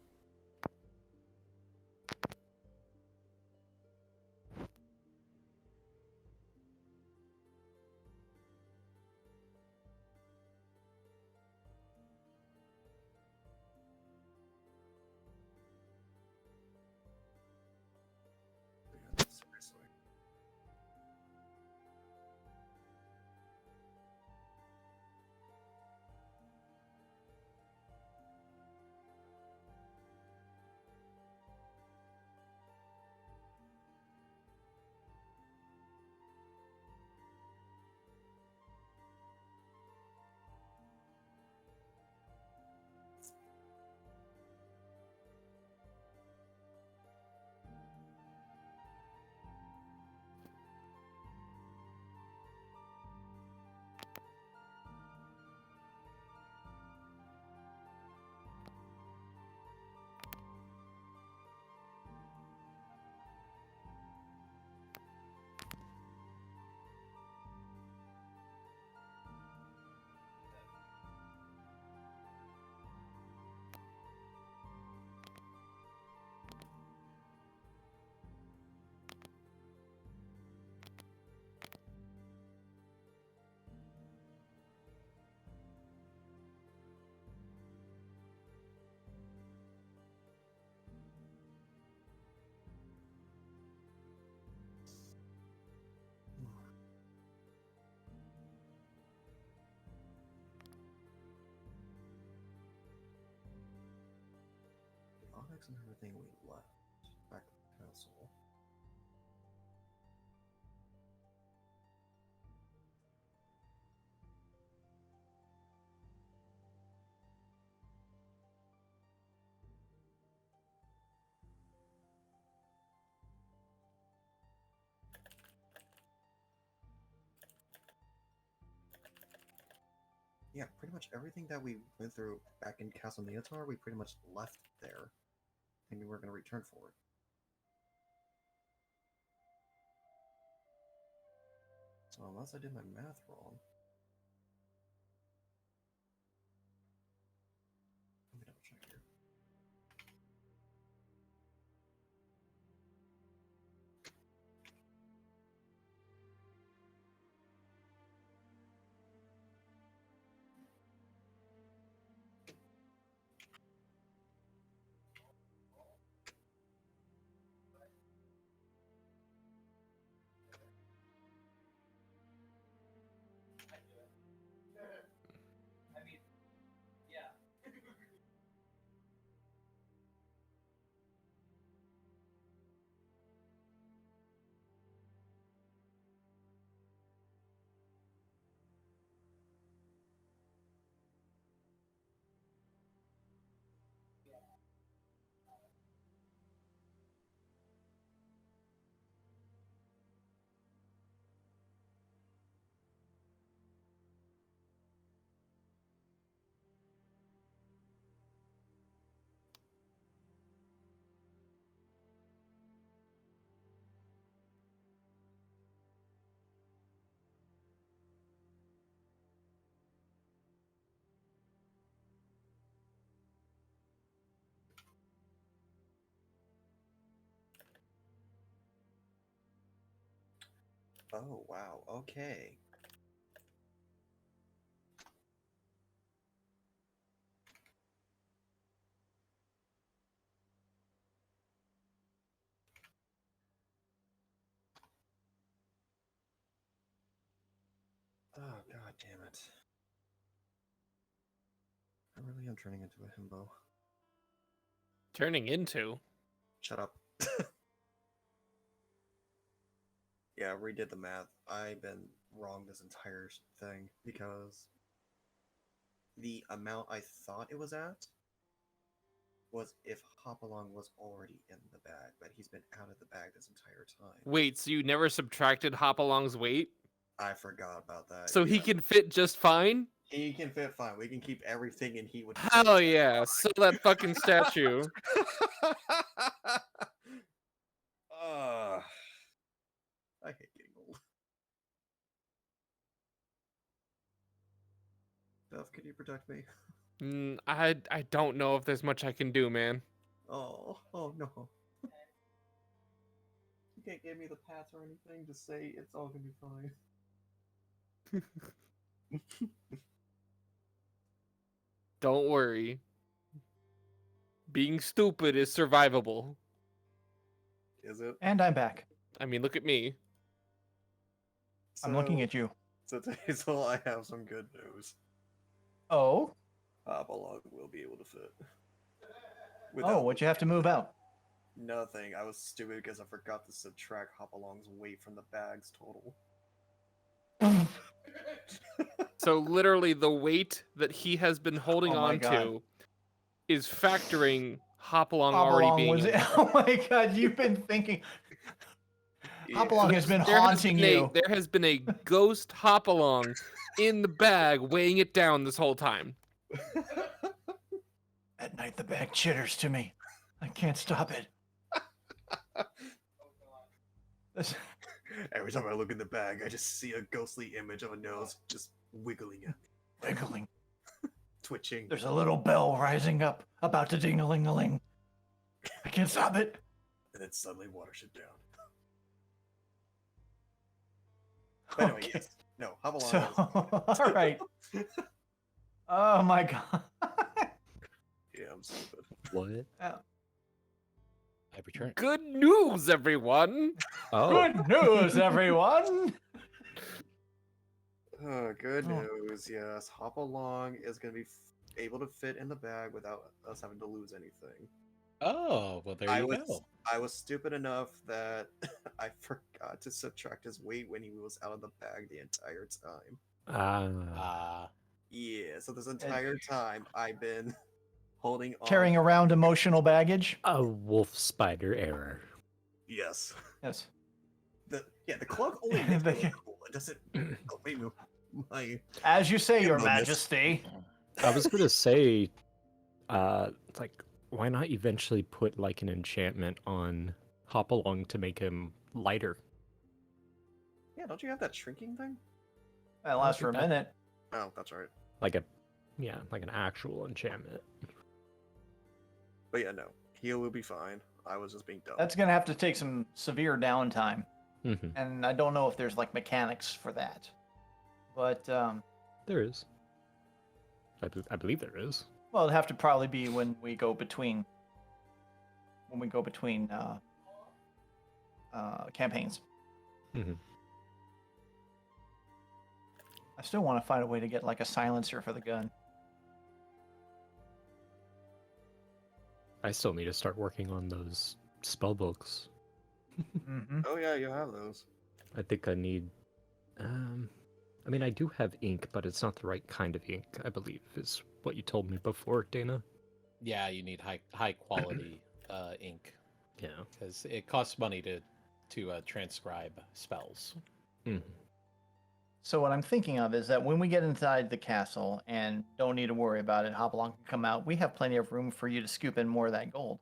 Yeah, seriously. Onyx and everything we left back to the castle. Yeah, pretty much everything that we went through back in Castle Neotar, we pretty much left there. And we were going to return for it. So unless I did my math wrong. Let me double check here. Oh, wow. Okay. Oh, god damn it. I really am turning into a himbo. Turning into. Shut up. Yeah, I redid the math. I've been wrong this entire thing because the amount I thought it was at was if Hopalong was already in the bag, but he's been out of the bag this entire time. Wait, so you never subtracted Hopalong's weight? I forgot about that. So he yeah. can fit just fine? He can fit fine. We can keep everything and he would fit Hell just yeah, fine. sell that fucking statue. I hate getting old. Beth, can you protect me? I don't know if there's much I can do, man. Oh no. You can't give me the pats or anything. Just say it's all gonna be fine. Don't worry. Being stupid is survivable. Is it? And I'm back. I mean, look at me. I'm looking at you. So Tazel, I have some good news. Oh? Hopalong will be able to fit. Oh, what'd you have to move out? Nothing. I was stupid because I forgot to subtract Hopalong's weight from the bag's total. So literally the weight that he has been holding Oh my on God. to is factoring Hopalong already Hopalong being was. in there. Oh my God! You've been thinking. Hopalong has been There has haunting been you. there has been a ghost Hopalong in the bag weighing it down this whole time. At night, the bag chitters to me. I can't stop it. This- Every time I look in the bag, I just see a ghostly image of a nose just wiggling, Wiggling. twitching. There's a little bell rising up, about to ding-a-ling-a-ling. I can't stop it. And then suddenly water shut down. But anyway, Okay. yes. No, Hopalong So, is... all right. Oh my God. Yeah, I'm stupid. What? I return. Good news, everyone! Oh, Good news, everyone. Good Oh. news, yes. Hopalong is going to be able to fit in the bag without us having to lose anything. Oh, well, there you go. I was stupid enough that I forgot to subtract his weight when he was out of the bag the entire time. Yeah, so this entire time I've been holding on. Carrying around emotional baggage. a wolf spider error. Yes. Yes. The cloak only makes me look cool. It doesn't help me with my... As you say, Your Goodness. Majesty. I was gonna say, like, why not eventually put like an enchantment on Hopalong to make him lighter? Yeah, don't you have that shrinking thing? That lasts for a minute. Oh, that's right. Like like an actual enchantment. But yeah, no. Heal will be fine. I was just being dumb. That's gonna have to take some severe downtime, Mm-hmm. and I don't know if there's like mechanics for that. But There is. I believe there is. well, it'd have to probably be when we go between campaigns. Mm-hmm. I still want to find a way to get like a silencer for the gun. I still need to start working on those spell books. Mm-hmm. Oh yeah, you have those. I think I need. I mean, I do have ink, but it's not the right kind of ink. I believe is what you told me before, Dana. Yeah, you need high quality ink Yeah. because it costs money to transcribe spells. Mm. So what I'm thinking of is that when we get inside the castle and don't need to worry about it, Hopalong can come out. We have plenty of room for you to scoop in more of that gold.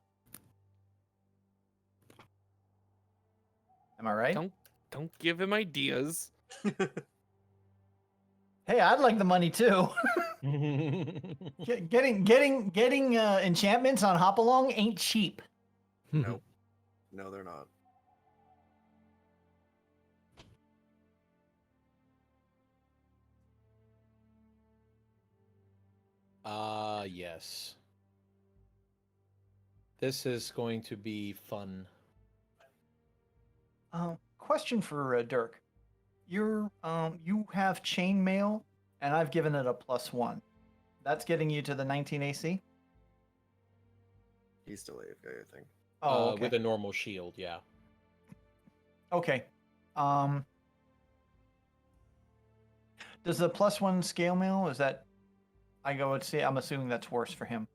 Am I right? Don't give him ideas. Hey, I'd like the money too. Getting enchantments on Hopalong ain't cheap. No. No, they're not. Yes. This is going to be fun. Question for Dirk. You have chainmail, and I've given it a +1. That's getting you to the 19 AC. He's still AFK, I think. Oh, okay. With a normal shield, yeah. Okay. Does the +1 scale mail? Is that? I go and see. I'm assuming that's worse for him.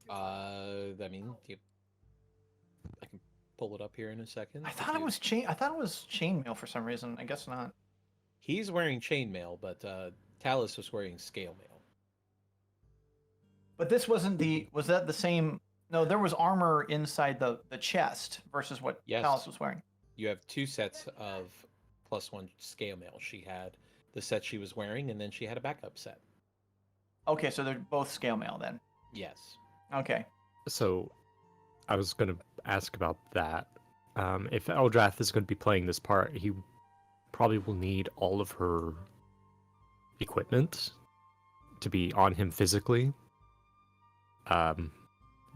I mean, I can pull it up here in a second. I if thought it you- was chain. I thought it was chainmail for some reason. I guess not. He's wearing chainmail, but Talis was wearing scale mail. But this wasn't the. Was that the same? No, there was armor inside the chest versus what Yes. Talis was wearing. You have 2 sets of +1 scale mail. She had the set she was wearing, and then she had a backup set. Okay, so they're both scale mail then. Yes. Okay. So, I was going to ask about that. If Eldrath is going to be playing this part, he probably will need all of her equipment to be on him physically.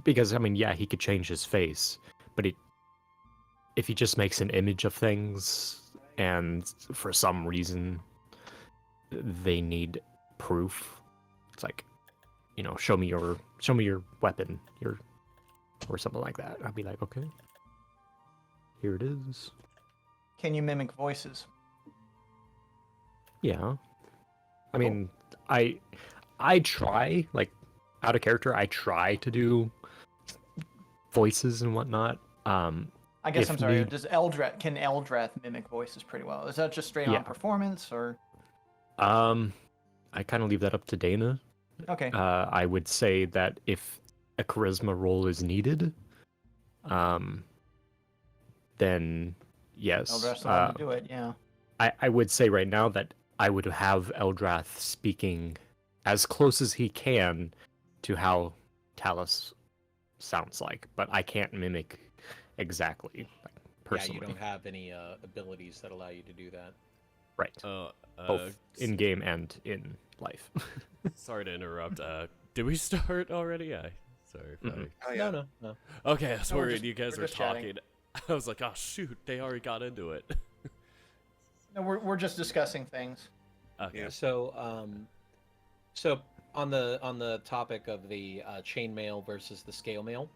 Because, I mean, yeah, he could change his face, but if he just makes an image of things and for some reason they need proof, it's like, you know, show me your weapon, or something like that. I'd be like, okay, here it is. Can you mimic voices? Yeah. I mean, I try, like, out of character, I try to do voices and whatnot. I guess If I'm sorry. need- Can Eldrath mimic voices pretty well? Is that just straight Yeah. on performance or? I kind of leave that up to Deyna. Okay. I would say that if a charisma roll is needed, then yes. Eldrath's allowed to do it. Yeah. I would say right now that I would have Eldrath speaking as close as he can to how Talis sounds like, but I can't mimic exactly, like, personally. Yeah, you don't have any abilities that allow you to do that. Right. Both in game and in life. Sorry to interrupt. Did we start already? Sorry. If Mm-mm. Oh yeah. No. Okay, I was No, we're worried just- you guys we're were just chatting. talking. I was like, oh shoot, they already got into it. No, we're just discussing things. Okay. Yeah. So, so on the topic of the chainmail versus the scale mail,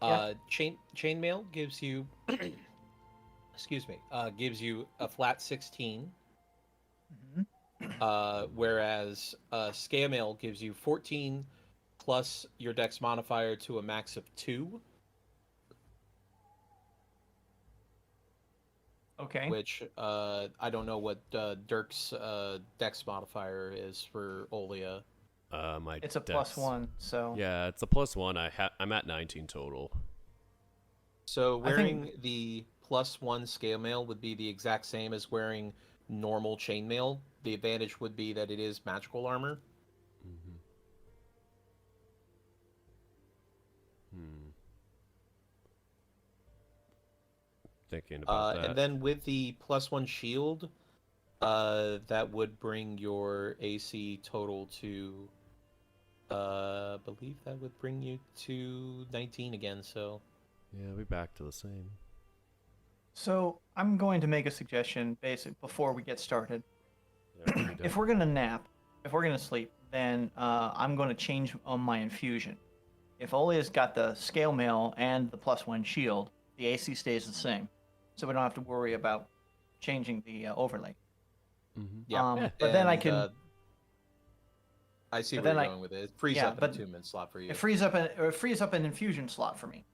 chainmail gives you, excuse me, gives you a flat 16, Mm-hmm. whereas scale mail gives you 14 plus your dex modifier to a max of 2, Okay. which I don't know what Dirk's dex modifier is for Olia. My It's a dex- +1, so. Yeah, it's a +1. I'm at 19 total. So I think- wearing the +1 scale mail would be the exact same as wearing normal chainmail. The advantage would be that it is magical armor. Mm-hmm. Thinking about that. And then with the +1 shield, that would bring your AC total to, I believe that would bring you to 19 again. So Yeah, we back to the same. So I'm going to make a suggestion, before we get started. If we're gonna nap, if we're gonna sleep, then I'm going to change on my infusion. If Olia's got the scale mail and the +1 shield, the AC stays the same, so we don't have to worry about changing the overlay. Mm-hmm. yeah. But then I And, can. I see but where then you're going with it. It frees yeah, up an but attunement slot for you. It frees up an infusion slot for me.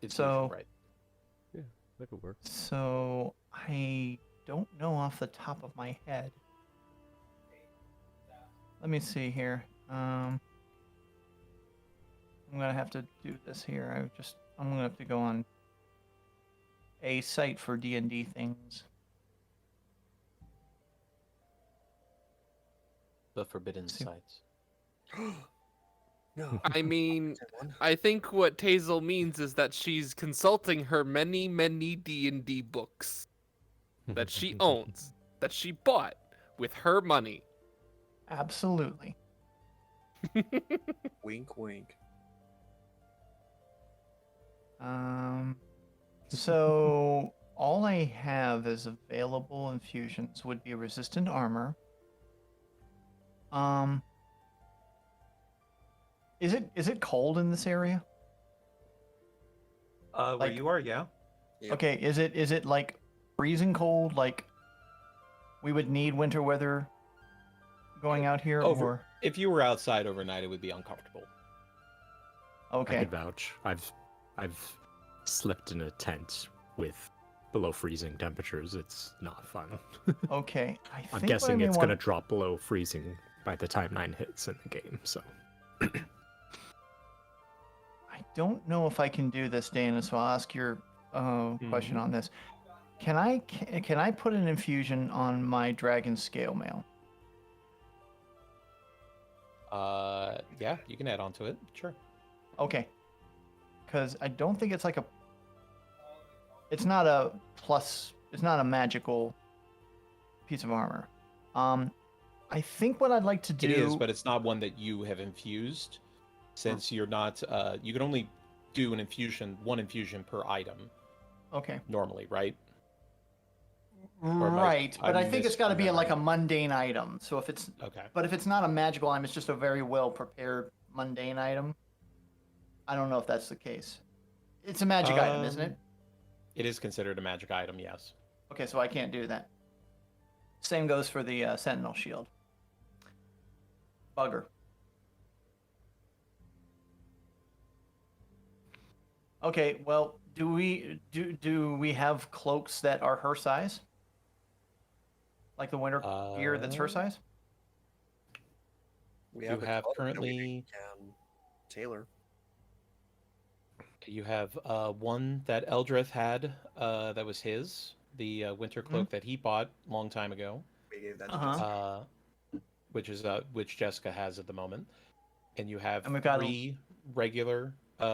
It's so- usually right. That could work. So I don't know off the top of my head. Let me see here. I'm gonna have to do this here. I'm gonna have to go on a site for D&D things. The forbidden See- sites. No. I mean, 10-1. I think what Tazel means is that she's consulting her many, many D&D books that she owns, that she bought with her money. Absolutely. Wink, wink. So all I have as available infusions would be resistant armor. Is it cold in this area? Where Like- you are, yeah. Yep. Okay, is it like freezing cold? Like we would need winter weather going out here, Over- or If you were outside overnight, it would be uncomfortable. I Okay. could vouch. I've slept in a tent with below freezing temperatures. It's not fun. Okay. I I'm think what I guessing may it's want... gonna drop below freezing by the time 9 hits in the game. So I don't know if I can do this, Dana. So I'll ask your question on this. Can I put an infusion on my dragon scale mail? Yeah, you can add on to it. Sure. Okay. Because I don't think it's like a. It's not a plus. It's not a magical piece of armor. I think what I'd like to do. It is, but it's not one that you have infused, since you're not. You can only do one infusion per item Okay. normally, right? Right, but I think it's got to be like a misremembering? mundane item. So if it's, Okay. but if it's not a magical item, it's just a very well prepared mundane item. I don't know if that's the case. It's a magic item, isn't it? It is considered a magic item, yes. Okay, so I can't do that. Same goes for the Sentinel Shield. Bugger. Okay, well, do we have cloaks that are her size? Like the winter gear that's her size? We You have, have a color that we currently- can tailor. You have one that Eldrath had that was his, the winter cloak that he bought a long time ago, We gave that to Uh-huh. Jessica. which Jessica has at the moment. And you have And we've got 3 regular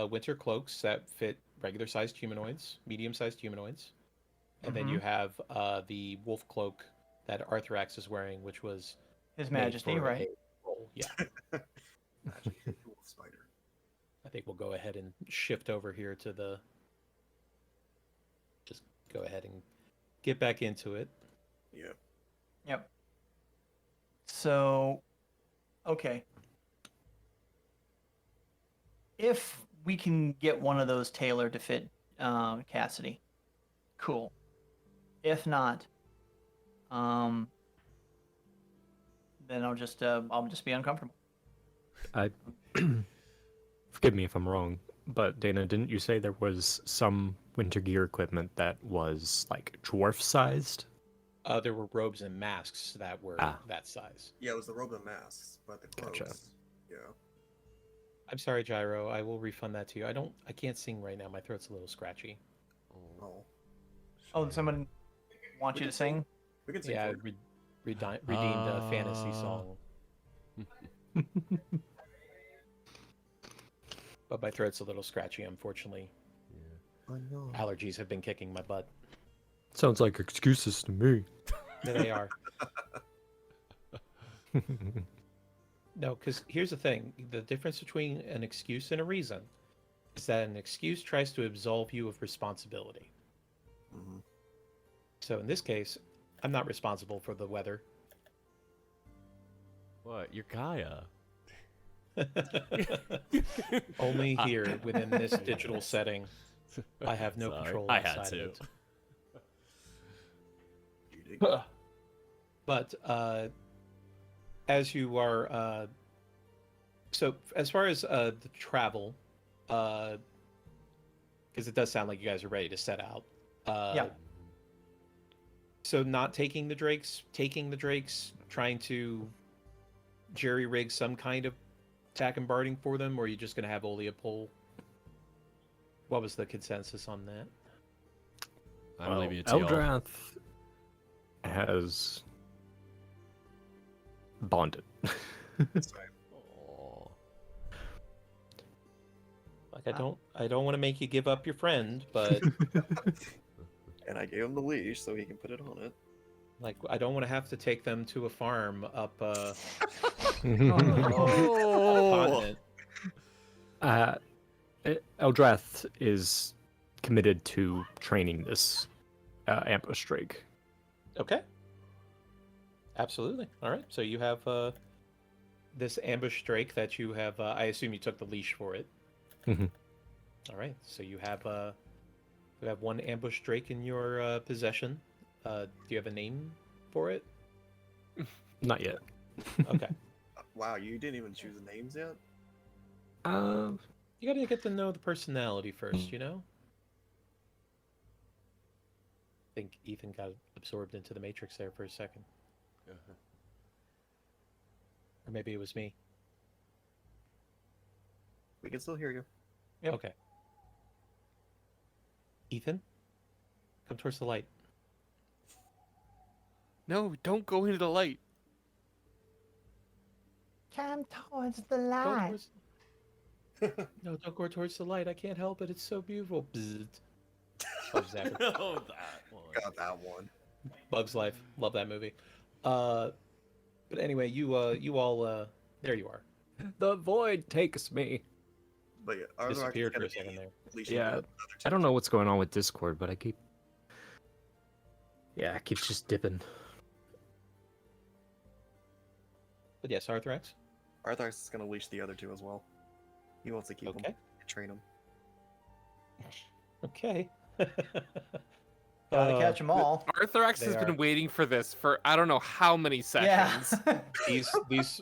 winter cloaks that fit regular-sized humanoids, medium-sized humanoids. And then you have the wolf cloak that Arthrax is wearing, which was His made Majesty, for right? a role. Yeah. Magic wolf spider. I think we'll go ahead and shift over here to the. Just go ahead and get back into it. Yeah. Yep. So, okay. If we can get one of those tailored to fit Cassidy, cool. If not, then I'll just be uncomfortable. I forgive me if I'm wrong, but Dana, didn't you say there was some winter gear equipment that was like dwarf sized? There were robes and masks that were that size. Yeah, it was the robe and masks, but the clothes. Gotcha. Yeah. I'm sorry, Gyro. I will refund that to you. I can't sing right now. My throat's a little scratchy. Oh. Oh, someone want you to sing? We can sing Yeah, I for you. redeemed a fantasy song. But my throat's a little scratchy, unfortunately. I know. Allergies have been kicking my butt. Sounds like excuses to me. They are. No, because here's the thing. The difference between an excuse and a reason is that an excuse tries to absolve you of responsibility. Mhm. So in this case, I'm not responsible for the weather. What? You're Gaia. Only here within this digital setting. I have no Sorry, control I outside had to. of it. You dig? But as you are, so as far as the travel, because it does sound like you guys are ready to set out. Yeah. So not taking the drakes, trying to jerry rig some kind of attack and barding for them, or are you just going to have Olia pull? What was the consensus on that? I'm leaving it to y'all. Eldrath has bonded. Aw. Like I don't want to make you give up your friend, but And I gave him the leash so he can put it on it. like I don't want to have to take them to a farm up Oh. continent. Eldrath is committed to training this ambush drake. Okay. Absolutely. All right. So you have this ambush drake that you have. I assume you took the leash for it. Mhm. All right. So you have one ambush drake in your possession. Do you have a name for it? Not yet. Okay. Wow, you didn't even choose the names yet? You gotta get to know the personality first, you know? I think Ethan got absorbed into the Matrix there for a second. Or maybe it was me. We can still hear you. Yep. Okay. Ethan, come towards the light. No, don't go into the light. Come towards the Go light. towards... No, don't go towards the light. I can't help it. It's so beautiful. Bzzzt. Loves that. Oh, that one. Got that one. Bug's Life. Love that movie. But anyway, you all there you are. The void takes me. But yeah, Arthur Disappeared for a second there. Yeah, I don't know what's going on with Discord, but I keep just dipping. But yes, Arthrax. Arthrax is gonna leash the other two as well. He wants to keep them, Okay. train them. Okay. Gotta catch them all. Arthrax They has are. been waiting for this for I don't know how many Yeah. sessions. These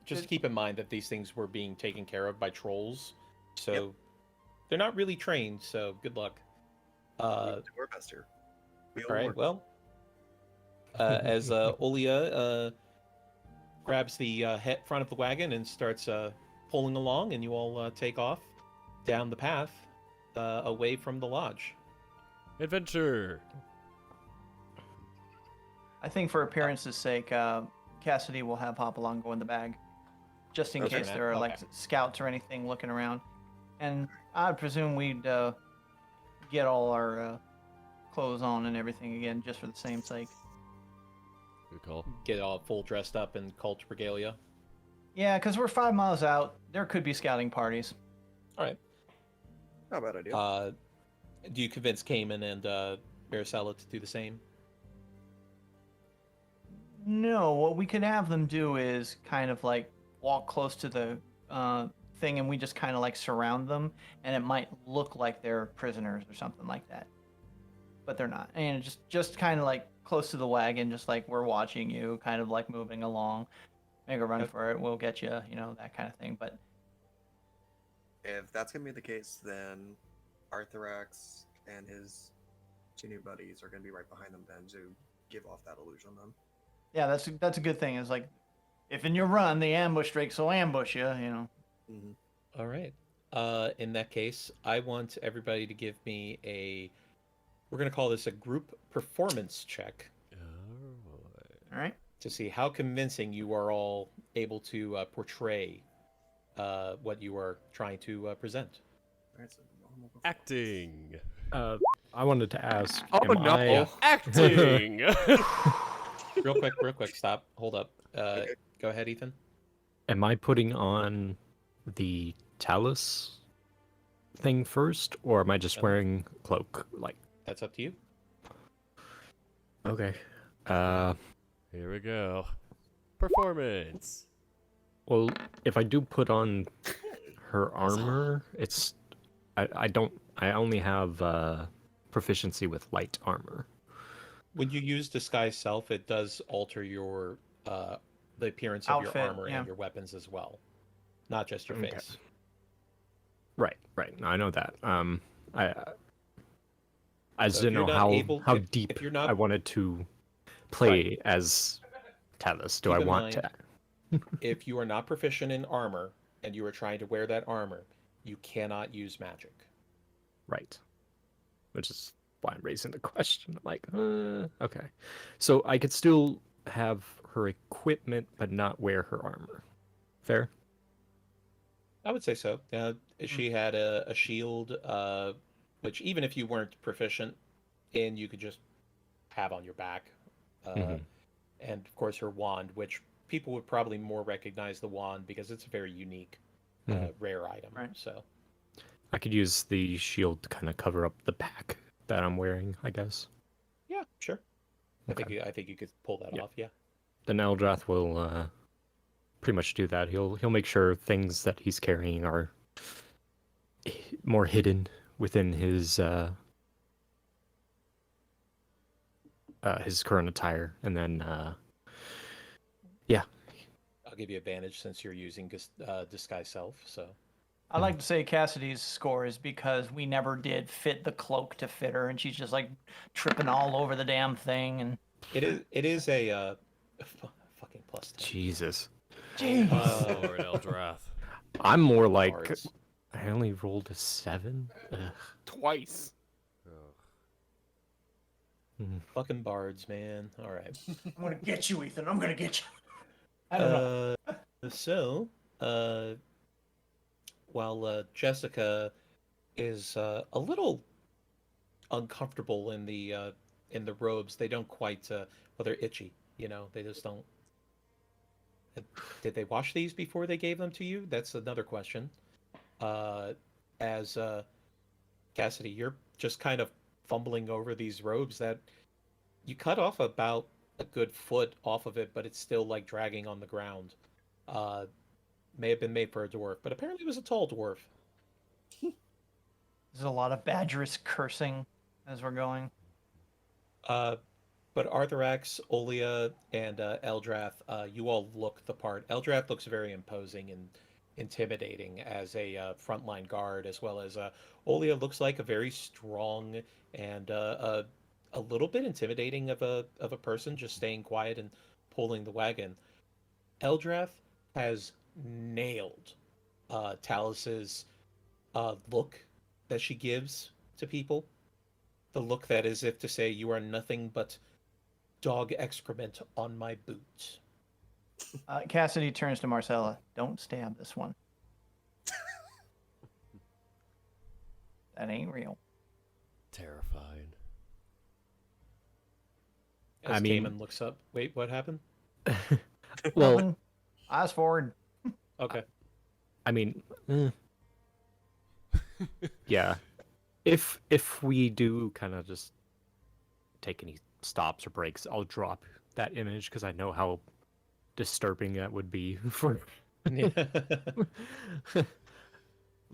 just keep in mind that these things were being taken care of by trolls, so they're not really trained. So good luck. We do our best here. We All right. Well, as Olia grabs the front of the wagon and starts pulling along, and you all take off down the path away from the lodge. Adventure. I think for appearance's sake, Cassidy will have Hopalong go in the bag, just in Okay. case there are like Okay. scouts or anything looking around. And I'd presume we'd get all our clothes on and everything again, just for the same sake. Good call. Get all full dressed up in cult regalia. Yeah, because we're 5 miles out. There could be scouting parties. All right. Not a bad idea. Do you convince Cayman and Maricela to do the same? No, what we could have them do is kind of like walk close to the thing, and we just kind of like surround them, and it might look like they're prisoners or something like that, but they're not. And just kind of like close to the wagon, just like we're watching you, kind of like moving along. Make a run Okay. for it. We'll get you, that kind of thing. But If that's gonna be the case, then Arthrax and his two new buddies are gonna be right behind them then to give off that illusion then. yeah, that's a good thing. Is like, if in your run the ambush drakes will ambush you, Mm-hmm. All right. In that case, I want everybody to give me we're going to call this a group performance check All right. to see how convincing you are all able to portray what you are trying to present. Alright, so normal performance. Acting. I wanted to ask. Oh am no! I- Acting. Real quick, stop. Hold up. Go ahead, Ethan. Am I putting on the Talis thing first, or am I just wearing a cloak? Like, That's up to you. okay. Here we go. Performance. Well, if I do put on her armor, it's I only have proficiency with light armor. When you use disguise self, it does alter your the appearance of Outfit, your armor yeah. and your weapons as well, not just your Okay. face. Right. No, I know that. I just So if didn't know you're not able- how if deep you're not- I wanted to play as Talis. Do Keep I in want mind- If you are not proficient in armor and you are trying to wear that armor, you cannot use magic. Right. Which is why I'm raising the question. I'm like, okay. So I could still have her equipment, but not wear her armor. Fair? I would say so. She had a shield, which even if you weren't proficient in, you could just have on your back. Mhm. And of course her wand, which people would probably more recognize the wand because it's a very unique, Mhm. rare item. Right. So I could use the shield to kind of cover up the pack that I'm wearing, I guess. yeah, sure. Okay. I think you could pull that Yeah. off. Yeah. Then Eldrath will pretty much do that. He'll make sure things that he's carrying are more hidden within his current attire, and then I'll give you advantage since you're using disguise self. So I like to say Cassidy's score is because we never did fit the cloak to fit her, and she's just like tripping all over the damn thing. And It is a fucking plus 10. Jesus. jeez, Oh, Lord Eldrath. I'm more like Bards. I only rolled a 7. Ugh. Twice. Fucking bards, man. All right. I'm gonna get you, Ethan. I'm gonna get you. I don't know. So, while Jessica is a little uncomfortable in the robes, they don't quite. Well, they're itchy. You know, they just don't. Did they wash these before they gave them to you? That's another question. As Cassidy, you're just kind of fumbling over these robes that you cut off about a good foot off of it, but it's still like dragging on the ground. May have been made for a dwarf, but apparently it was a tall dwarf. There's a lot of badgerous cursing as we're going. But Arthurax, Olia, and Eldrath, you all look the part. Eldrath looks very imposing and intimidating as a frontline guard, as well as Olia looks like a very strong and a little bit intimidating of a person, just staying quiet and pulling the wagon. Eldrath has nailed Talis's look that she gives to people. The look that is if to say, you are nothing but dog excrement on my boot. Cassidy turns to Marcella. Don't stab this one. That ain't real. Terrified. As I mean- Cayman looks up. Wait, what happened? Well, Nothing. Eyes forward. Okay. I mean, yeah. If we do kind of just take any stops or breaks, I'll drop that image because I know how disturbing that would be for. She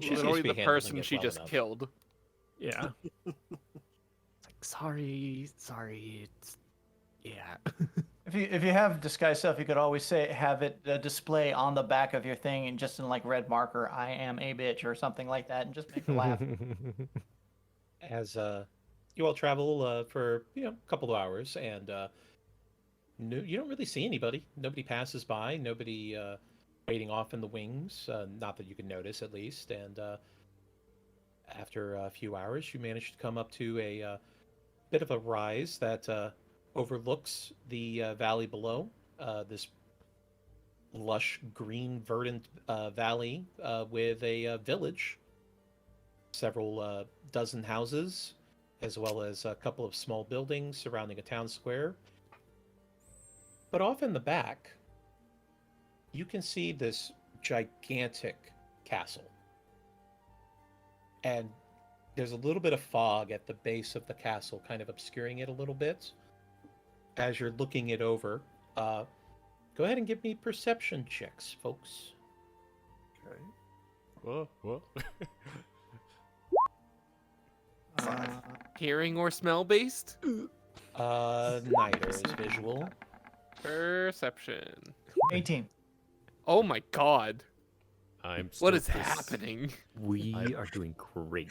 seems to Literally be the handling person it she well just enough. killed. Yeah. It's like sorry, it's yeah. If you have disguise self, you could always have it display on the back of your thing and just in like red marker, "I am a bitch" or something like that, and just make her laugh. As you all travel for a couple of hours, and you don't really see anybody. Nobody passes by. Nobody waiting off in the wings. Not that you can notice, at least. And after a few hours, you manage to come up to a bit of a rise that overlooks the valley below. This lush, green, verdant valley with a village, several dozen houses, as well as a couple of small buildings surrounding a town square. But off in the back, you can see this gigantic castle. And there's a little bit of fog at the base of the castle, kind of obscuring it a little bit. As you're looking it over, go ahead and give me perception checks, folks. Okay. Whoa. Hearing or smell based? Neither is visual. Perception. 18. Oh my god. I'm What is still happening? We are doing great.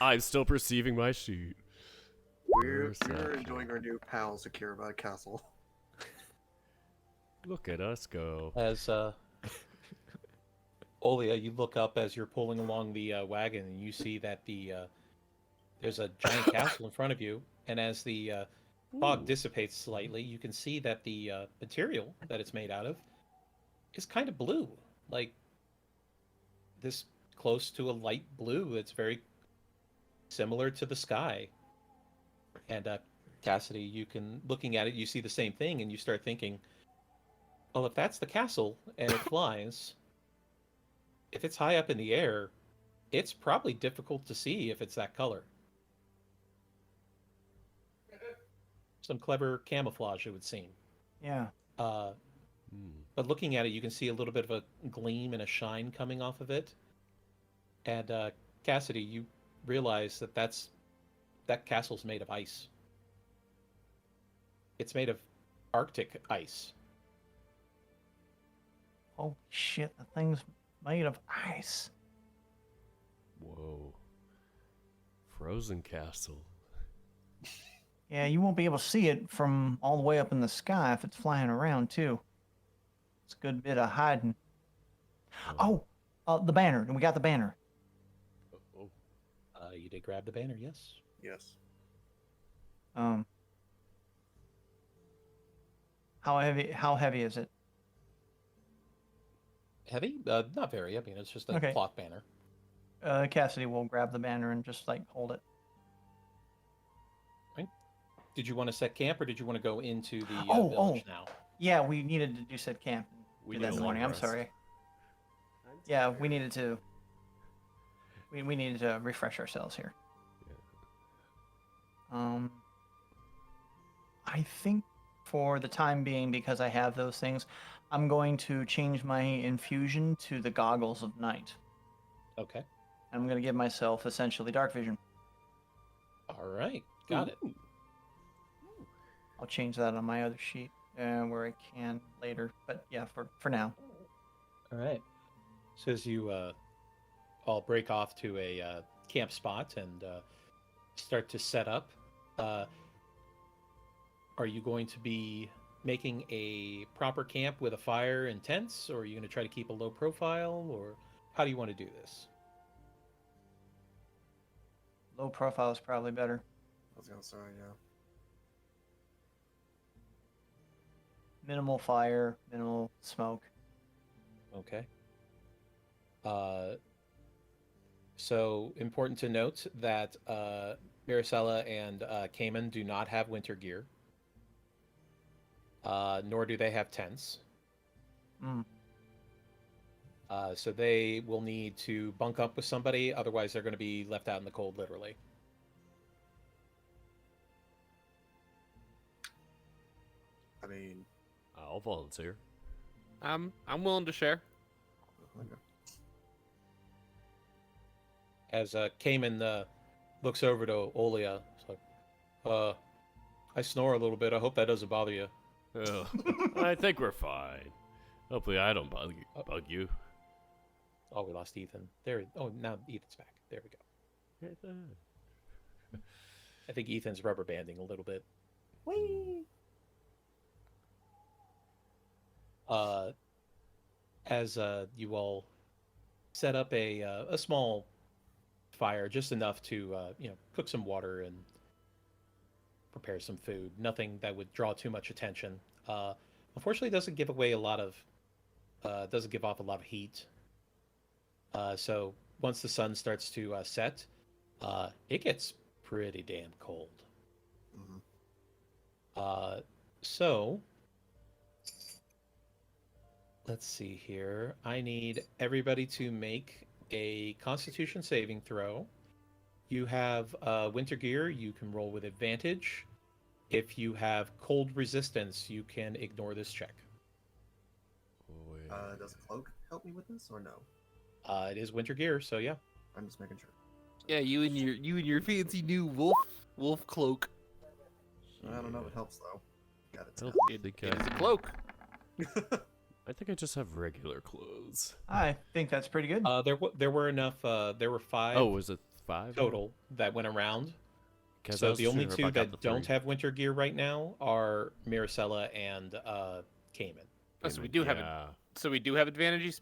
I'm still perceiving my sheet. We're Perception. enjoying our new pal secure by castle. Look at us go. As Olia, you look up as you're pulling along the wagon, and you see that there's a giant castle in front of you. And as the fog dissipates slightly, you can see that the material that it's made out of is kind of blue, like this close to a light blue. It's very similar to the sky. And Cassidy, looking at it, you see the same thing, and you start thinking, well, if that's the castle and it flies, if it's high up in the air, it's probably difficult to see if it's that color. Some clever camouflage, it would seem. Yeah. But looking at it, you can see a little bit of a gleam and a shine coming off of it. And Cassidy, you realize that castle's made of ice. It's made of Arctic ice. Oh shit, the things made of ice. Whoa. Frozen castle. Yeah, you won't be able to see it from all the way up in the sky if it's flying around too. It's a good bit of hiding. Oh, the banner. We got the banner. Oh. You did grab the banner, yes. Yes. How heavy is it? Heavy? Not very. I mean, it's just a Okay. cloth banner. Cassidy will grab the banner and just like hold it. Right. Did you want to set camp, or did you want to go into the Oh, village now? Yeah, we needed to do set camp. We Do that in need the a morning. long I'm rest. sorry. Yeah, we needed to. We needed to refresh ourselves here. I think for the time being, because I have those things, I'm going to change my infusion to the goggles of night. Okay. I'm going to give myself essentially dark vision. All right. Got it. I'll change that on my other sheet where I can later. But yeah, for now. All right. So as you all break off to a camp spot and start to set up, are you going to be making a proper camp with a fire and tents, or are you going to try to keep a low profile, or how do you want to do this? Low profile is probably better. I was gonna say, yeah. Minimal fire, minimal smoke. Okay. So important to note that Maricela and Cayman do not have winter gear, nor do they have tents. Mm. So they will need to bunk up with somebody, otherwise they're going to be left out in the cold, literally. I mean, I'll volunteer. I'm willing to share. okay. As Cayman looks over to Olia, it's like, I snore a little bit. I hope that doesn't bother you. Oh, I think we're fine. Hopefully I don't bug you. Oh, we lost Ethan. There. Oh, now Ethan's back. There we go. I think Ethan's rubber banding a little bit. Whee! As you all set up a small fire, just enough to cook some water and prepare some food. Nothing that would draw too much attention. Unfortunately, it doesn't give away a lot of doesn't give off a lot of heat. So once the sun starts to set, it gets pretty damn cold. Mhm. So let's see here. I need everybody to make a Constitution saving throw. You have winter gear. You can roll with advantage. If you have cold resistance, you can ignore this check. Oh, yeah. Does a cloak help me with this or no? It is winter gear, so yeah. I'm just making sure. Yeah, you and your fancy new wolf cloak. I don't know if it helps though. Got I it. don't It think is a I, cloak. I think I just have regular clothes. I think that's pretty good. There were enough. There were 5 Oh, was it 5 total that went around. 'Cause I So was the only sure if two I got that the don't 3. have winter gear right now are Maricela and Cayman. Oh, so we do have it. Yeah. So we do have advantages.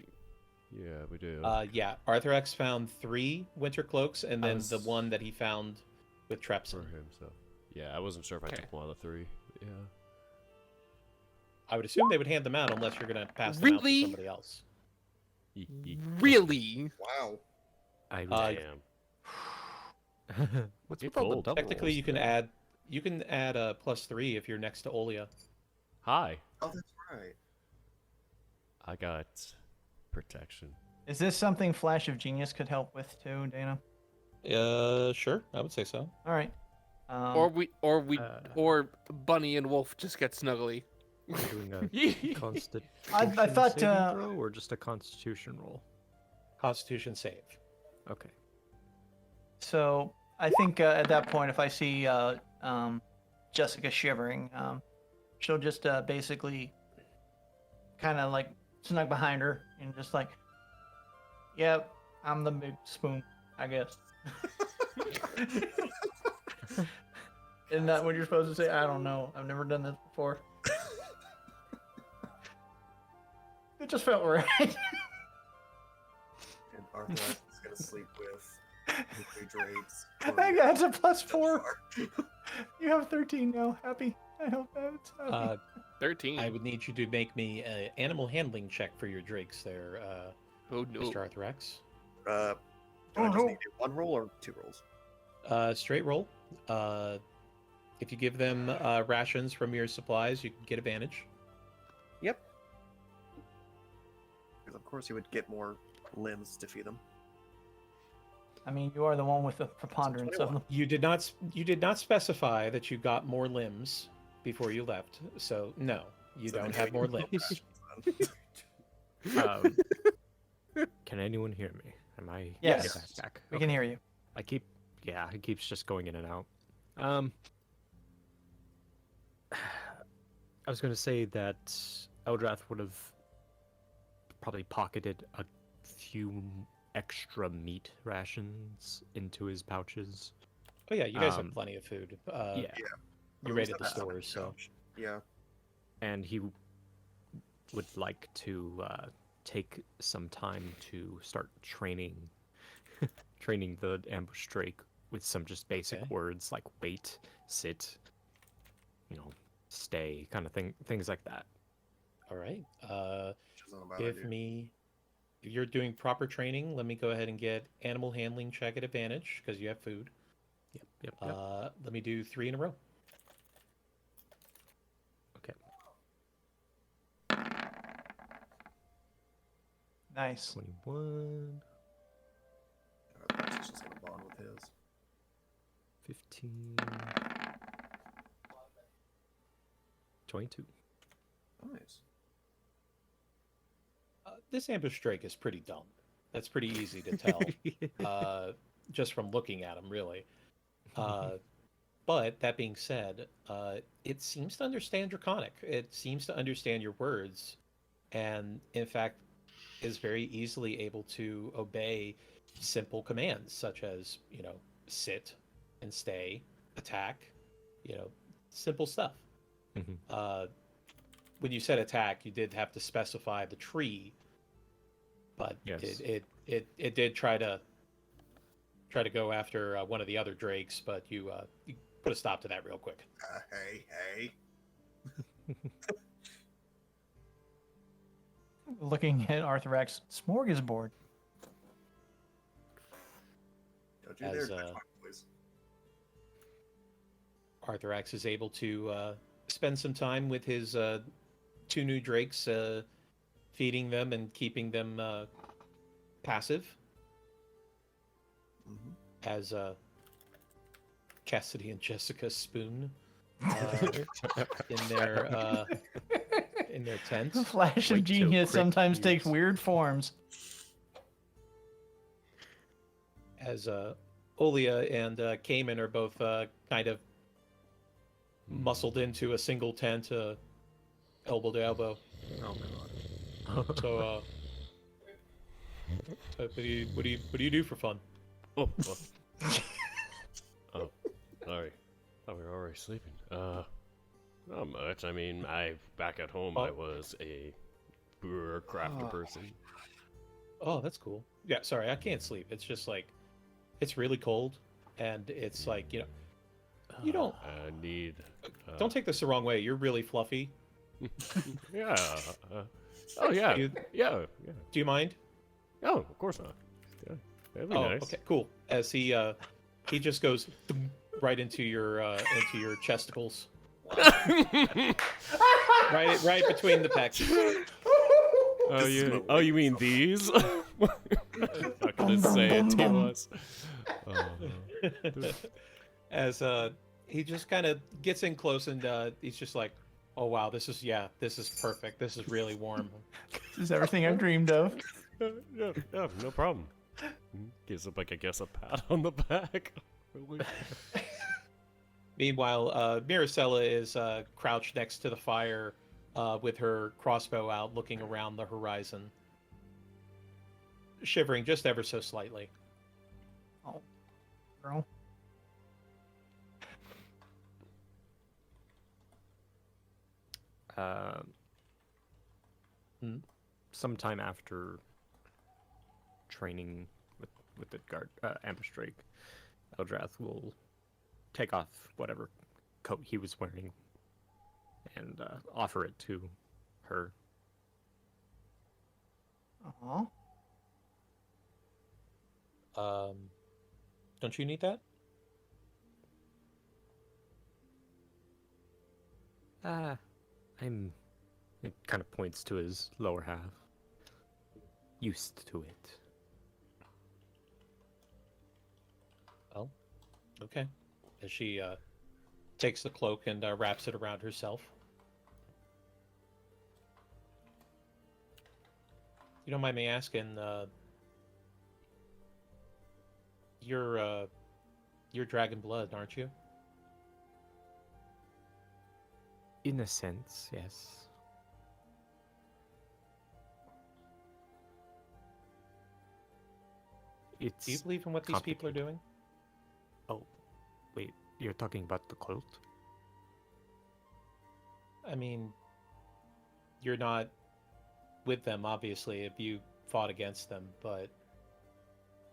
Yeah, we do. Yeah, Arthur X found 3 winter cloaks, and I then was- the one that he found with for Trepson. him, so. Yeah, I wasn't sure if I Okay. took one of the 3. Yeah. I would assume they would hand them out unless you're going to pass them out to Really? somebody else. Really? Wow. I Damn. What's Get with all the gold. doubles? Technically, you can add a +3 if you're next to Olia. Hi. Oh, that's right. I got protection. Is this something Flash of Genius could help with too, Dana? Sure, I would say so. All right. Or Bunny and Wolf just get snuggly. Are you doing a constitution I thought, saving throw or just a constitution roll? Constitution save. Okay. So I think at that point, if I see Jessica shivering, she'll just basically kind of like snug behind her and just like, Yep, I'm the big spoon, I guess. Isn't that what you're supposed to say? I don't know. I've never done this before. It just felt right. And Arthur is gonna sleep with the 3 drakes. I got a +4. You have 13 now. Happy. I hope that's happy. 13. I would need you to make me an animal handling check for your drakes there, Oh no. Mr. Arthur X. Do I just need to do 1 roll or 2 rolls? Straight roll. If you give them rations from your supplies, you can get advantage. Yep. Because of course you would get more limbs to feed them. I mean, you are the one with the preponderance of them. You did not specify that you got more limbs before you left, so no, you So don't then have more limbs. Can anyone hear me? Am I Yes. back? We can hear you. It keeps just going in and out. I was going to say that Eldrath would have probably pocketed a few extra meat rations into his pouches. Oh yeah, you guys have plenty of food. Yeah. You raided the stores, so Yeah. And he would like to take some time to start training the ambush drake with some just basic Okay. words like wait, sit, stay, kind of things like that. all right. Which isn't a bad Give idea. me. If you're doing proper training, let me go ahead and get animal handling check at advantage because you have food. Yep. Let me do 3 in a row. Okay. Nice. 21, He's just gonna bond with his. 15, 22. Nice. This ambush drake is pretty dumb. That's pretty easy to tell, just from looking at him, really. But that being said, it seems to understand Draconic. It seems to understand your words, and in fact, is very easily able to obey simple commands such as, sit and stay, attack, simple stuff. Mhm. When you said attack, you did have to specify the tree, but Yes. it did try to go after one of the other drakes, but you put a stop to that real quick. Hey. Looking at Arthur X smorgasbord. Don't you As, dare touch my boys. Arthur X is able to spend some time with his 2 new drakes, feeding them and keeping them passive. Mhm. As Cassidy and Jessica spoon in their tent. The flash of Wait till genius Crick sometimes takes use. weird forms. As Olia and Cayman are both kind of muscled into a single tent, elbow to elbow. Oh god. So, what do you do for fun? Oh, well. Oh, sorry. Thought we were already sleeping. Not much. I mean, back at home, I was a brewer, crafter person. Oh, that's cool. Yeah, sorry, I can't sleep. It's just like, it's really cold, and it's like, you don't I need. don't take this the wrong way. You're really fluffy. Yeah. Oh yeah. You- Yeah. Do you mind? Oh, of course not. Yeah, that'd be Oh, nice. okay, cool. As he just goes right into your chesticles, right between the pecs. You mean these? Not gonna say it to us. As he just kind of gets in close and he's just like, "Oh wow, this is perfect. This is really warm." This is everything I've dreamed of. Yeah, no problem. Gives up, I guess, a pat on the back. Meanwhile, Miracella is crouched next to the fire with her crossbow out, looking around the horizon. shivering just ever so slightly. Oh, girl. Hmm? Sometime after training with the guard ambush drake, Eldrath will take off whatever coat he was wearing and offer it to her. Uh-huh. Don't you need that? I'm. It kind of points to his lower half. Used to it. Well, okay. As she takes the cloak and wraps it around herself. You don't mind me asking, you're dragon blood, aren't you? In a sense, yes. It's Do you believe in what these people are complicated. doing? Oh, wait, you're talking about the cult? I mean, you're not with them, obviously, if you fought against them, but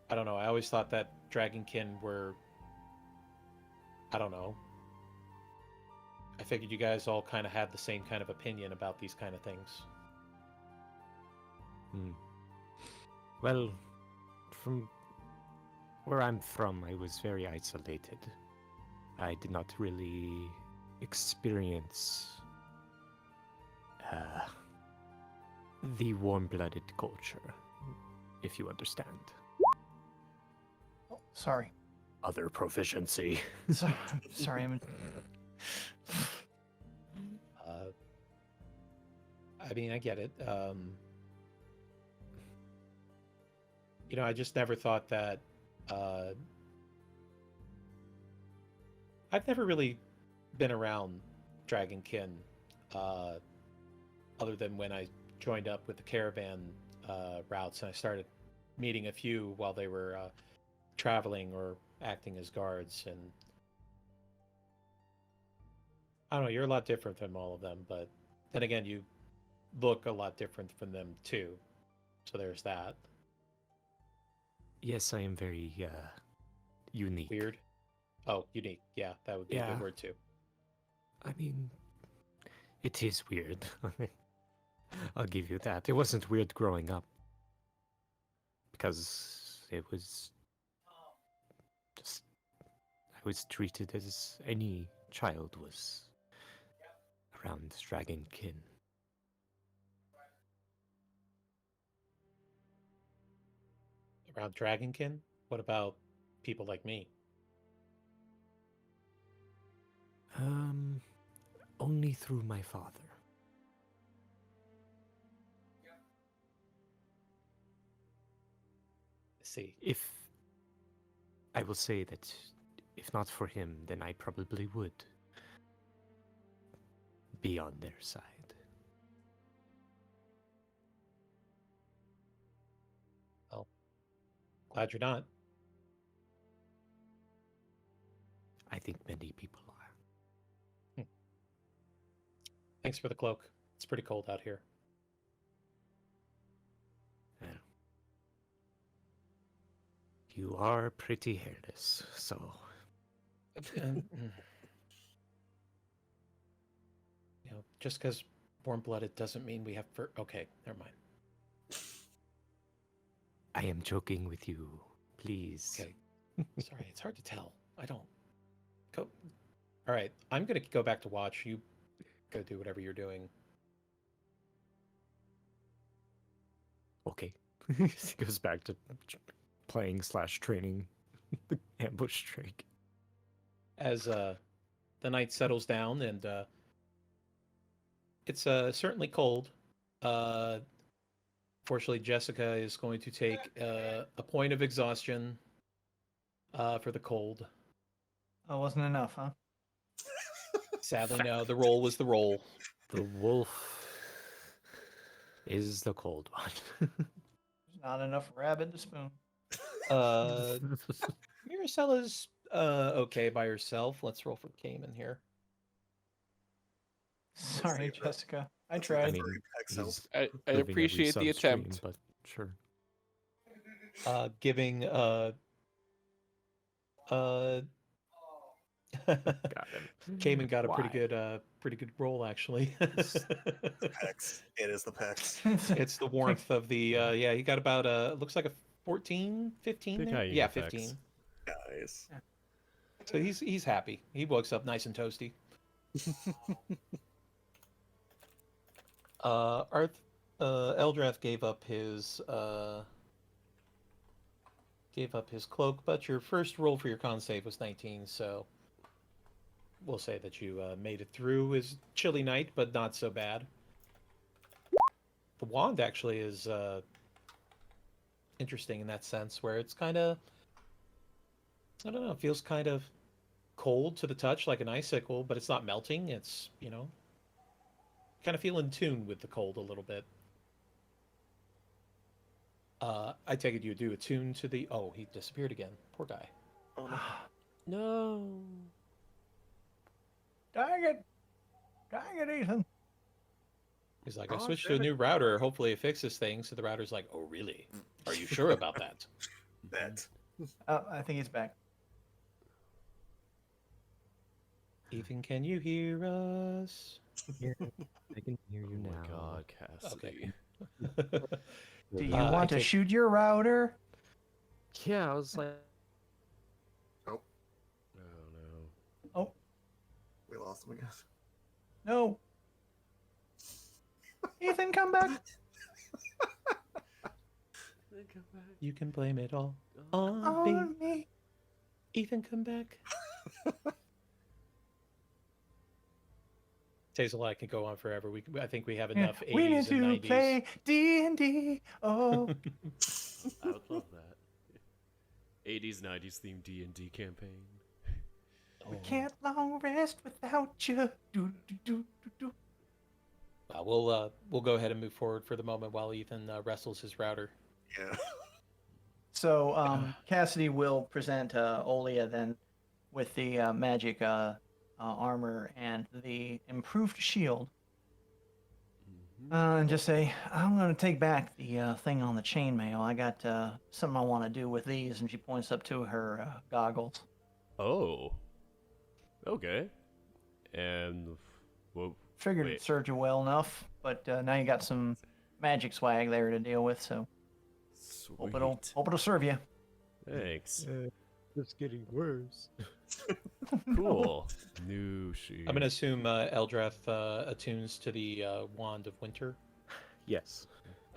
I don't know. I always thought that Dragonkin were, I don't know. I figured you guys all kind of had the same kind of opinion about these kind of things. Well, from where I'm from, I was very isolated. I did not really experience the warm-blooded culture, if you understand. Oh, sorry. Other proficiency. Sorry, I'm. I mean, I get it. You know, I just never thought that. I've never really been around Dragonkin, other than when I joined up with the caravan routes and I started meeting a few while they were traveling or acting as guards. And I don't know, you're a lot different from all of them, but then again, you look a lot different from them too. So there's that. Yes, I am very unique. Weird. Oh, unique. Yeah, that would be a Yeah. good word too. I mean, it is weird. I'll give you that. It wasn't weird growing up. Because it was just, I was treated as any child was around Dragonkin. Around Dragonkin? What about people like me? Only through my father. See, If I will say that if not for him, then I probably would be on their side. glad you're not. I think many people are. Thanks for the cloak. It's pretty cold out here. Well, you are pretty hairless, so You know, just because warm-blooded doesn't mean we have fur. Okay, never mind. I am joking with you. Please. Okay. Sorry, it's hard to tell. I don't. Go. All right, I'm gonna go back to watch. You go do whatever you're doing. Okay. He goes back to playing / training the ambush drake. As the night settles down and it's certainly cold. Fortunately, Jessica is going to take a point of exhaustion for the cold. Oh, wasn't enough, huh? Sadly, no. The roll was the roll. The wolf is the cold one. Not enough rabbit to spoon. Miracella's okay by herself. Let's roll for Cayman here. Sorry, save that. Jessica. I Let's tried. I mean, Hex help. he's I moving every appreciate the sub-stream, attempt. but sure. Giving Got him. Cayman got a Why? pretty good roll actually. Hex. It is the Pex. It's the warmth of the yeah, he got about looks like a 14, 15 Big there. hyena Yeah, effects. 15. Nice. So he's happy. He wakes up nice and toasty. Eldrath gave up his cloak, but your first roll for your con save was 19, so we'll say that you made it through his chilly night, but not so bad. The wand actually is interesting in that sense, where it's kind of, I don't know, it feels kind of cold to the touch, like an icicle, but it's not melting. It's, you know, kind of feel in tune with the cold a little bit. I take it you do attune to the. Oh, he disappeared again. Poor guy. Oh no. No. Dang it. Dang it, Ethan. He's like, I Oh, switched to a shit. new router. Hopefully it fixes things. So the router's like, oh, really? Are you sure about that? Bet. Oh, I think he's back. Ethan, can you hear us? I can hear you Oh now. my god, Cassidy. Okay. Do you I want to take- shoot your router? Yeah, I was like, Oh no. We lost him again. No. Ethan, come back. You can blame it all on me. On me. Ethan, come back. Tazel, I can go on forever. I think we have enough 80s We need and to 90s. play D&D. Oh. I would love that. 80s, 90s themed D&D campaign. We can't long rest without you. Do, do, do, do, do. We'll go ahead and move forward for the moment while Ethan wrestles his router. Yeah. So Cassidy will present Olia then with the magic armor and the improved shield. And just say, I'm going to take back the thing on the chainmail. I got something I want to do with these. And she points up to her goggles. Oh. Okay. And well, Figured Wait. it'd served you well enough, but now you got some magic swag there to deal with, so hope it'll serve you. Thanks. it's getting worse. Cool. New sheet. I'm going to assume Eldrath attunes to the Wand of Winter. Yes.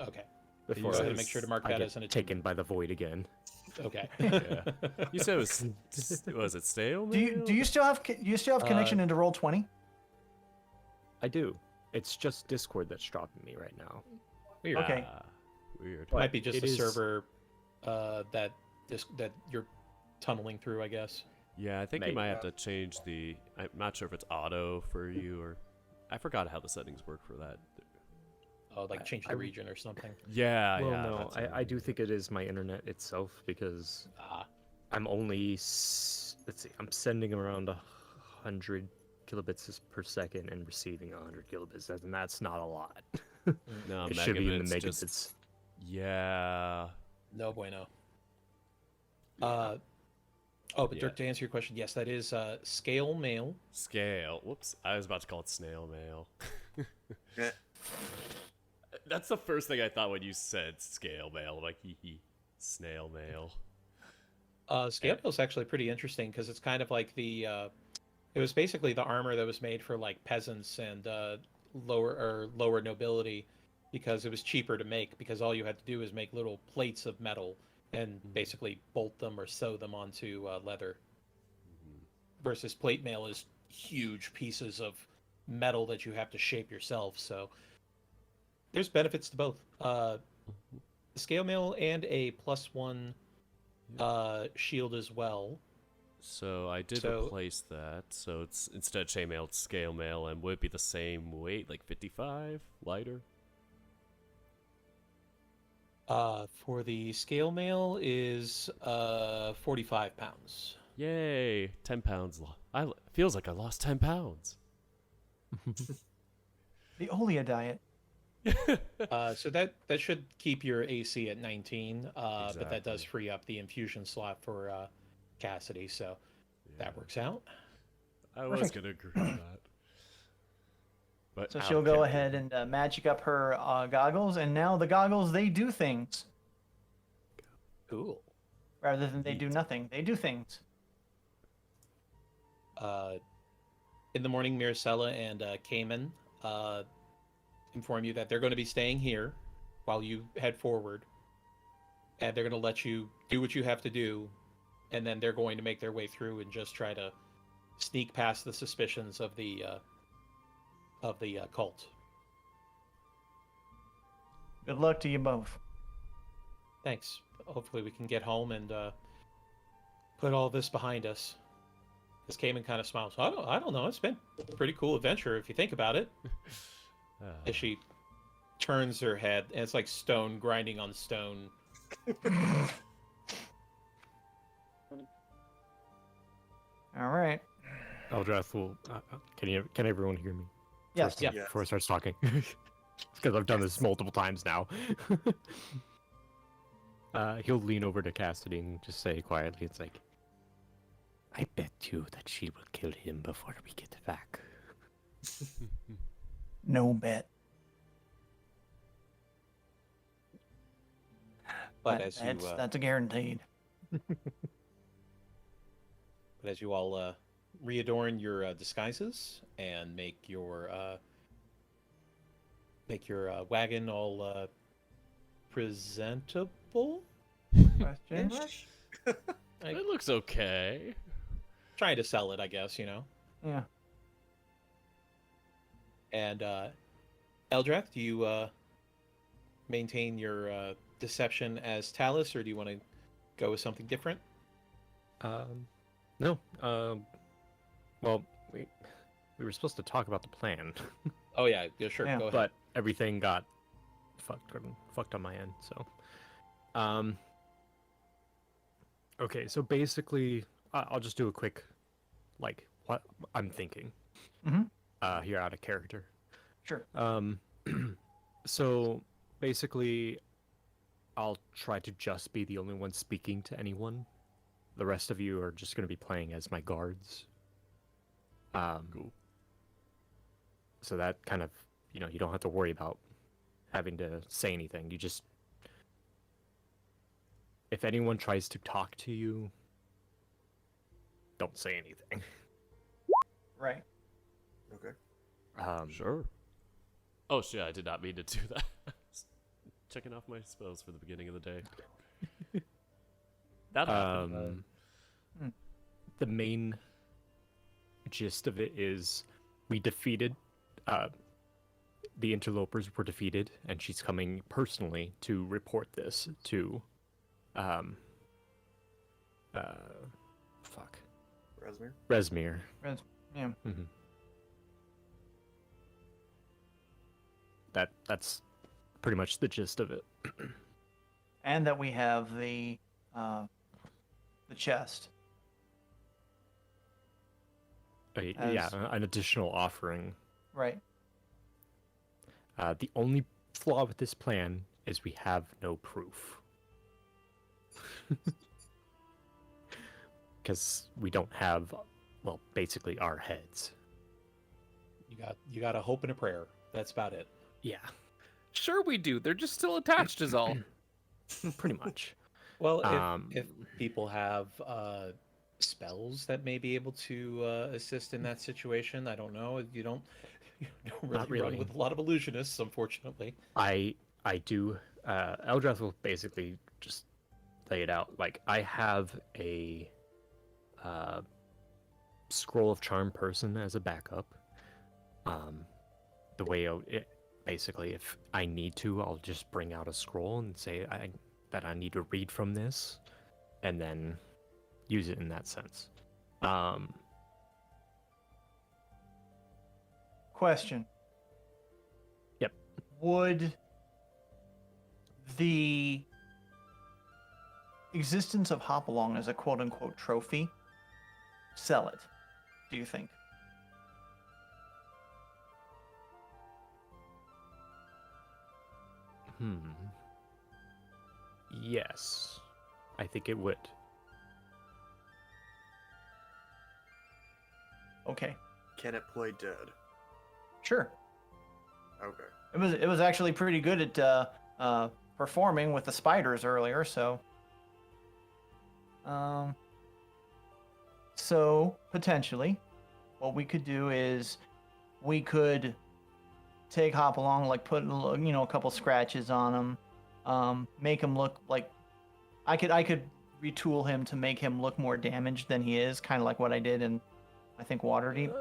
Okay. Before Go ahead says and make sure to mark I that get as an taken attunement. by the void again. Okay. Yeah. You said it was it stale? Do you still have connection into Roll20? I do. It's just Discord that's dropping me right now. Weird. Okay. Weird. Might be just It the is- server that you're tunneling through, I guess. Yeah, I think you Maybe. might have to change the. I'm not sure if it's auto for you or. I forgot how the settings work for that. Oh, like change I the would- region or something. Yeah, Well, yeah. no, that's what I do think it is my internet itself because Ah, I'm only let's see, I'm sending around 100 kilobits per second and receiving 100 kilobits, and that's not a lot. No, it should be in the megabits megabits. just- Yeah. no bueno. Oh, but Yeah. Dirk, to answer your question, yes, that is scale mail. Scale. Whoops. I was about to call it snail mail. Yeah. That's the first thing I thought when you said scale mail. Like, hee hee. Snail mail. Scale mail is actually pretty interesting because it's kind of like the. It was basically the armor that was made for like peasants and lower nobility, because it was cheaper to make, because all you had to do is make little plates of metal and basically bolt them or sew them onto leather. Versus plate mail is huge pieces of metal that you have to shape yourself. So there's benefits to both. Scale mail and a +1 shield as well. So I did So- replace that. So it's instead of chainmail, it's scale mail, and would it be the same weight, like 55, lighter? For the scale mail is 45 pounds. Yay! 10 pounds. Feels like I lost 10 pounds. The Olia diet. So that should keep your AC at 19, but that does Exactly. free up the infusion slot for Cassidy, so that Yeah. works out. I was Perfect. gonna agree with that. But So out she'll of go character. ahead and magic up her goggles, and now the goggles, they do things. Cool. Rather than they do Neat. nothing. They do things. In the morning, Miracella and Cayman inform you that they're going to be staying here while you head forward, and they're going to let you do what you have to do, and then they're going to make their way through and just try to sneak past the suspicions of the cult. Good luck to you both. Thanks. Hopefully, we can get home and put all this behind us. This Cayman kind of smiles. I don't know. It's been a pretty cool adventure if you think about it. As she turns her head, and it's like stone grinding on stone. All right. Eldrath will. Can everyone hear me? Yes. First, Yeah. Before I start talking, because I've done this multiple times now. He'll lean over to Cassidy and just say quietly, "It's like, I bet you that she will kill him before we get back." No bet. But as you that's a guaranteed. but as you all readorn your disguises and make your wagon all presentable. Question. It looks okay. Trying to sell it, I guess, you know. Yeah. And Eldrath, do you maintain your deception as Talis, or do you want to go with something different? No. Well, we were supposed to talk about the plan, Oh yeah, sure. Yeah. Go ahead. but everything got fucked on my end. So, okay. So basically, I'll just do a quick, like, what I'm thinking. Mhm. Here out of character. Sure. So basically, I'll try to just be the only one speaking to anyone. The rest of you are just going to be playing as my guards. Cool. So that kind of, you don't have to worry about having to say anything. You just, if anyone tries to talk to you, don't say anything. Right. Okay. Sure. Oh shit! I did not mean to do that. Checking off my spells for the beginning of the day. That happened. The main gist of it is we defeated, the interlopers were defeated, and she's coming personally to report this to, Rezmir? Rezmir. Yeah. Mm-hmm. That's pretty much the gist of it. And that we have the chest. Yeah, an additional offering. Right. The only flaw with this plan is we have no proof. Because we don't have, well, basically our heads. You got a hope and a prayer. That's about it. Yeah, Sure we do. They're just still attached is all. pretty much. Well, if people have spells that may be able to assist in that situation, I don't know. You don't Not really run really. with a lot of illusionists, unfortunately. I do. Eldrath will basically just lay it out. Like, I have a scroll of charm person as a backup. The way basically, if I need to, I'll just bring out a scroll and say that I need to read from this, and then use it in that sense. Question. Yep. Would the existence of Hopalong as a quote-unquote trophy, sell it, do you think? Yes, I think it would. Okay, Can it play dead? sure. Okay. It was actually pretty good at performing with the spiders earlier, so so potentially what we could do is we could take Hopalong, like put a couple scratches on him, make him look like I could retool him to make him look more damaged than he is, kind of like what I did in I think Waterdeep.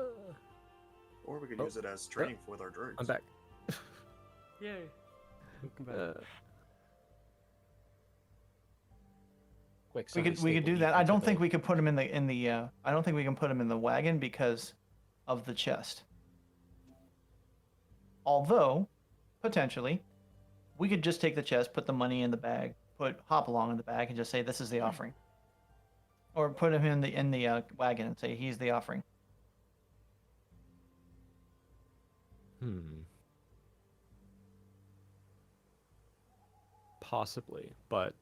Or we could Oh, use it as training for our drakes. I'm back. Yay. Welcome back. Quick, We somebody could staple do that. Ethan I to don't the- think we could put him in the I don't think we can put him in the wagon because of the chest. Although, potentially, we could just take the chest, put the money in the bag, put Hopalong in the bag, and just say this is the offering. Or put him in the wagon and say he's the offering. Possibly, but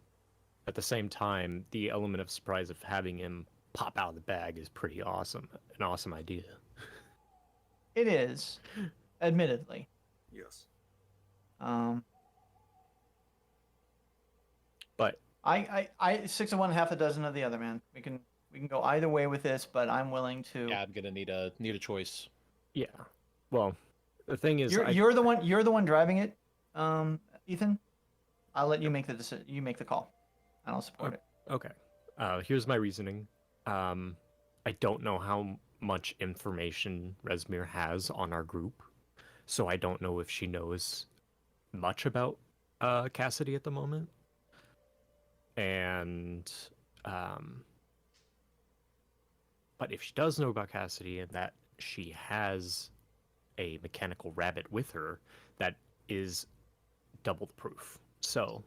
at the same time, the element of surprise of having him pop out of the bag is pretty awesome. An awesome idea. It is, admittedly. Yes. But I 6 of one, half a dozen of the other, man. We can go either way with this, but I'm willing to. Yeah, I'm gonna need a choice. yeah, well, the thing is, You're the one driving it, Ethan. I'll let you make the decision. You make the call, and I'll support it. okay. Here's my reasoning. I don't know how much information Rezmir has on our group, so I don't know if she knows much about Cassidy at the moment. And but if she does know about Cassidy and that she has a mechanical rabbit with her, that is double the proof. So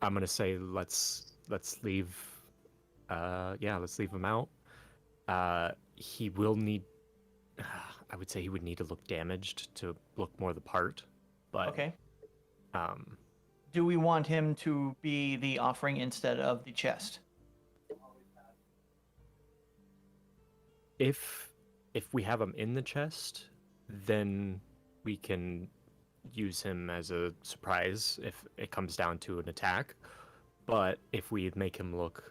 I'm gonna say let's leave. Let's leave him out. He will need. I would say he would need to look damaged to look more the part. But Okay. um, Do we want him to be the offering instead of the chest? if we have him in the chest, then we can use him as a surprise if it comes down to an attack. But if we make him look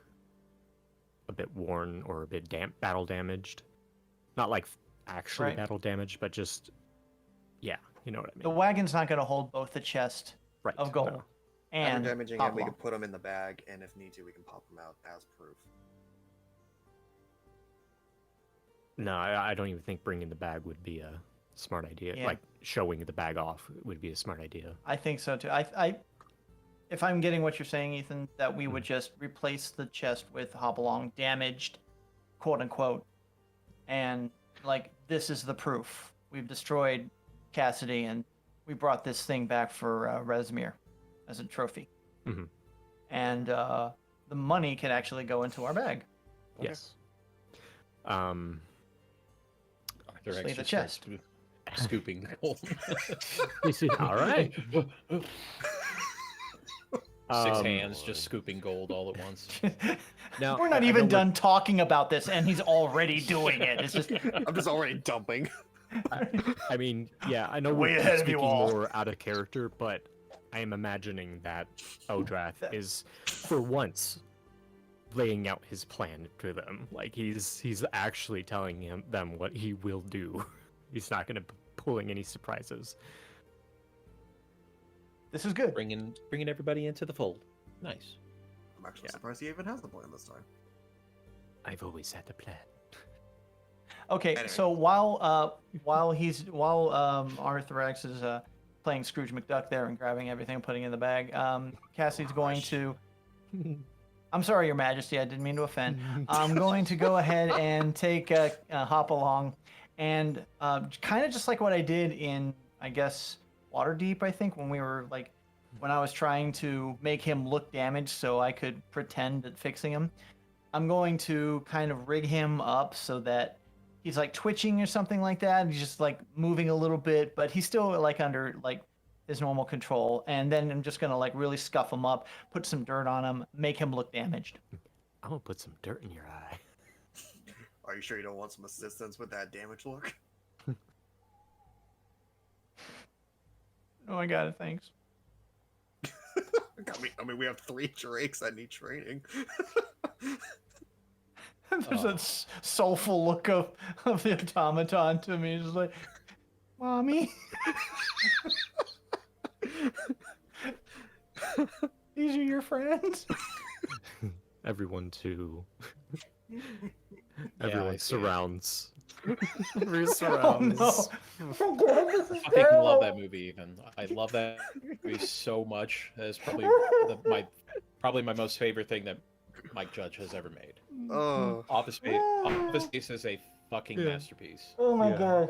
a bit worn or a bit battle damaged, not like actually Right. battle damaged, but just you know what I The mean. wagon's not going to hold both the chest Right. of gold no. and After damaging him, we Hopalong. can put him in the bag, and if need to, we can pop him out as proof. No, I don't even think bringing the bag would be a smart idea. Yeah. Like showing the bag off would be a smart idea. I think so too. If I'm getting what you're saying, Ethan, that we would just replace the chest with Hopalong damaged, quote unquote, and like this is the proof. We've destroyed Cassidy and we brought this thing back for Rezmir as a trophy. Mhm. And the money can actually go into our bag. Okay. Yes. Arthur Just leave X the just starts chest. scooping gold. All right. Six hands just scooping gold all at once. Now, We're not I even know done talking about this, and he's already doing it. It's just I'm just already dumping. I mean, yeah, I know Way we're ahead of you speaking all. more out of character, but I am imagining that Eldrath is, for once, laying out his plan to them. Like he's actually telling them what he will do. He's not going to be pulling any surprises. this is good. bringing everybody into the fold. Nice. I'm actually Yeah. surprised he even has the plan this time. I've always had a plan. Okay, Anyway. so while Arthur X is playing Scrooge McDuck there and grabbing everything and putting it in the bag, Cassie's going to. I'm sorry, Your Majesty, I didn't mean to offend. I'm going to go ahead and take Hopalong, and kind of just like what I did in, I guess, Waterdeep. I think when we were like when I was trying to make him look damaged so I could pretend at fixing him. I'm going to kind of rig him up so that he's like twitching or something like that. He's just like moving a little bit, but he's still like under like his normal control. And then I'm just gonna like really scuff him up, put some dirt on him, make him look damaged. I'm gonna put some dirt in your eye. Are you sure you don't want some assistance with that damage look? Oh, I got it. Thanks. I mean, we have 3 drakes that need training. There's a soulful look of the automaton to me. It's like, Mommy. These are your friends? Everyone to. I Everyone see. surrounds. Oh, surrounds. no. I fucking love that movie. Even I love that movie so much. That's probably my most favorite thing that Mike Judge has ever made. Oh, Office Space is a fucking masterpiece. Oh my Yeah. god.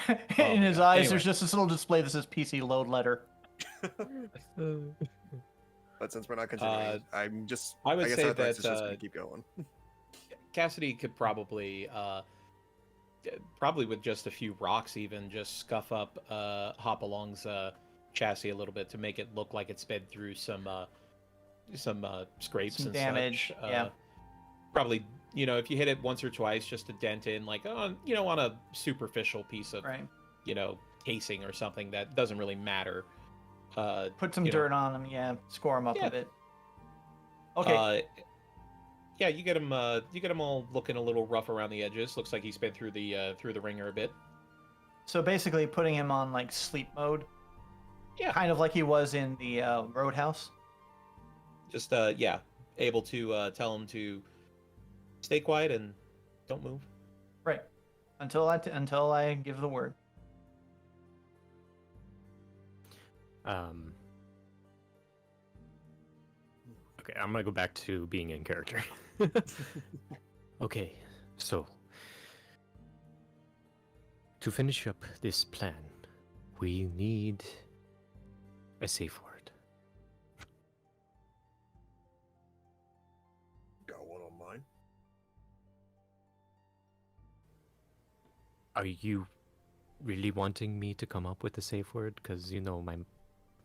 In my his God. eyes, Anyway. there's just this little display that says PC load letter. but since we're not continuing, I'm just. I would guess say Arthrex is that, just gonna keep going. Cassidy could probably with just a few rocks even just scuff up Hopalong's chassis a little bit to make it look like it sped through some scrapes Some and damage, such. yeah. Probably, if you hit it once or twice just to dent in like on a superficial piece of Right. casing or something that doesn't really matter. Put some you know. dirt on him, yeah. Score him up Yeah. a bit. Okay. Yeah, you get him all looking a little rough around the edges. Looks like he sped through the ringer a bit. So basically putting him on like sleep mode. Yeah. Kind of like he was in the Roadhouse. Just able to tell him to stay quiet and don't move. Right. Until I give the word. Okay, I'm gonna go back to being in character. Okay, so to finish up this plan, we need a safe word. Got one on mine. Are you really wanting me to come up with a safe word? Because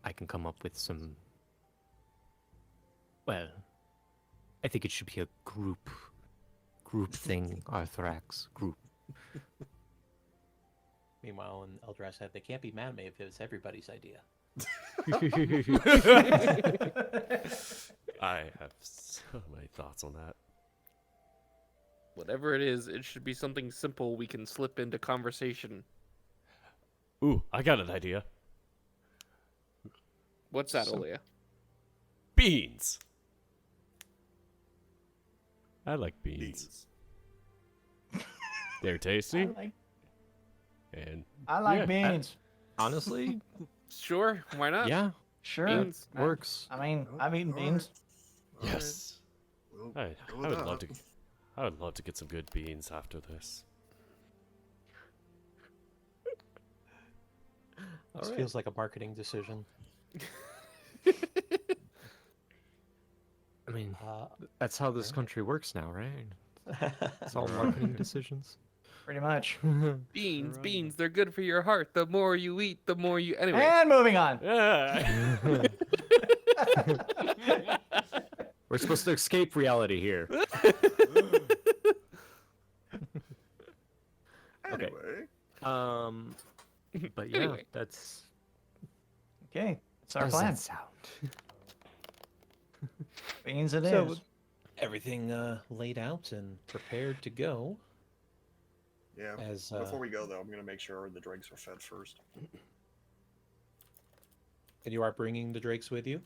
I can come up with some. Well, I think it should be a group thing. Arthrax group. Meanwhile, in Eldrath said they can't be mad at me if it's everybody's idea. I have so many thoughts on that. Whatever it is, it should be something simple we can slip into conversation. Ooh, I got an idea. What's that, Olia? Beans. I like beans. They're tasty. I like Yeah, beans. Honestly, Sure, why not? yeah, Sure. Beans. works. I mean, I've eaten beans. Yes. We'll I go with would love that. to. I would love to get some good beans after this. This feels like a marketing decision. I mean, that's how this country works now, right? It's all marketing decisions. Pretty much. Beans, beans, they're good for your heart. The more you eat, the more you... Anyway. And moving on. Yeah. We're supposed to escape reality here. Okay. Anyway, But yeah, Anyway. that's Okay. It's our how's plan. that sound? Beans it is. So, everything laid out and prepared to go. yeah. As Before we go, though, I'm gonna make sure the drakes are fed first. and you are bringing the drakes with you.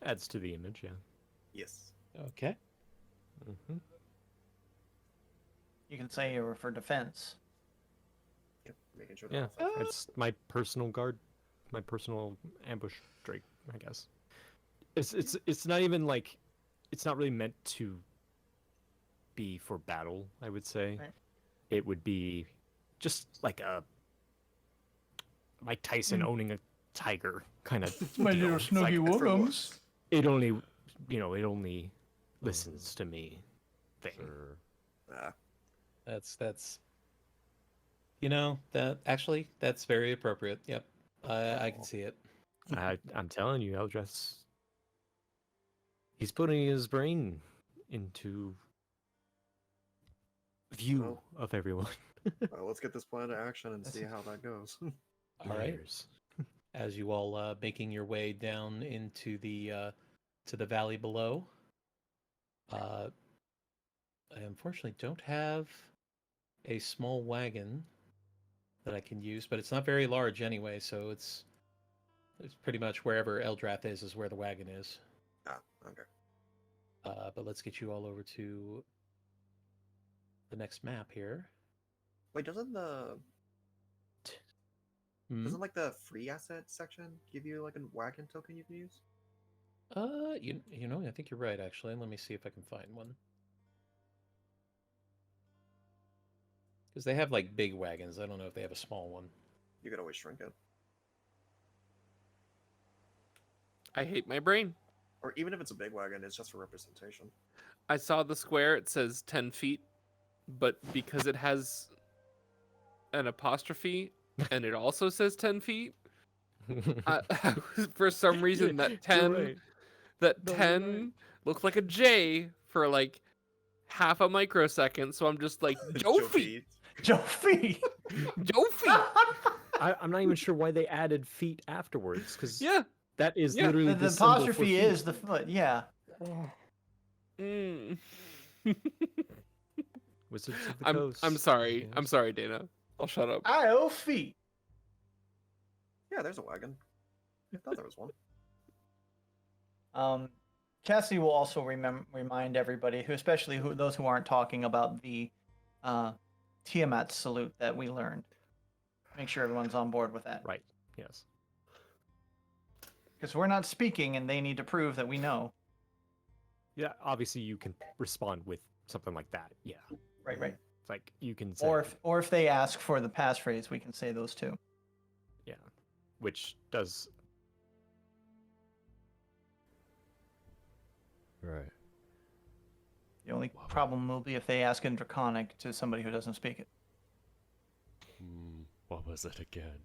Adds to the image, yeah. Yes. Okay. Mm-hmm. You can say you were for defense. Yep. Making sure. Yeah, they're all fed. it's my personal guard, my personal ambush drake, I guess. It's not even like, it's not really meant to be for battle, I would say. Right. It would be just like a Mike Tyson owning a tiger kind of. My little snuggy Like, for woogums. It only, it only listens to me. Thing. Sure. Ah, That's that's very appropriate. Yep, I can see it. I'm telling you, Eldrath. He's putting his brain into view Well. of everyone. well, let's get this plan to action and see how that goes. All right. Layers. As you all making your way down into the to the valley below. I unfortunately don't have a small wagon that I can use, but it's not very large anyway, so it's pretty much wherever Eldrath is where the wagon is. Ah, okay. But let's get you all over to the next map here. Wait, doesn't Hmm? like the free asset section give you like a wagon token you can use? I think you're right actually. Let me see if I can find one. Because they have like big wagons. I don't know if they have a small one. You could always shrink it. I hate my brain. Or even if it's a big wagon, it's just for representation. I saw the square, it says 10 feet, but because it has an apostrophe and it also says 10 feet, for some reason that 10 looked like a J for like half a microsecond, so I'm just like, Jofi! Jofi. Jofi! I'm not even sure why they added feet afterwards, because Yeah. that is Yeah. literally The symbol for apostrophe feet. is the foot. Yeah. Mm. Wizards of the I'm Coast. sorry. Yes. I'm sorry, Dana. I'll shut up. I owe feet. Yeah, there's a wagon. I thought there was one. Cassie will also remind everybody, especially those who aren't talking, about the Tiamat salute that we learned. Make sure everyone's on board with that. Right. Yes. Because we're not speaking, and they need to prove that we know. Yeah. Obviously, you can respond with something like that. Yeah. Right, right. It's like you can say. Or if they ask for the passphrase, we can say those too. Yeah. Which does. Right. The only problem will be if they ask in Draconic to somebody who doesn't speak it. What was it again?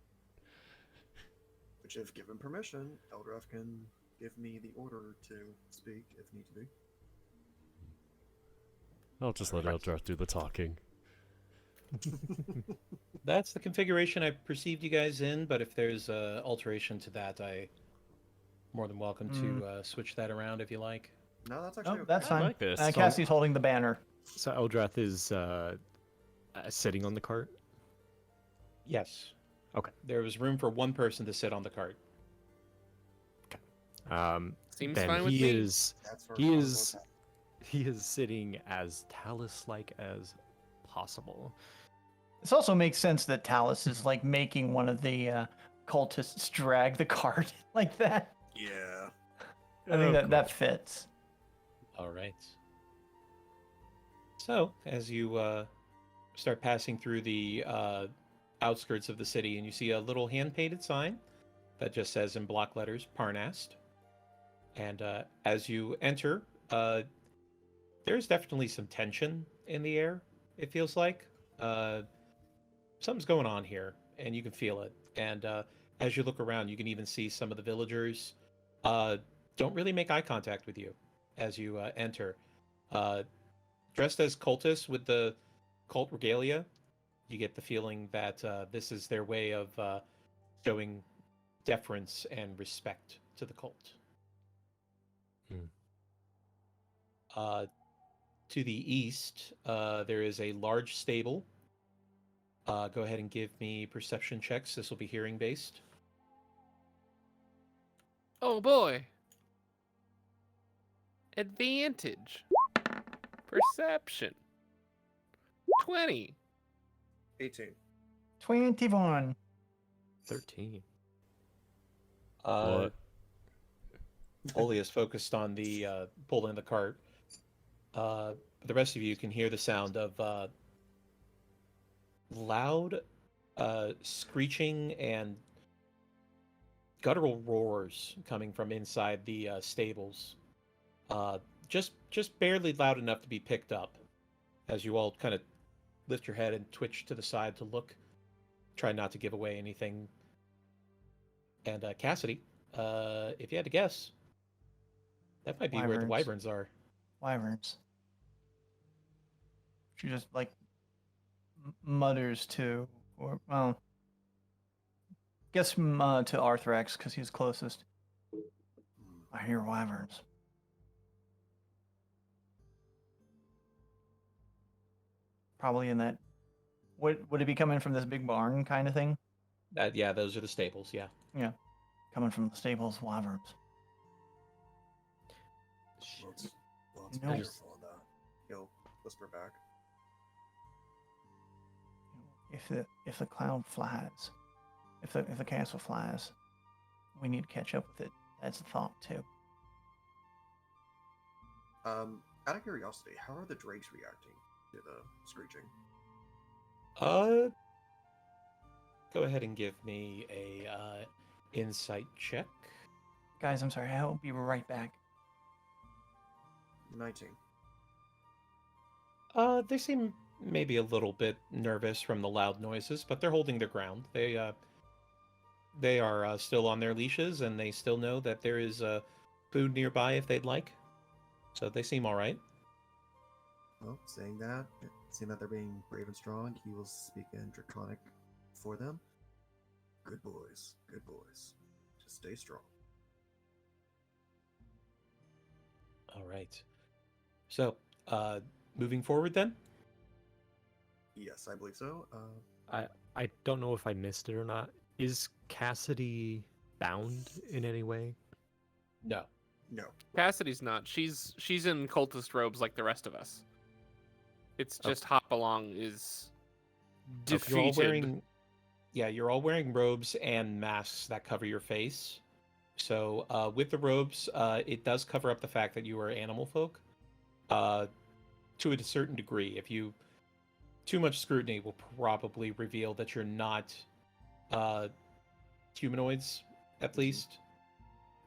Which, if given permission, Eldrath can give me the order to speak if need to be. I'll just let Eldrath do the talking. That's the configuration I perceived you guys in, but if there's alteration to that, I'm more than welcome to switch that around if you like. No, that's actually Oh, that's I fine. like this. Cassie's holding the banner. So Eldrath is sitting on the cart. Yes. Okay. There was room for one person to sit on the cart. Seems then fine with he me. is That's for he is he is sitting as Talis-like as possible. This also makes sense that Talis is like making one of the cultists drag the cart like that. Yeah. I think that fits. All right. So, as you start passing through the outskirts of the city, and you see a little hand-painted sign that just says in block letters, Parnast. And as you enter, there's definitely some tension in the air, it feels like. Something's going on here, and you can feel it. And as you look around, you can even see some of the villagers don't really make eye contact with you as you enter. Dressed as cultists with the cult regalia, you get the feeling that this is their way of showing deference and respect to the cult. To the east, there is a large stable. Go ahead and give me perception checks. This will be hearing based. Oh boy. Advantage. Perception. 20. 18. 21. 13. What? Oli is focused on the pulling the cart. The rest of you can hear the sound of loud screeching and guttural roars coming from inside the stables. Just barely loud enough to be picked up as you all kind of lift your head and twitch to the side to look. Try not to give away anything. And Cassidy, if you had to guess, that might be where the wyverns are. Wyverns. She just like mutters to, or well, guess to Arthrax because he's closest. I hear wyverns. Probably in that. Would it be coming from this big barn kind of thing? Yeah, those are the stables. Yeah. Yeah, coming from the stables, wyverns. Well, it's No. wonderful on that. He'll whisper back. If the cloud flies, if the castle flies, we need to catch up with it. That's a thought too. Out of curiosity, how are the drakes reacting to the screeching? Go ahead and give me a insight check. Guys, I'm sorry. I'll be right back. 19. They seem maybe a little bit nervous from the loud noises, but they're holding their ground. They are still on their leashes, and they still know that there is food nearby if they'd like. So they seem all right. Well, saying that, seeing that they're being brave and strong, he will speak in Draconic for them. Good boys, good boys. Just stay strong. All right. So, moving forward then? Yes, I believe so. I don't know if I missed it or not. Is Cassidy bound in any way? No. No. Cassidy's not. She's in cultist robes like the rest of us. It's just Hop Along is defeated. You're all wearing, you're all wearing robes and masks that cover your face. So with the robes, it does cover up the fact that you are animal folk to a certain degree. If you too much scrutiny will probably reveal that you're not humanoids, at least.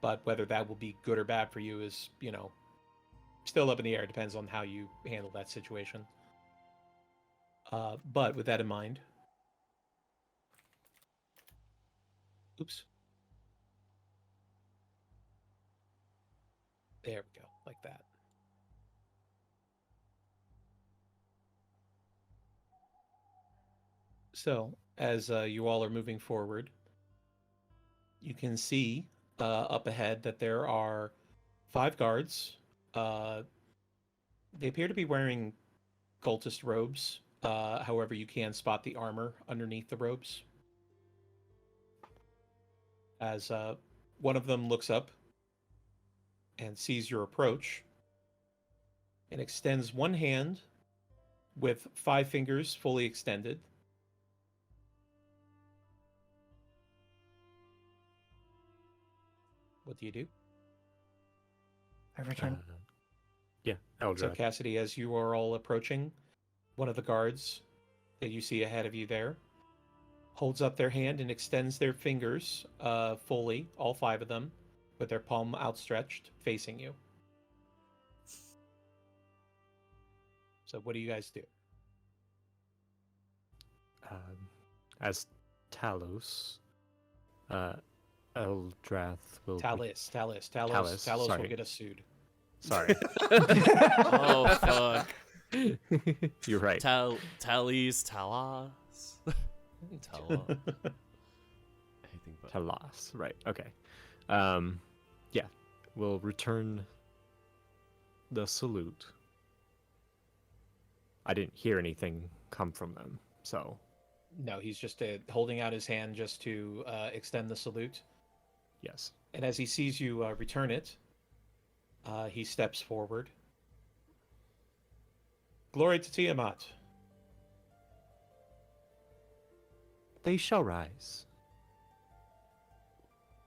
But whether that will be good or bad for you is, still up in the air. It depends on how you handle that situation. But with that in mind, oops. There we go, like that. So, as you all are moving forward, you can see up ahead that there are 5 guards. They appear to be wearing cultist robes. However, you can spot the armor underneath the robes. As one of them looks up and sees your approach and extends one hand with 5 fingers fully extended. What do you do? I return. Yeah, Eldrath. So Cassidy, as you are all approaching, one of the guards that you see ahead of you there holds up their hand and extends their fingers fully, all 5 of them, with their palm outstretched, facing you. So what do you guys do? As Talos, Eldrath will. Talis sorry. will get us sued. Sorry. Oh fuck. You're right. Talis. Talis. Anything but. Talos. Right. Okay. Yeah. We'll return the salute. I didn't hear anything come from them, so. No, he's just holding out his hand just to extend the salute. Yes. And as he sees you return it, he steps forward. Glory to Tiamat. They shall rise.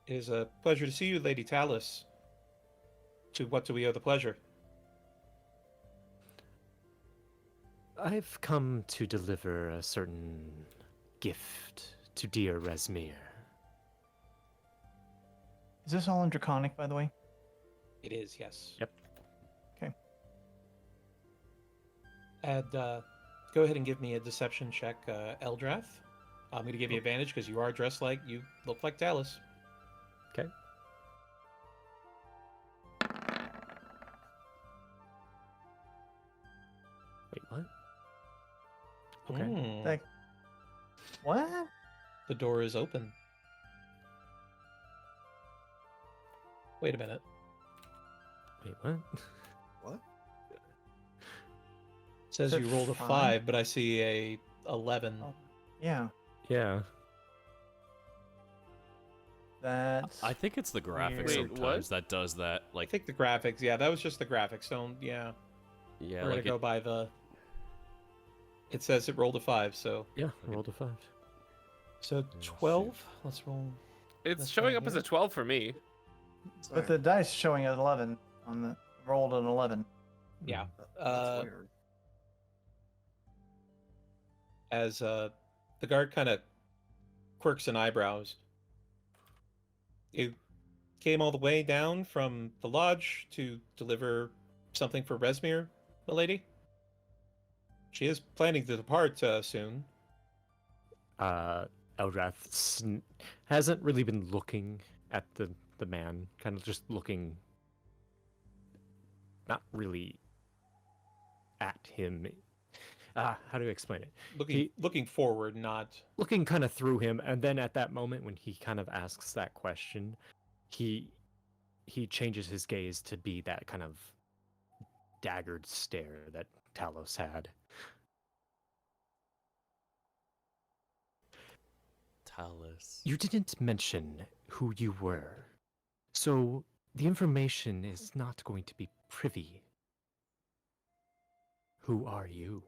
It is a pleasure to see you, Lady Talis. To what do we owe the pleasure? I've come to deliver a certain gift to dear Rezmir. Is this all in Draconic, by the way? It is, yes. Yep. Okay. And go ahead and give me a deception check, Eldrath. I'm going to give you advantage because you are dressed like you look like Talis. Okay. Wait, what? Okay. Mm, What? the door is open. Wait a minute. Wait, what? What? It says Is you it rolled a five? 5, but I see a 11. Oh, yeah. Yeah. That's. I think it's the graphics Weird. Wait, sometimes what? that does that. I Like, think the graphics, yeah, that was just the graphics. Don't, yeah. yeah, We're like gonna go by the. It says it rolled a 5, so Yeah, rolled a 5. so shoot. 12. Let's roll. It's That's showing right up as here. a 12 for me. But the dice showing at 11 on the rolled an 11. Yeah. That's weird. As the guard kind of quirks an eyebrows. You came all the way down from the lodge to deliver something for Rezmir, milady? She is planning to depart soon. Eldrath hasn't really been looking at the man, kind of just looking, not really at him. How do I explain it? Looking forward, not Looking kind of through him, and then at that moment when he kind of asks that question, he changes his gaze to be that kind of daggered stare that Talos had. Talis. You didn't mention who you were, so the information is not going to be privy. Who are you?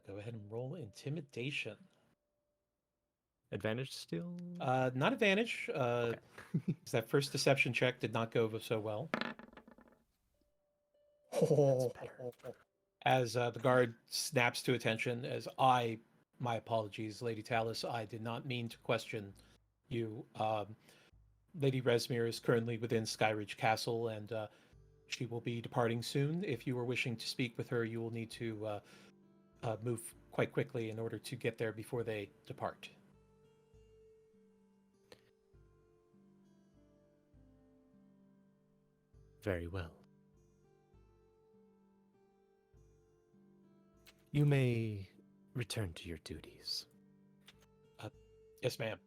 go ahead and roll intimidation. Advantage still? Not advantage. Okay. 'Cause that first deception check did not go so well. Oh, As the guard snaps to attention, my apologies, Lady Talis, I did not mean to question you. Lady Rezmir is currently within Skyridge Castle, and she will be departing soon. If you are wishing to speak with her, you will need to move quite quickly in order to get there before they depart. Very well. You may return to your duties. Yes, ma'am.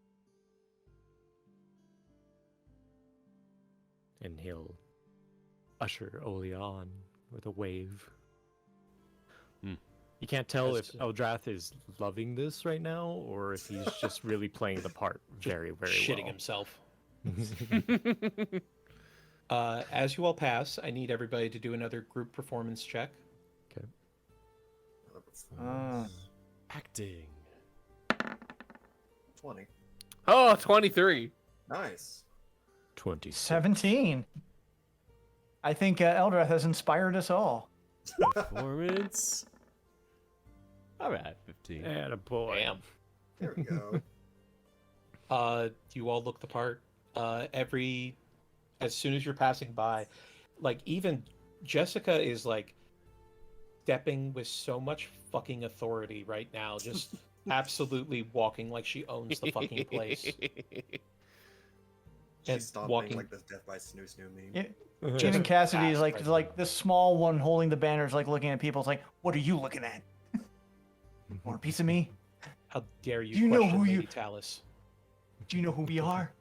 And he'll usher Olia on with a wave. Hmm. You can't tell As if Eldrath is loving this right now or if he's just really playing the part very, very Shitting well. himself. As you all pass, I need everybody to do another group performance check. Okay. Acting. 20. Oh, 23. Nice. 26. 17. I think Eldrath has inspired us all. Performance. All right, 15. Attaboy. Bam. There we go. You all look the part. As soon as you're passing by, like even Jessica is like stepping with so much fucking authority right now, just absolutely walking like she owns the fucking place. And She's stomping walking- like this Death by Snoo Snoo meme. Yeah, Just even Cassidy is fast like right like now. this small one holding the banners, like looking at people. It's like, what are you looking at? Want a piece of me? How dare you Do you know question who Lady you- Talis? Do you know who we are?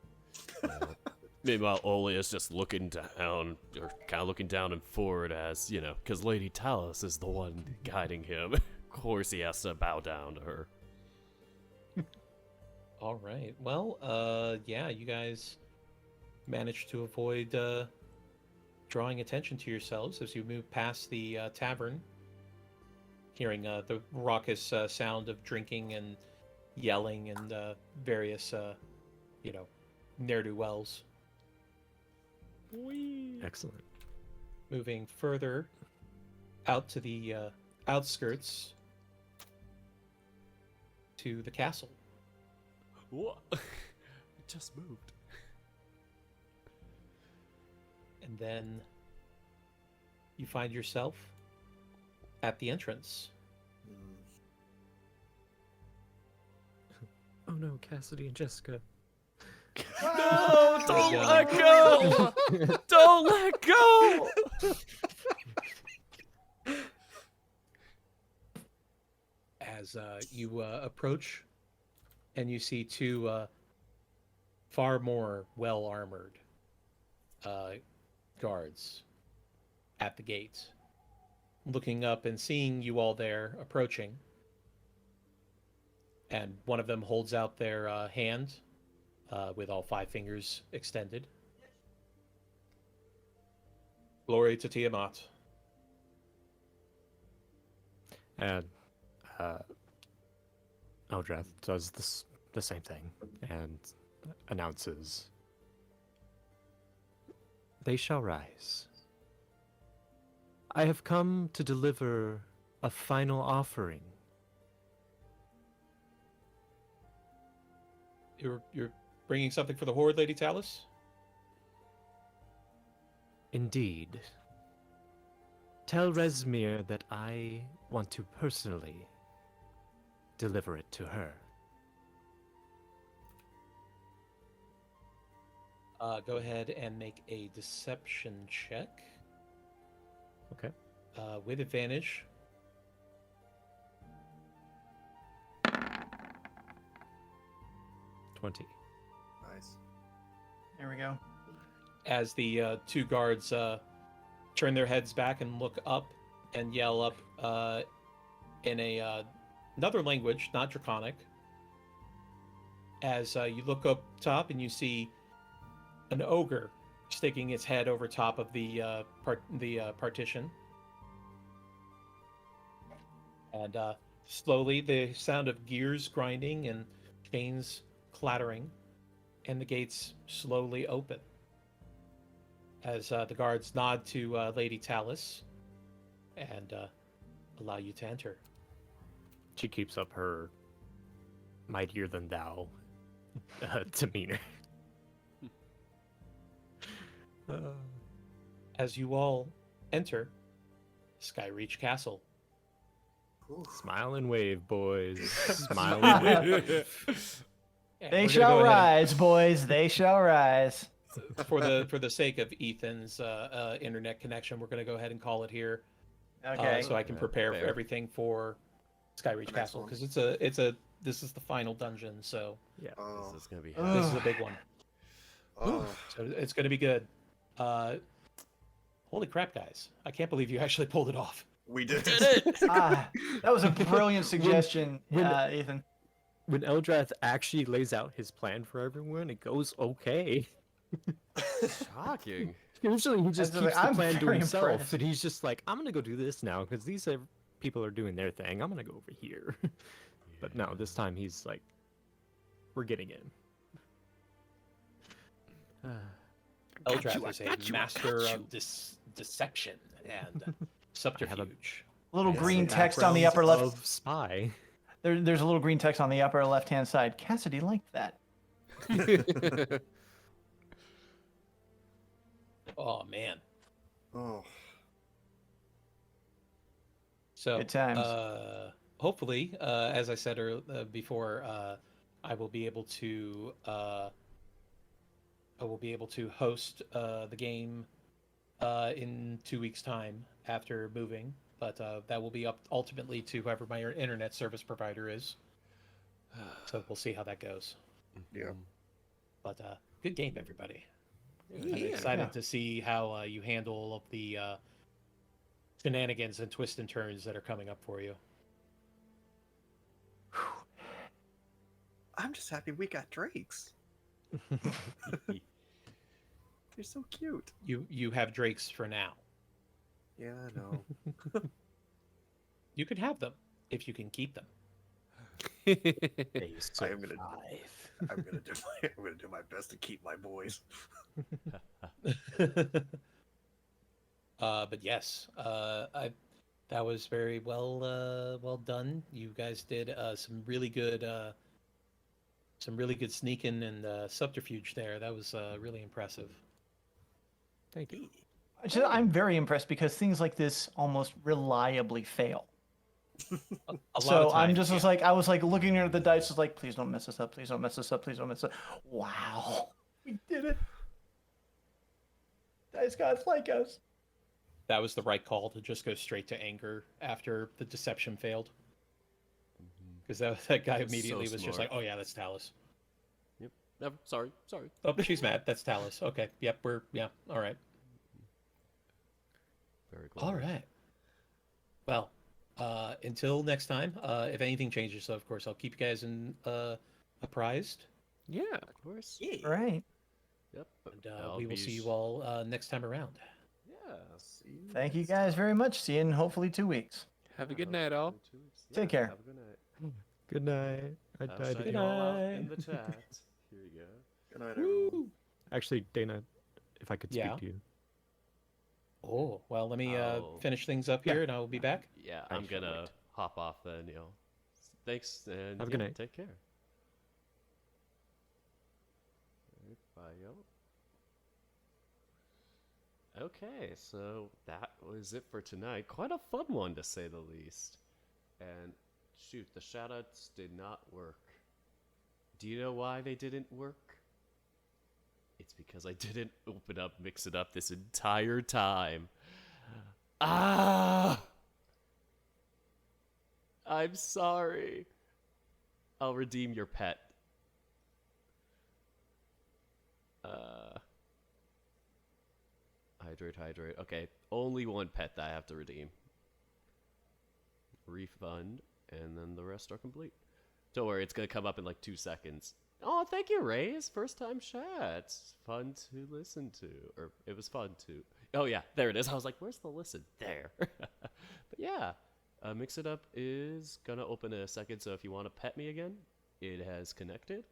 Meanwhile, Olia's just looking down, or kind of looking down and forward as, you know, because Lady Talis is the one guiding him. Of course he has to bow down to her. All right. Well, yeah, you guys managed to avoid drawing attention to yourselves as you move past the tavern, hearing the raucous sound of drinking and yelling and various, ne'er-do-wells. Excellent. Moving further out to the outskirts to the castle. What? just moved. And then you find yourself at the entrance. Oh no, Cassidy and Jessica. No, don't Yeah. let go! Don't let go! As you approach, and you see two far more well-armored guards at the gate, looking up and seeing you all there approaching. And one of them holds out their hand with all 5 fingers extended. Glory to Tiamat. And Eldrath does the same thing and announces, "They shall rise. I have come to deliver a final offering." You're bringing something for the Horde, Lady Talis? Indeed. Tell Rezmir that I want to personally deliver it to her. Go ahead and make a deception check. Okay. With advantage. 20. Nice. There we go. As the 2 guards turn their heads back and look up and yell up in another language, not Draconic. As you look up top and you see an ogre sticking its head over top of the partition. And slowly the sound of gears grinding and chains clattering, and the gates slowly open. As the guards nod to Lady Talis and allow you to enter. She keeps up her mightier than thou demeanor. As you all enter Skyreach Castle. Smile and wave, boys. Smile and wave. Yeah, They we're gonna shall go ahead rise, boys. They shall rise. and- for the sake of Ethan's internet connection, we're going to go ahead and call it here. Okay. So I can Yeah, prepare for fair. everything for Skyreach The next Castle, one. because this is the final dungeon, so Yeah. Oh, This is gonna be this is a big one. oh. So it's going to be good. Holy crap, guys! I can't believe you actually pulled it off. We did Ah, that was a brilliant suggestion, when- Ethan. When Eldrath actually lays out his plan for everyone, it goes okay. shocking. Usually he just That's keeps like, the I'm plan to very himself, impressed. and he's just like, I'm gonna go do this now, because these people are doing their thing. I'm gonna go over here. But no, this time he's like, we're getting in. Eldrath is a master of deception and subterfuge. Little Yes, green the text on the upper background left. of spy. There's a little green text on the upper left-hand side. Cassidy liked that. Oh man! Oh. Good So times. hopefully, as I said before, I will be able to host the game in 2 weeks' time after moving. But that will be up ultimately to whoever my internet service provider is. So we'll see how that goes. Yeah. But good game, everybody. I'm Yeah. excited to see how you handle all of the shenanigans and twists and turns that are coming up for you. I'm just happy we got drakes. They're so cute. You have drakes for now. Yeah, I know. You can have them if you can keep them. They I am gonna- survive. I'm gonna do my best to keep my boys. But yes, that was very well done. You guys did some really good Some really good sneaking and subterfuge there. That was really impressive. Thank you. I'm very impressed because things like this almost reliably fail. A lot of So I'm times, just was yeah. like, I was like looking at the dice, was like, please don't mess this up, please don't mess this up, please don't mess this up. Wow, we did it. Dice gods like us. That was the right call to just go straight to anger after the deception failed. Because that guy That's so immediately was just smart. like, oh yeah, that's Talis. Yep. Never. Sorry. Oh, she's mad. That's Talis. Okay. Yep. All right. Very cool. All right. Well, until next time, if anything changes, of course, I'll keep you guys apprised. Yeah. Of course. Yeah. Right. Yep. And I'll we will be see you all next time around. Yeah. See you. Thank you next guys time. very much. See you in hopefully 2 weeks. Have a Yeah, good hope night, all. in 2 weeks. Take care. Have a good night. Good night. I I'll died shout again. you all out in the chat. Here you go. Good night, everyone. Actually, Deyna, if I could speak Yeah. to you. Oh, well, let me Oh. finish things up Yeah. here, and I'll be back. Yeah, I I'm shall gonna wait. hop off then. Thanks and Have a good night. Take care. Alright, bye, yo. Okay, so that was it for tonight. Quite a fun one, to say the least. And shoot, the shoutouts did not work. Do you know why they didn't work? It's because I didn't open up Mix It Up this entire time. Ah! I'm sorry. I'll redeem your pet. Hydrate. Okay, only one pet that I have to redeem. Refund, and then the rest are complete. Don't worry, it's gonna come up in like 2 seconds. Oh, thank you, Rays. First time chat. Fun to listen to. Or it was fun to. Oh, yeah, there it is. I was like, where's the listen? There. But yeah, Mix It Up is gonna open in a second, so if you want to pet me again, it has connected.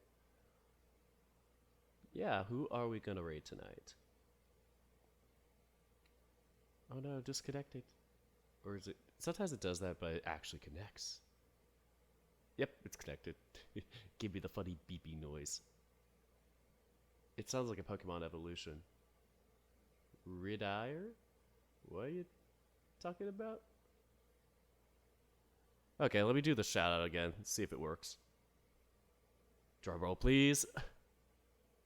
Yeah, who are we gonna raid tonight? Oh no, disconnected. Or is it? Sometimes it does that, but it actually connects. Yep, it's connected. Give me the funny beepy noise. It sounds like a Pokemon evolution. Ridire? What are you talking about? Okay, let me do the shout out again. See if it works. Drum roll, please.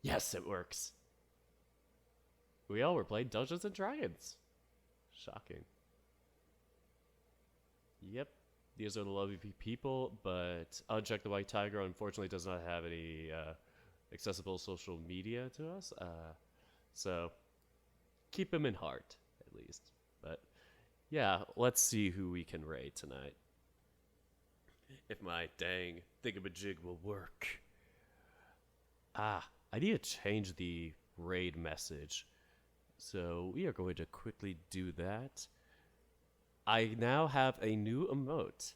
Yes, it works. We all were playing Dungeons and Dragons. Shocking. Yep. These are the lovely people, but Unchecked the White Tiger unfortunately does not have any accessible social media to us. So keep him in heart, at least. But yeah, let's see who we can raid tonight. If my dang thingamajig will work. I need to change the raid message. So we are going to quickly do that. I now have a new emote.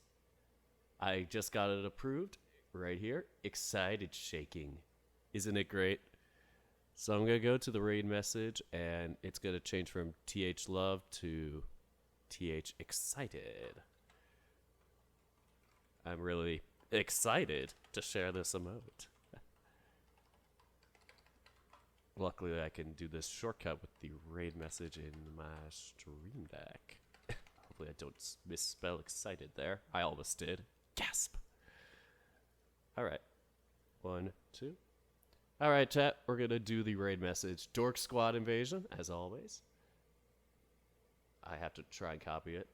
I just got it approved right here. Excited shaking. Isn't it great? So I'm going to go to the raid message and it's going to change from TH love to TH excited. I'm really excited to share this emote. Luckily I can do this shortcut with the raid message in my stream deck. Hopefully I don't misspell excited there. I almost did. Gasp. Alright. 1, 2. Alright, chat. We're going to do the raid message. Dork Squad Invasion, as always. I have to try and copy it.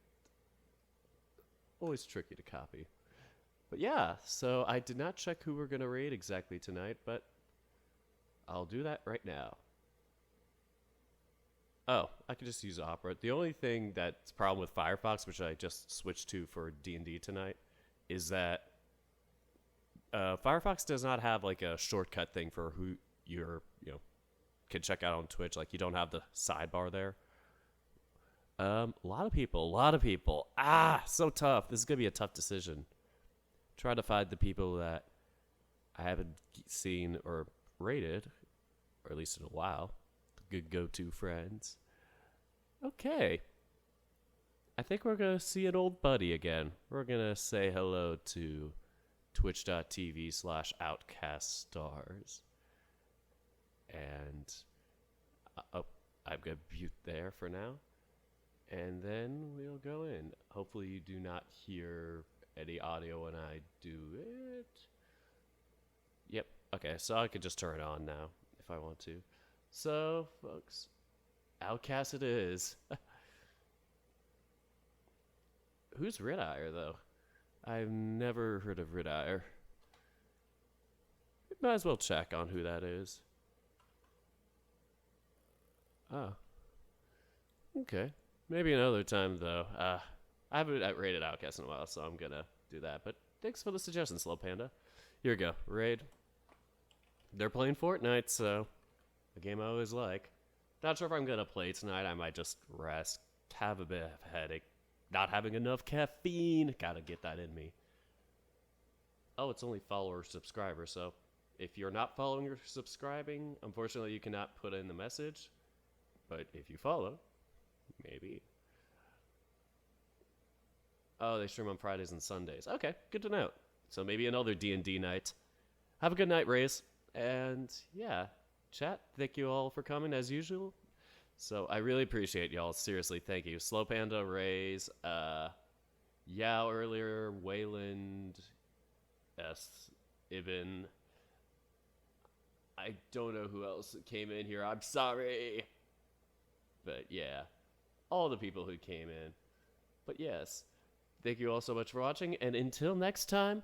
Always tricky to copy. But yeah, so I did not check who we're going to raid exactly tonight, but I'll do that right now. Oh, I can just use Opera. The only thing that's a problem with Firefox, which I just switched to for D&D tonight, is that Firefox does not have like a shortcut thing for who you're, can check out on Twitch. Like you don't have the sidebar there. A lot of people. So tough. This is going to be a tough decision. Try to find the people that I haven't seen or rated, or at least in a while. Good go-to friends. Okay. I think we're going to see an old buddy again. We're going to say hello to twitch.tv/outcaststars. And oh, I'm going to mute there for now. And then we'll go in. Hopefully you do not hear any audio when I do it. Yep. Okay, so I could just turn it on now if I want to. So, folks, Outcast it is. Who's Ridire, though? I've never heard of Ridire. Might as well check on who that is. Oh. Okay. Maybe another time, though. I haven't raided Outcast in a while, so I'm gonna do that. But thanks for the suggestion, Slow Panda. Here we go. Raid. They're playing Fortnite, so a game I always like. Not sure if I'm gonna play tonight. I might just rest. Have a bit of a headache. Not having enough caffeine. Gotta get that in me. Oh, it's only follower subscriber, so if you're not following or subscribing, unfortunately you cannot put in the message. But if you follow, maybe. Oh, they stream on Fridays and Sundays. Okay, good to know. So maybe another D&D night. Have a good night, Rays. And yeah, chat, thank you all for coming as usual. So I really appreciate y'all. Seriously, thank you. Slow Panda, Rays, Yao earlier, Wayland, S, Ibn. I don't know who else came in here. I'm sorry. But yeah, all the people who came in. But yes, thank you all so much for watching. And until next time,